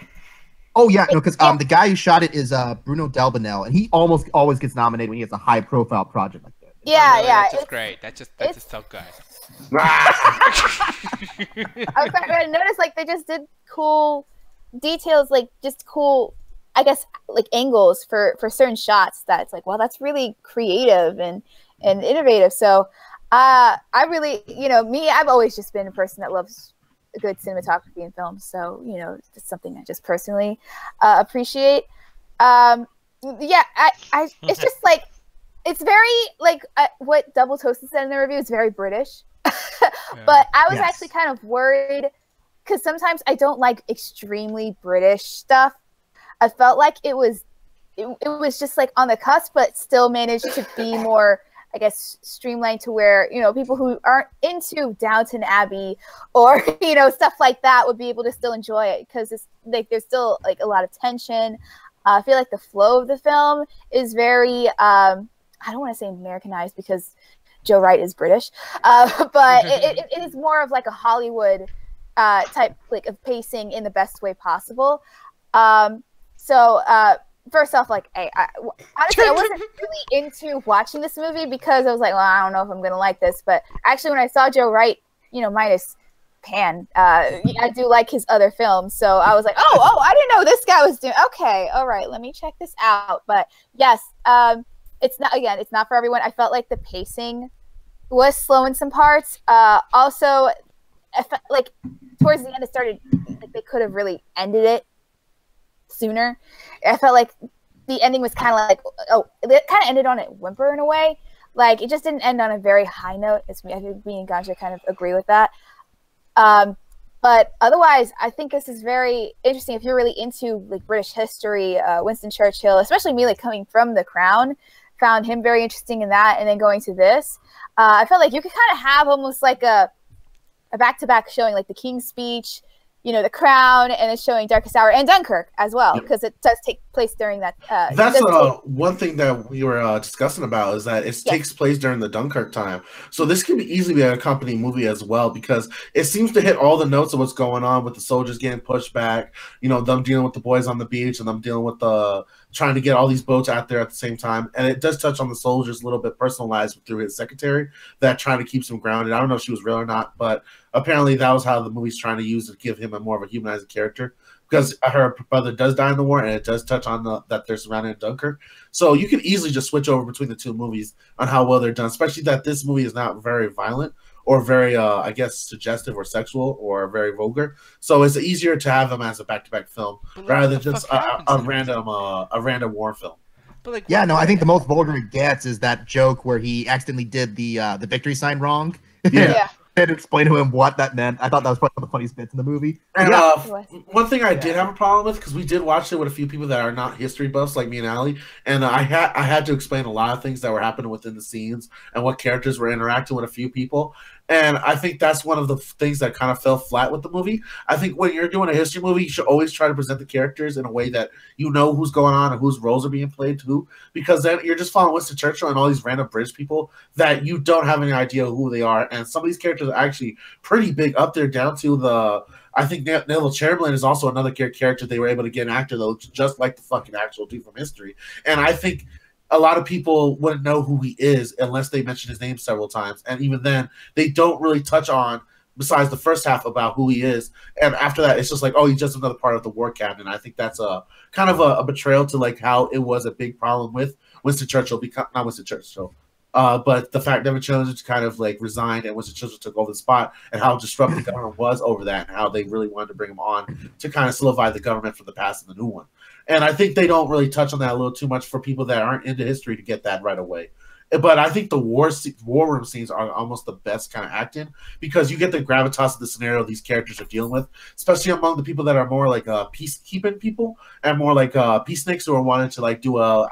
Oh yeah, no, because the guy who shot it is Bruno Delbonnel, and he almost always gets nominated when he has a high-profile project like that. Yeah, That's just great. That's just so good. I noticed, like, they just did cool details, like, just cool, I guess, like, angles for certain shots that it's like, well, that's really creative and innovative. So I really, you know, I've always just been a person that loves a good cinematography in films. So, you know, it's something I just personally appreciate. Yeah, I it's just like, it's very, like, what Double Toasted said in the review is very British. But I was actually kind of worried, because sometimes I don't like extremely British stuff. I felt like it was just, like, on the cusp, but still managed to be more, I guess, streamlined to where, you know, people who aren't into Downton Abbey or, you know, stuff like that would be able to still enjoy it, because it's like there's still, like, a lot of tension. I feel like the flow of the film is very I don't want to say Americanized, because Joe Wright is British, but it is more of like a Hollywood type, like, of pacing in the best way possible. So first off, like, honestly, I wasn't really into watching this movie, because I was like, well, I don't know if I'm gonna like this. But actually, when I saw Joe Wright, you know, minus Pan, I do like his other films. So I was like, oh, I didn't know this guy was doing. Okay, all right, let me check this out. But yes, it's not for everyone. I felt like the pacing was slow in some parts. Also, I felt like towards the end, it started, like, they could have really ended it sooner. I felt like the ending was kind of like, it kind of ended on a whimper in a way. Like, it just didn't end on a very high note. I think me and Ganja kind of agree with that. But otherwise, I think this is very interesting if you're really into like British history. Winston Churchill, especially me, like coming from The Crown, found him very interesting in that, and then going to this, I felt like you could kind of have almost like a back-to-back showing, like the King's Speech, The Crown, and then showing Darkest Hour and Dunkirk as well, because it does take place during that. That's one thing that we were discussing about, is that it takes place during the Dunkirk time. So this could easily be an accompanying movie as well, because it seems to hit all the notes of what's going on with the soldiers getting pushed back, them dealing with the boys on the beach, and them dealing with trying to get all these boats out there at the same time. And it does touch on the soldiers a little bit personalized through his secretary that trying to keep him grounded. I don't know if she was real or not, but apparently that was how the movie's trying to use to give him a more of a humanized character, because her brother does die in the war, and it does touch on that they're surrounded in Dunkirk. So you could easily just switch over between the two movies on how well they're done, especially that this movie is not very violent or very, I guess, suggestive or sexual or very vulgar. So it's easier to have them as a back-to-back film rather than just a random war film. But I think the most vulgar it gets is that joke where he accidentally did the victory sign wrong. Yeah. And explain to him what that meant. I thought that was probably one of the funniest bits in the movie. And one thing I did have a problem with, because we did watch it with a few people that are not history buffs like me and Allie, and I had to explain a lot of things that were happening within the scenes and what characters were interacting with a few people. And I think that's one of the things that kind of fell flat with the movie. I think when you're doing a history movie, you should always try to present the characters in a way that you know who's going on and whose roles are being played to who, because then you're just following Winston Churchill and all these random British people that you don't have any idea who they are. And some of these characters are actually pretty big up there, down to I think Neville Chamberlain is also another character they were able to get an actor that looks just like the fucking actual dude from history. And I think a lot of people wouldn't know who he is unless they mention his name several times. And even then, they don't really touch on, besides the first half, about who he is. And after that, it's just like, oh, he's just another part of the war cabinet. And I think that's a kind of a betrayal to like how it was a big problem with Winston Churchill, not Winston Churchill, but the fact that Neville Chamberlain kind of like resigned and Winston Churchill took over the spot, and how disruptive the government was over that, and how they really wanted to bring him on to kind of solidify the government from the past and the new one. And I think they don't really touch on that a little too much for people that aren't into history to get that right away. But I think the war room scenes are almost the best kind of acting, because you get the gravitas of the scenario these characters are dealing with, especially among the people that are more like peacekeeping people and more like peaceniks who are wanting to like do a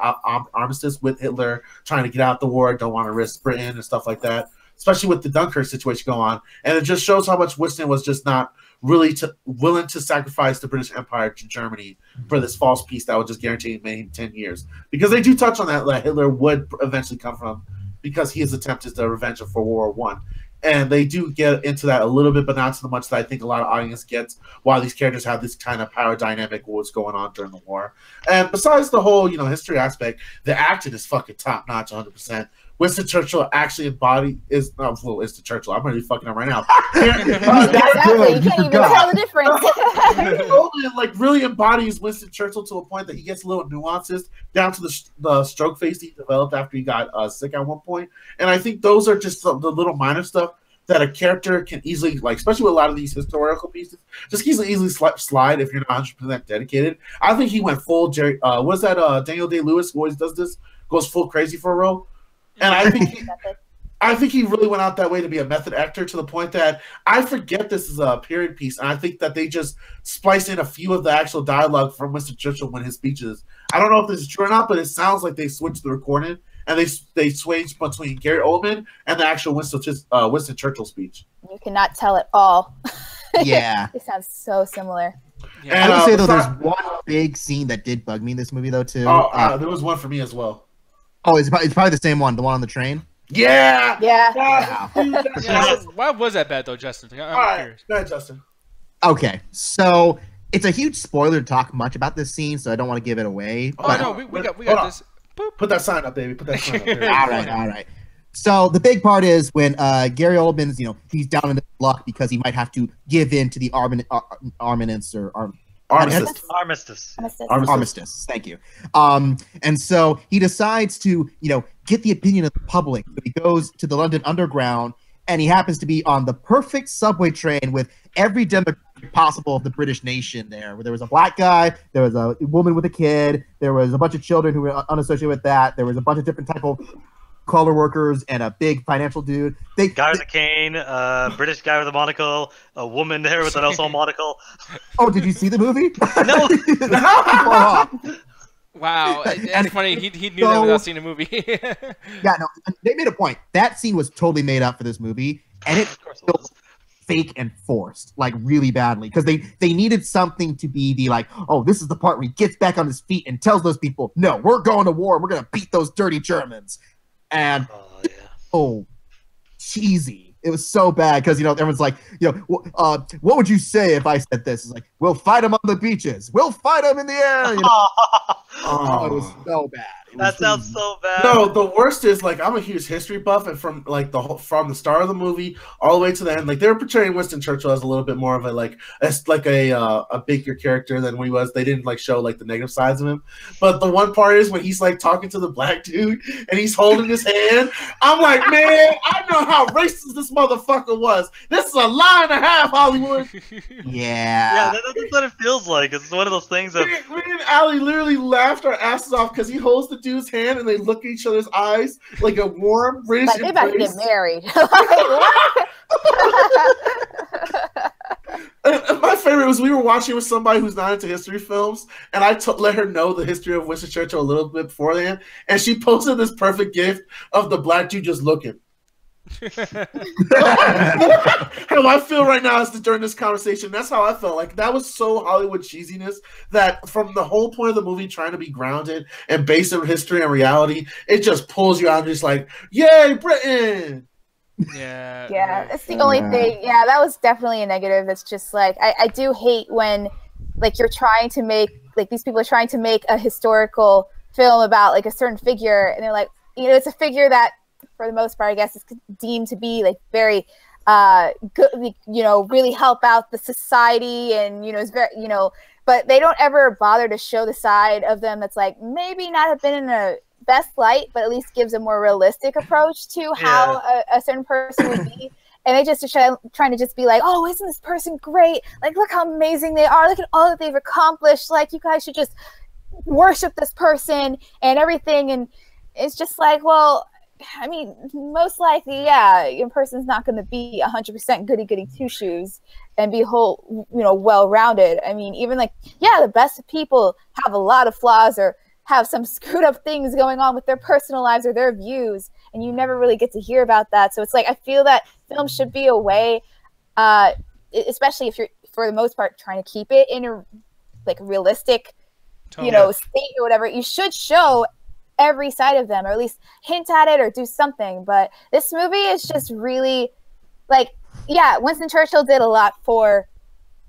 armistice with Hitler, trying to get out the war, don't want to risk Britain and stuff like that, especially with the Dunkirk situation going on. And it just shows how much Winston was just not really willing to sacrifice the British Empire to Germany for this false peace that would just guarantee him 10 years. Because they do touch on that Hitler would eventually come from, because his attempt is the revenge for World War I. And they do get into that a little bit, but not so much that I think a lot of audience gets, while these characters have this kind of power dynamic of what's going on during the war. And besides the whole, history aspect, the acting is fucking top-notch 100%. Winston Churchill actually Winston Churchill. I'm going to be fucking up right now. Exactly. You can't even tell the difference. Goldman really embodies Winston Churchill to a point that he gets a little nuances down to the stroke face he developed after he got sick at one point. And I think those are just the little minor stuff that a character can easily, especially with a lot of these historical pieces, just easily slide if you're not 100% dedicated. I think he went full Jerry. What's that? Daniel Day-Lewis, who always does this, goes full crazy for a role. And I think he really went out that way to be a method actor, to the point that I forget this is a period piece, and I think that they just spliced in a few of the actual dialogue from Winston Churchill when his speeches. I don't know if this is true or not, but it sounds like they switched the recording and they switched between Gary Oldman and the actual Winston Churchill speech. You cannot tell at all. Yeah, it sounds so similar. Yeah. I would say though, there's one big scene that did bug me in this movie though too. There was one for me as well. Oh, it's probably the same one, the one on the train. Yeah. Why was that bad though, Justin? I'm curious. Go ahead, Justin. Okay, so it's a huge spoiler to talk much about this scene, so I don't want to give it away. We got this. Boop. Put that sign up, baby. Put that sign up. There. All right. So the big part is when Gary Oldman's, he's down in luck because he might have to give in to the Armistice. Thank you. And so he decides to, get the opinion of the public. So he goes to the London Underground and he happens to be on the perfect subway train with every demographic possible of the British nation there. Where there was a black guy, there was a woman with a kid, there was a bunch of children who were unassociated with that, there was a bunch of different type of color workers, and a big financial dude. Guy with a cane, British guy with a monocle, a woman there with an also monocle. Oh, did you see the movie? No. Wow, it's funny. He knew that without seeing a movie. Yeah, no, they made a point. That scene was totally made up for this movie, and it feels fake and forced, like really badly, because they needed something to be the like, oh, this is the part where he gets back on his feet and tells those people, no, we're going to war. We're gonna beat those dirty Germans. And cheesy. It was so bad because everyone's like, what would you say if I said this? It's like, we'll fight them on the beaches. We'll fight them in the air. It was so bad. That sounds so bad. No, the worst is like I'm a huge history buff, and from the start of the movie all the way to the end, like they were portraying Winston Churchill as a little bit more of a bigger character than when he was. They didn't like show like the negative sides of him. But the one part is when he's like talking to the black dude and he's holding his hand. I'm like, man, I know how racist this motherfucker was. This is a lie and a half, Hollywood. Yeah, that's what it feels like. It's one of those things that me and Allie literally laughed our asses off because he holds the dude's hand and they look at each other's eyes like a warm British like they about to get married. And my favorite was we were watching with somebody who's not into history films, and I let her know the history of Winston Churchill a little bit beforehand, and she posted this perfect gift of the black dude just looking. How I feel right now is during this conversation. That's how I felt. Like that was so Hollywood cheesiness that from the whole point of the movie trying to be grounded and based on history and reality, it just pulls you out and just like, yay, Britain. Yeah, it's the only thing. Yeah, that was definitely a negative. It's just like I do hate when like you're trying to make like these people are trying to make a historical film about like a certain figure, and they're like, it's a figure that for the most part, I guess, is deemed to be like very good, really help out the society, and is very, but they don't ever bother to show the side of them that's like maybe not have been in a best light, but at least gives a more realistic approach to how a certain person would be. And they just are trying to just be like, oh, isn't this person great? Like, look how amazing they are. Look at all that they've accomplished. Like, you guys should just worship this person and everything. And it's just like, well, I mean, most likely, a person's not going to be 100% goody two shoes and be well-rounded. I mean, even like, the best of people have a lot of flaws or have some screwed up things going on with their personal lives or their views, and you never really get to hear about that. So it's like, I feel that film should be a way, especially if you're, for the most part, trying to keep it in a like realistic, state or whatever. You should show every side of them, or at least hint at it or do something. But this movie is just really like, Winston Churchill did a lot for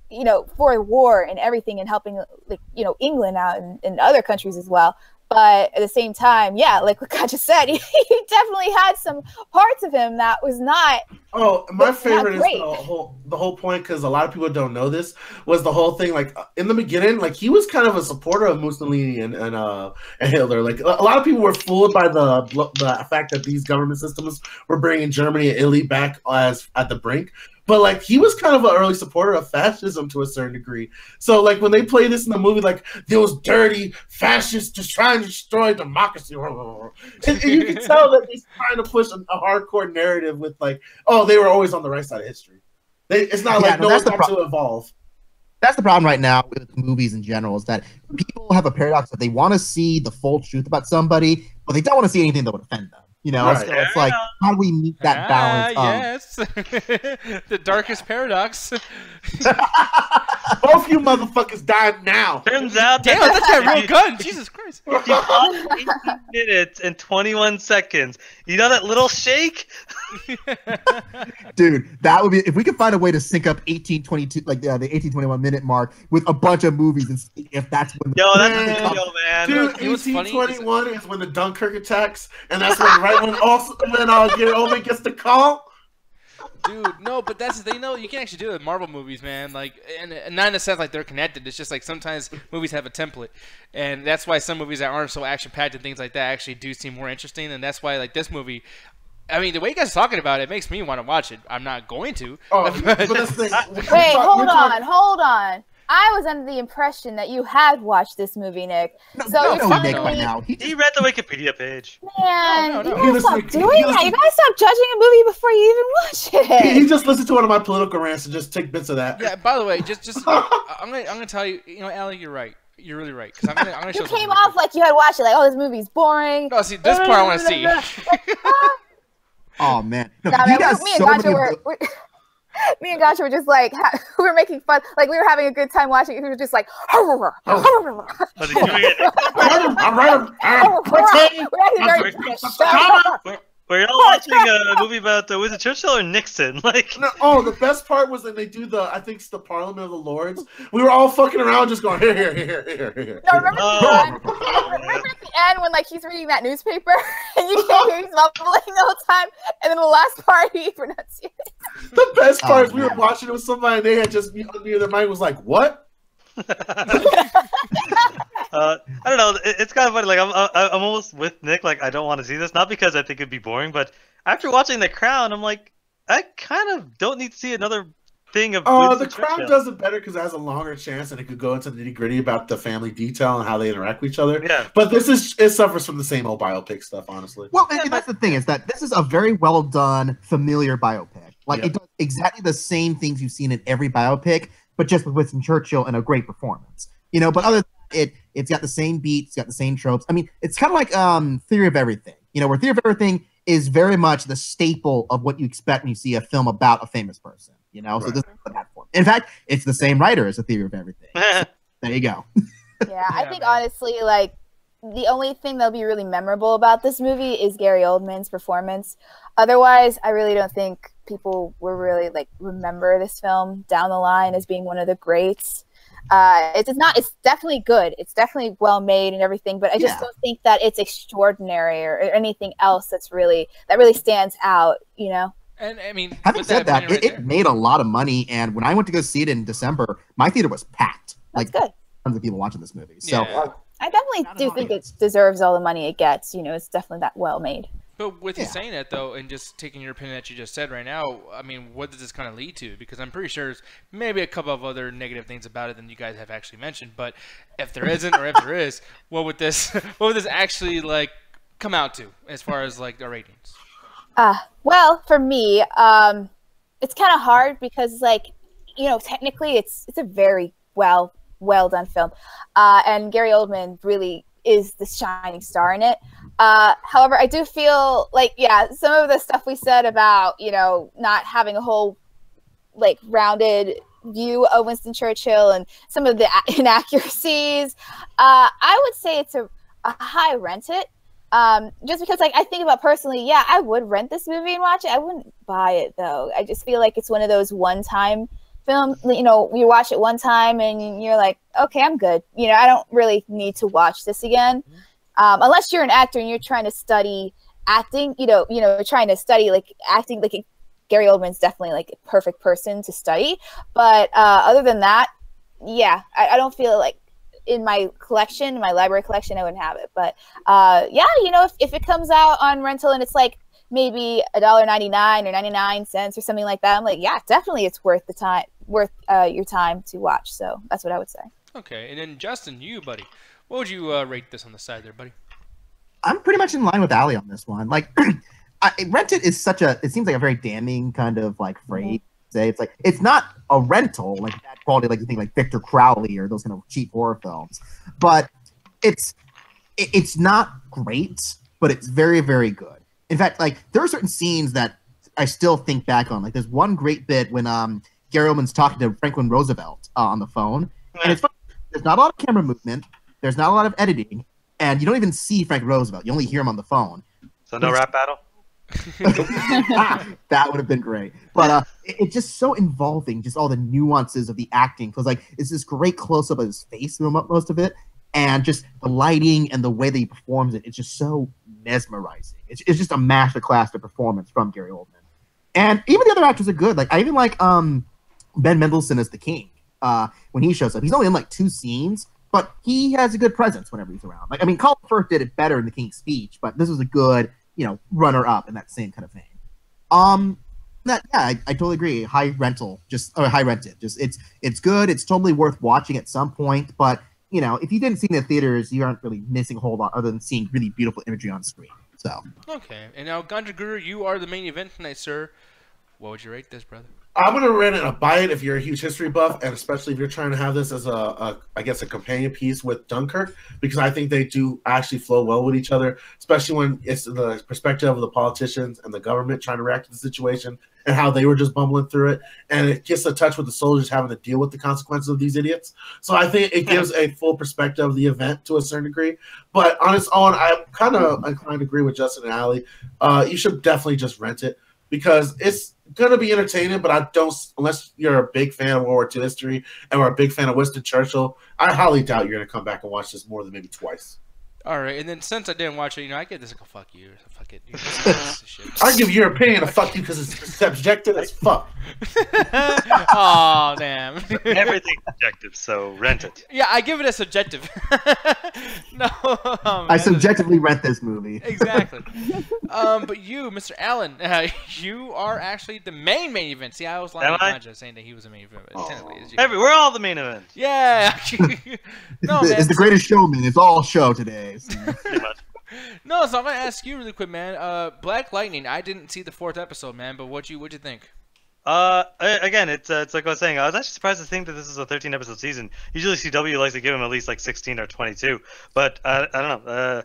war and everything, and helping like England out and other countries as well. But at the same time, like what God just said, he definitely had some parts of him that was not. Oh, my favorite is the whole point, because a lot of people don't know this, was the whole thing. Like in the beginning, like he was kind of a supporter of Mussolini and Hitler. Like a lot of people were fooled by the fact that these government systems were bringing Germany and Italy back as at the brink. But like he was kind of an early supporter of fascism to a certain degree. So like when they play this in the movie, like those dirty fascists just trying to destroy democracy, and you can tell that he's trying to push a hardcore narrative with like, oh, they were always on the right side of history. It's not like no one's got to evolve. That's the problem right now with movies in general, is that people have a paradox that they want to see the full truth about somebody, but they don't want to see anything that would offend them. Right. So it's like, how do we meet that balance? Yes, the darkest paradox. Both you motherfuckers died now. Turns out, damn, that's that real gun. Jesus Christ! 18 minutes and 21 seconds. You know that little shake? Dude, that would be, if we could find a way to sync up 1822, like the 1821 minute mark with a bunch of movies and see if that's when. Man. Dude, 1821 is when the Dunkirk attacks, and that's when Gary Oldman gets the call. Dude, no, but that's the thing, though. You can actually do it with Marvel movies, man. Like, and not in a sense like they're connected. It's just like sometimes movies have a template, and that's why some movies that aren't so action-packed and things like that actually do seem more interesting. And that's why, like this movie, I mean, the way you guys are talking about it makes me want to watch it. I'm not going to. Oh, but that's the thing. Wait, hold on. I was under the impression that you had watched this movie, Nick. So No, you're no, telling Nick, me, by now. He read the Wikipedia page. man, No. you guys stop doing that. You guys stop judging a movie before you even watch it. He just listened to one of my political rants and just take bits of that. Yeah. By the way, just I'm gonna tell you. You know, Allie, you're right. You're really right. Because I'm gonna show You something came real off quick. like you had watched it, like, oh, this movie's boring. No, see, this part I want to see. Oh man, no, Nah, you man, got me and so Gotcha many. me and Gotcha were just like, we were making fun, like we were having a good time watching it. We were just like, Was he doing it? I'm we're actually very Were y'all watching a movie about was it Churchill or Nixon? Like, No, oh, the best part was when they do I think it's the Parliament of the Lords. We were all fucking around just going, here. No, remember Oh. remember at the end when like he's reading that newspaper and you can't hear he's mumbling the whole time, and then the last part he pronunciates. The best part is we were man. watching it with somebody and they had just unmuted their mic was like, what? I don't know. It's kind of funny. Like I'm almost with Nick. Like I don't want to see this, not because I think it'd be boring, but after watching The Crown, I'm like, I kind of don't need to see another thing of. The Winston Crown Churchill. does it better because it has a longer chance and it could go into the nitty gritty about the family detail and how they interact with each other. Yeah. But it suffers from the same old biopic stuff, honestly. Well, and that's the thing is that this is a very well done, familiar biopic. Like Yeah. it does exactly the same things you've seen in every biopic, but just with Winston Churchill and a great performance. You know, but other than it's got the same beats, it's got the same tropes. I mean, it's kind of like Theory of Everything. You know, where Theory of Everything is very much the staple of what you expect when you see a film about a famous person. You know, so Right. this is that form. In fact, it's the same writer as The Theory of Everything. So, there you go. Yeah, I Yeah, think man. honestly, like the only thing that'll be really memorable about this movie is Gary Oldman's performance. Otherwise, I really don't think people will really like remember this film down the line as being one of the greats. It's definitely good. It's definitely well made and everything, but I just don't think that it's extraordinary or anything else that really stands out, you know? And I mean, Having with said that, opinion right it made a lot of money, and when I went to go see it in December, my theater was packed. That's Like good. tons of people watching this movie. So Yeah. I definitely Not do an think it audience. deserves all the money it gets. You know, it's definitely that well made. But with you Yeah. saying that though, and just taking your opinion that you just said right now, I mean, what does this kind of lead to? Because I'm pretty sure there's maybe a couple of other negative things about it than you guys have actually mentioned. But if there isn't, or if there is, what would this actually like come out to as far as like the ratings? Well, for me, it's kind of hard because, like, you know, technically it's a very well done film, and Gary Oldman really is the shining star in it. However, I do feel like, yeah, some of the stuff we said about, you know, not having a whole like rounded view of Winston Churchill and some of the inaccuracies, I would say it's a high rent it. Just because, like, I think about personally, yeah, I would rent this movie and watch it. I wouldn't buy it though. I just feel like it's one of those one-time films. You know, you watch it one time and you're like, okay, I'm good. You know, I don't really need to watch this again, unless you're an actor and you're trying to study acting. You know, trying to study like acting. Like Gary Oldman's definitely like a perfect person to study. But other than that, yeah, I don't feel like. In my collection, my library collection, I wouldn't have it. But yeah, you know, if it comes out on rental and it's like maybe $1.99 or 99 cents or something like that, I'm like, yeah, definitely it's worth the time, your time to watch. So that's what I would say. Okay, and then Justin, you buddy, what would you rate this on the side there, buddy? I'm pretty much in line with Ali on this one. Like, rent it is it seems like a very damning kind of like phrase. Say it's like it's not a rental like that quality like you think like Victor Crowley or those kind of cheap horror films, but it's not great, but it's very, very good. In fact, like there are certain scenes that I still think back on. Like there's one great bit when Gary Oldman's talking to Franklin Roosevelt on the phone, and it's funny. There's not a lot of camera movement, there's not a lot of editing, and you don't even see Franklin Roosevelt. You only hear him on the phone. So no rap battle. That would have been great, but it's just so involving, just all the nuances of the acting, because like it's this great close-up of his face through most of it, and just the lighting and the way that he performs it, it's just so mesmerizing. It's just a masterclass of performance from Gary Oldman, and even the other actors are good. Like I even like Ben Mendelsohn as the king when he shows up. He's only in like 2 scenes, but he has a good presence whenever he's around. Like I mean, Colin Firth did it better in The King's Speech, but this was a good runner up in that same kind of vein. I totally agree. High rented. Just it's good. It's totally worth watching at some point. But if you didn't see it in the theaters, you aren't really missing a whole lot other than seeing really beautiful imagery on screen. So okay, and now Ganja Guru, you are the main event tonight, sir. What would you rate this, brother? I'm gonna rent it and buy it if you're a huge history buff, and especially if you're trying to have this as a companion piece with Dunkirk, because I think they do actually flow well with each other, especially when it's the perspective of the politicians and the government trying to react to the situation and how they were just bumbling through it, and it gets a touch with the soldiers having to deal with the consequences of these idiots. So I think it gives a full perspective of the event to a certain degree. But on its own, I'm kind of inclined to agree with Justin and Ali. You should definitely just rent it, because it's going to be entertaining, but I don't, unless you're a big fan of World War II history and we're a big fan of Winston Churchill, I highly doubt you're going to come back and watch this more than maybe twice. All right, and then since I didn't watch it, I get this like a fuck you. Fuck it. I give your opinion a fuck you because it's subjective as fuck. Oh, damn. Everything's subjective, so rent it. Yeah, I give it a subjective. No. I subjectively rent this movie. Exactly. But you, Mr. Allen, you are actually the main event. See, I was lying to Ganja saying that he was the main event. But technically, it's you. We're all the main event. Yeah. No, man. It's the greatest showman. It's all show today. Pretty much. No, so I'm gonna ask you really quick, man. Black Lightning. I didn't see the 4th episode, man. But what'd you think? Again, it's like I was saying. I was actually surprised to think that this is a 13-episode season. Usually, CW likes to give them at least like 16 or 22. But I don't know.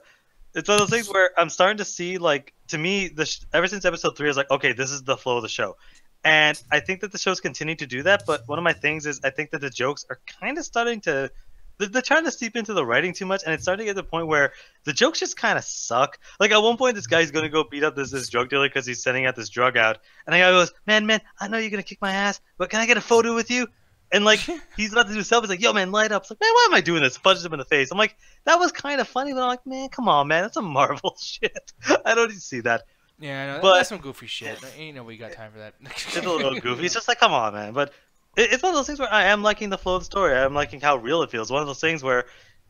It's one of those things where I'm starting to see, like, to me, ever since episode 3, I was like, okay, this is the flow of the show. And I think that the show's continue to do that. But one of my things is I think that the jokes are kind of starting to. They're trying to seep into the writing too much, and it's starting to get to the point where the jokes just kind of suck. Like, at one point, this guy's going to go beat up this drug dealer because he's sending out this drug out. And the guy goes, man, I know you're going to kick my ass, but can I get a photo with you? And, like, he's about to do a selfie. He's like, yo, man, light up. It's like, man, why am I doing this? Punches him in the face. I'm like, that was kind of funny, but I'm like, man, come on, man. That's a Marvel shit. I don't need to see that. Yeah, no, but that's some goofy shit. Ain't nobody got time for that. It's a little goofy. It's just like, come on, man. But it's one of those things where I am liking the flow of the story. I am liking how real it feels. One of those things where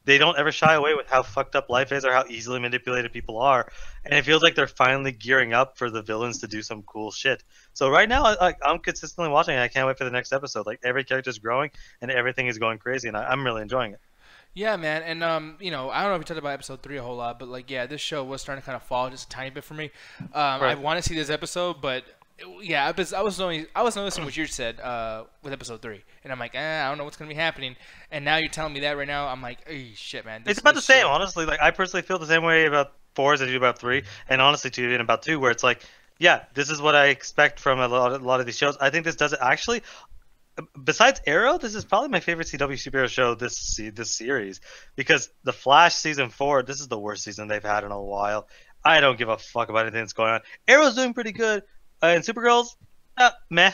they don't ever shy away with how fucked up life is or how easily manipulated people are. And it feels like they're finally gearing up for the villains to do some cool shit. So right now, I'm consistently watching it. I can't wait for the next episode. Like, every character's growing and everything is going crazy, and I'm really enjoying it. Yeah, man, and I don't know if we talked about episode 3 a whole lot, but like, yeah, this show was starting to kind of fall just a tiny bit for me. Right. I want to see this episode, but yeah, I was noticing what you said with episode 3, and I'm like, I don't know what's gonna be happening. And now you're telling me that right now, I'm like, shit, man. It's about the same, honestly. Like, I personally feel the same way about 4 as I do about 3, and honestly, too, even about 2, where it's like, yeah, this is what I expect from a lot of these shows. I think this does it actually. Besides Arrow, this is probably my favorite CW superhero show this series, because The Flash season 4, this is the worst season they've had in a while. I don't give a fuck about anything that's going on. Arrow's doing pretty good, and Supergirl's, meh.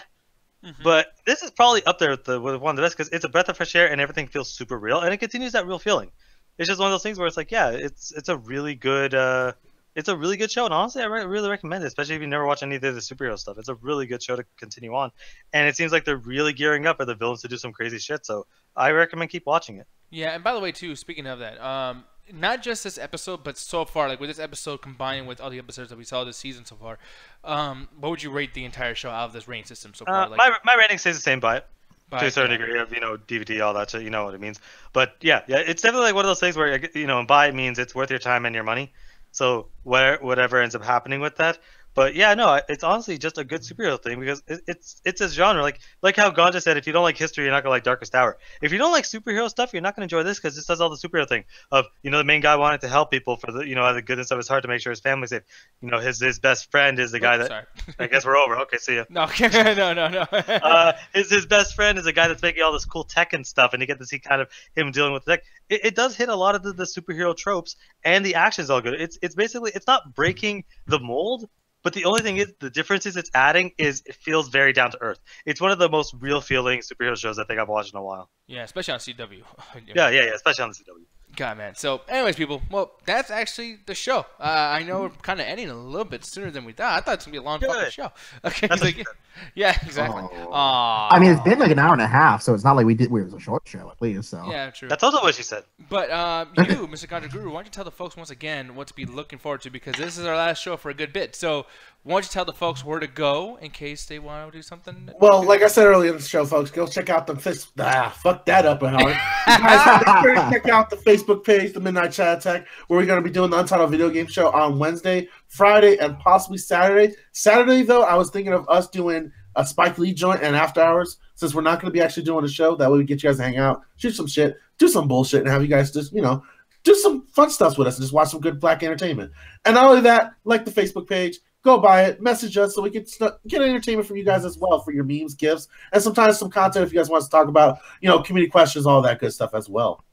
Mm-hmm. But this is probably up there with one of the best, because it's a breath of fresh air and everything feels super real, and it continues that real feeling. It's just one of those things where it's like, yeah, it's a really good show, and honestly, I really recommend it, especially if you never watched any of the superhero stuff. It's a really good show to continue on, and it seems like they're really gearing up for the villains to do some crazy shit. So I recommend keep watching it. Yeah, and by the way, too, speaking of that, not just this episode, but so far, like with this episode combining with all the episodes that we saw this season so far, what would you rate the entire show out of this rating system so far? My rating stays the same by it. To a certain degree of, DVD, all that shit, you know what it means. But yeah, it's definitely like one of those things where, buy means it's worth your time and your money. So whatever ends up happening with that. But yeah, no, it's honestly just a good superhero thing, because it's a genre. Like how Ganja said, if you don't like history, you're not going to like Darkest Hour. If you don't like superhero stuff, you're not going to enjoy this, because this does all the superhero thing of, the main guy wanted to help people for the, out of the goodness of his heart to make sure his family's safe. His best friend is the guy that... Sorry. I guess we're over. Okay, see ya. No, no. His best friend is a guy that's making all this cool tech and stuff, and you get to see kind of him dealing with the tech. It does hit a lot of the superhero tropes, and the action's all good. It's basically, it's not breaking the mold, but the only thing is, the differences it's adding is it feels very down to earth. It's one of the most real feeling superhero shows I think I've watched in a while. Yeah, especially on CW. Yeah, especially on the CW. God, man. So, anyways, people, well, that's actually the show. I know we're kind of ending a little bit sooner than we thought. I thought it was going to be a long fucking show. Okay, Yeah, exactly. Oh. Aw. I mean, it's been like an hour and a half, so it's not like it was a short show at least. So Yeah, true. That's also what she said. But you, Mr. Ganja Guru, why don't you tell the folks once again what to be looking forward to, because this is our last show for a good bit. So why don't you tell the folks where to go in case they want to do something? Well, like I said earlier in the show, folks, go check out the fuck that up, Howard. You guys make sure to check out the Facebook page, the Midnight Chat Attack, where we're going to be doing the Untitled Video Game Show on Wednesday, Friday, and possibly Saturday. Saturday, though, I was thinking of us doing a Spike Lee joint and after hours, since we're not going to be actually doing a show. That way we get you guys to hang out, shoot some shit, do some bullshit, and have you guys just, do some fun stuff with us and just watch some good black entertainment. And not only that, like the Facebook page, go buy it, message us so we can get entertainment from you guys as well for your memes, gifts, and sometimes some content if you guys want to talk about, community questions, all that good stuff as well.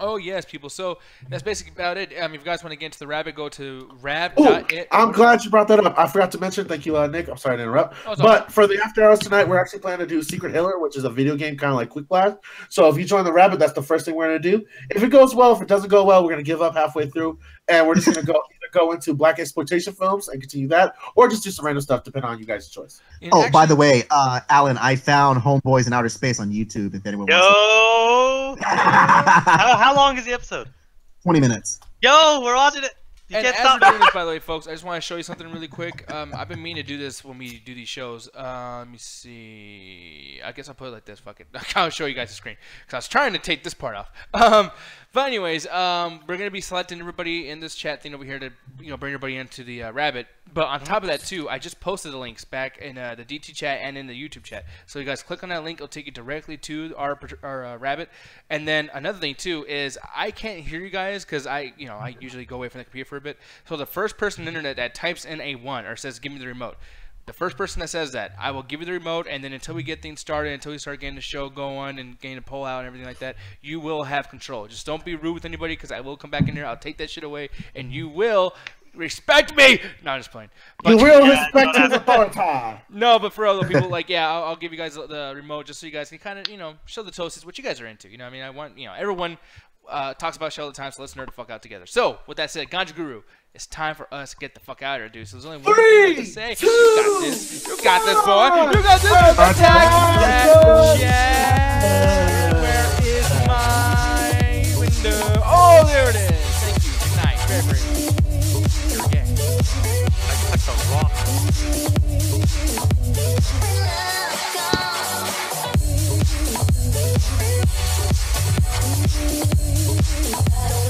Oh, yes, people. So that's basically about it. If you guys want to get into the Rabbit, go to rab.it. Ooh, I'm glad you brought that up. I forgot to mention, thank you, Nick. I'm sorry to interrupt. But for the after hours tonight, we're actually planning to do Secret Hitler, which is a video game kind of like Quick Blast. So if you join the Rabbit, that's the first thing we're going to do. If it goes well, if it doesn't go well, we're going to give up halfway through. And we're just going to go into black exploitation films and continue that, or just do some random stuff, depending on you guys' choice. By the way, Alan, I found Homeboys in Outer Space on YouTube. If anyone wants How long is the episode? 20 minutes. Yo, we're watching it. You and can't as stop. we're doing this, by the way, folks, I just want to show you something really quick. I've been meaning to do this when we do these shows. Let me see. I guess I'll put it like this. Fuck it. I'll show you guys the screen because I was trying to take this part off. But anyways, we're gonna be selecting everybody in this chat thing over here to bring everybody into the Rabbit. But on top of that too, I just posted the links back in the DT chat and in the YouTube chat. So you guys click on that link, it'll take you directly to our Rabbit. And then another thing too is I can't hear you guys because I usually go away from the computer for a bit. So the first person on the internet that types in a 1 or says give me the remote, the first person that says that, I will give you the remote, and then until we get things started, until we start getting the show going and getting a poll out and everything like that, you will have control. Just don't be rude with anybody because I will come back in here, I'll take that shit away, and you will respect me. No, I'm just playing. But, you will respect his authority. No, but for other people, I'll give you guys the remote just so you guys can kind of, show the toasts what you guys are into. You know what I mean? I want, everyone talks about show all the time, so let's nerd the fuck out together. So, with that said, Ganja Guru, it's time for us to get the fuck out of here, dude. So there's only one thing to say. You got this. You got this, boy. You got this. Attack that chat. Where is my window? Oh, there it is. Thank you. Good night. Very, very good. Again. I clicked the wrong. I don't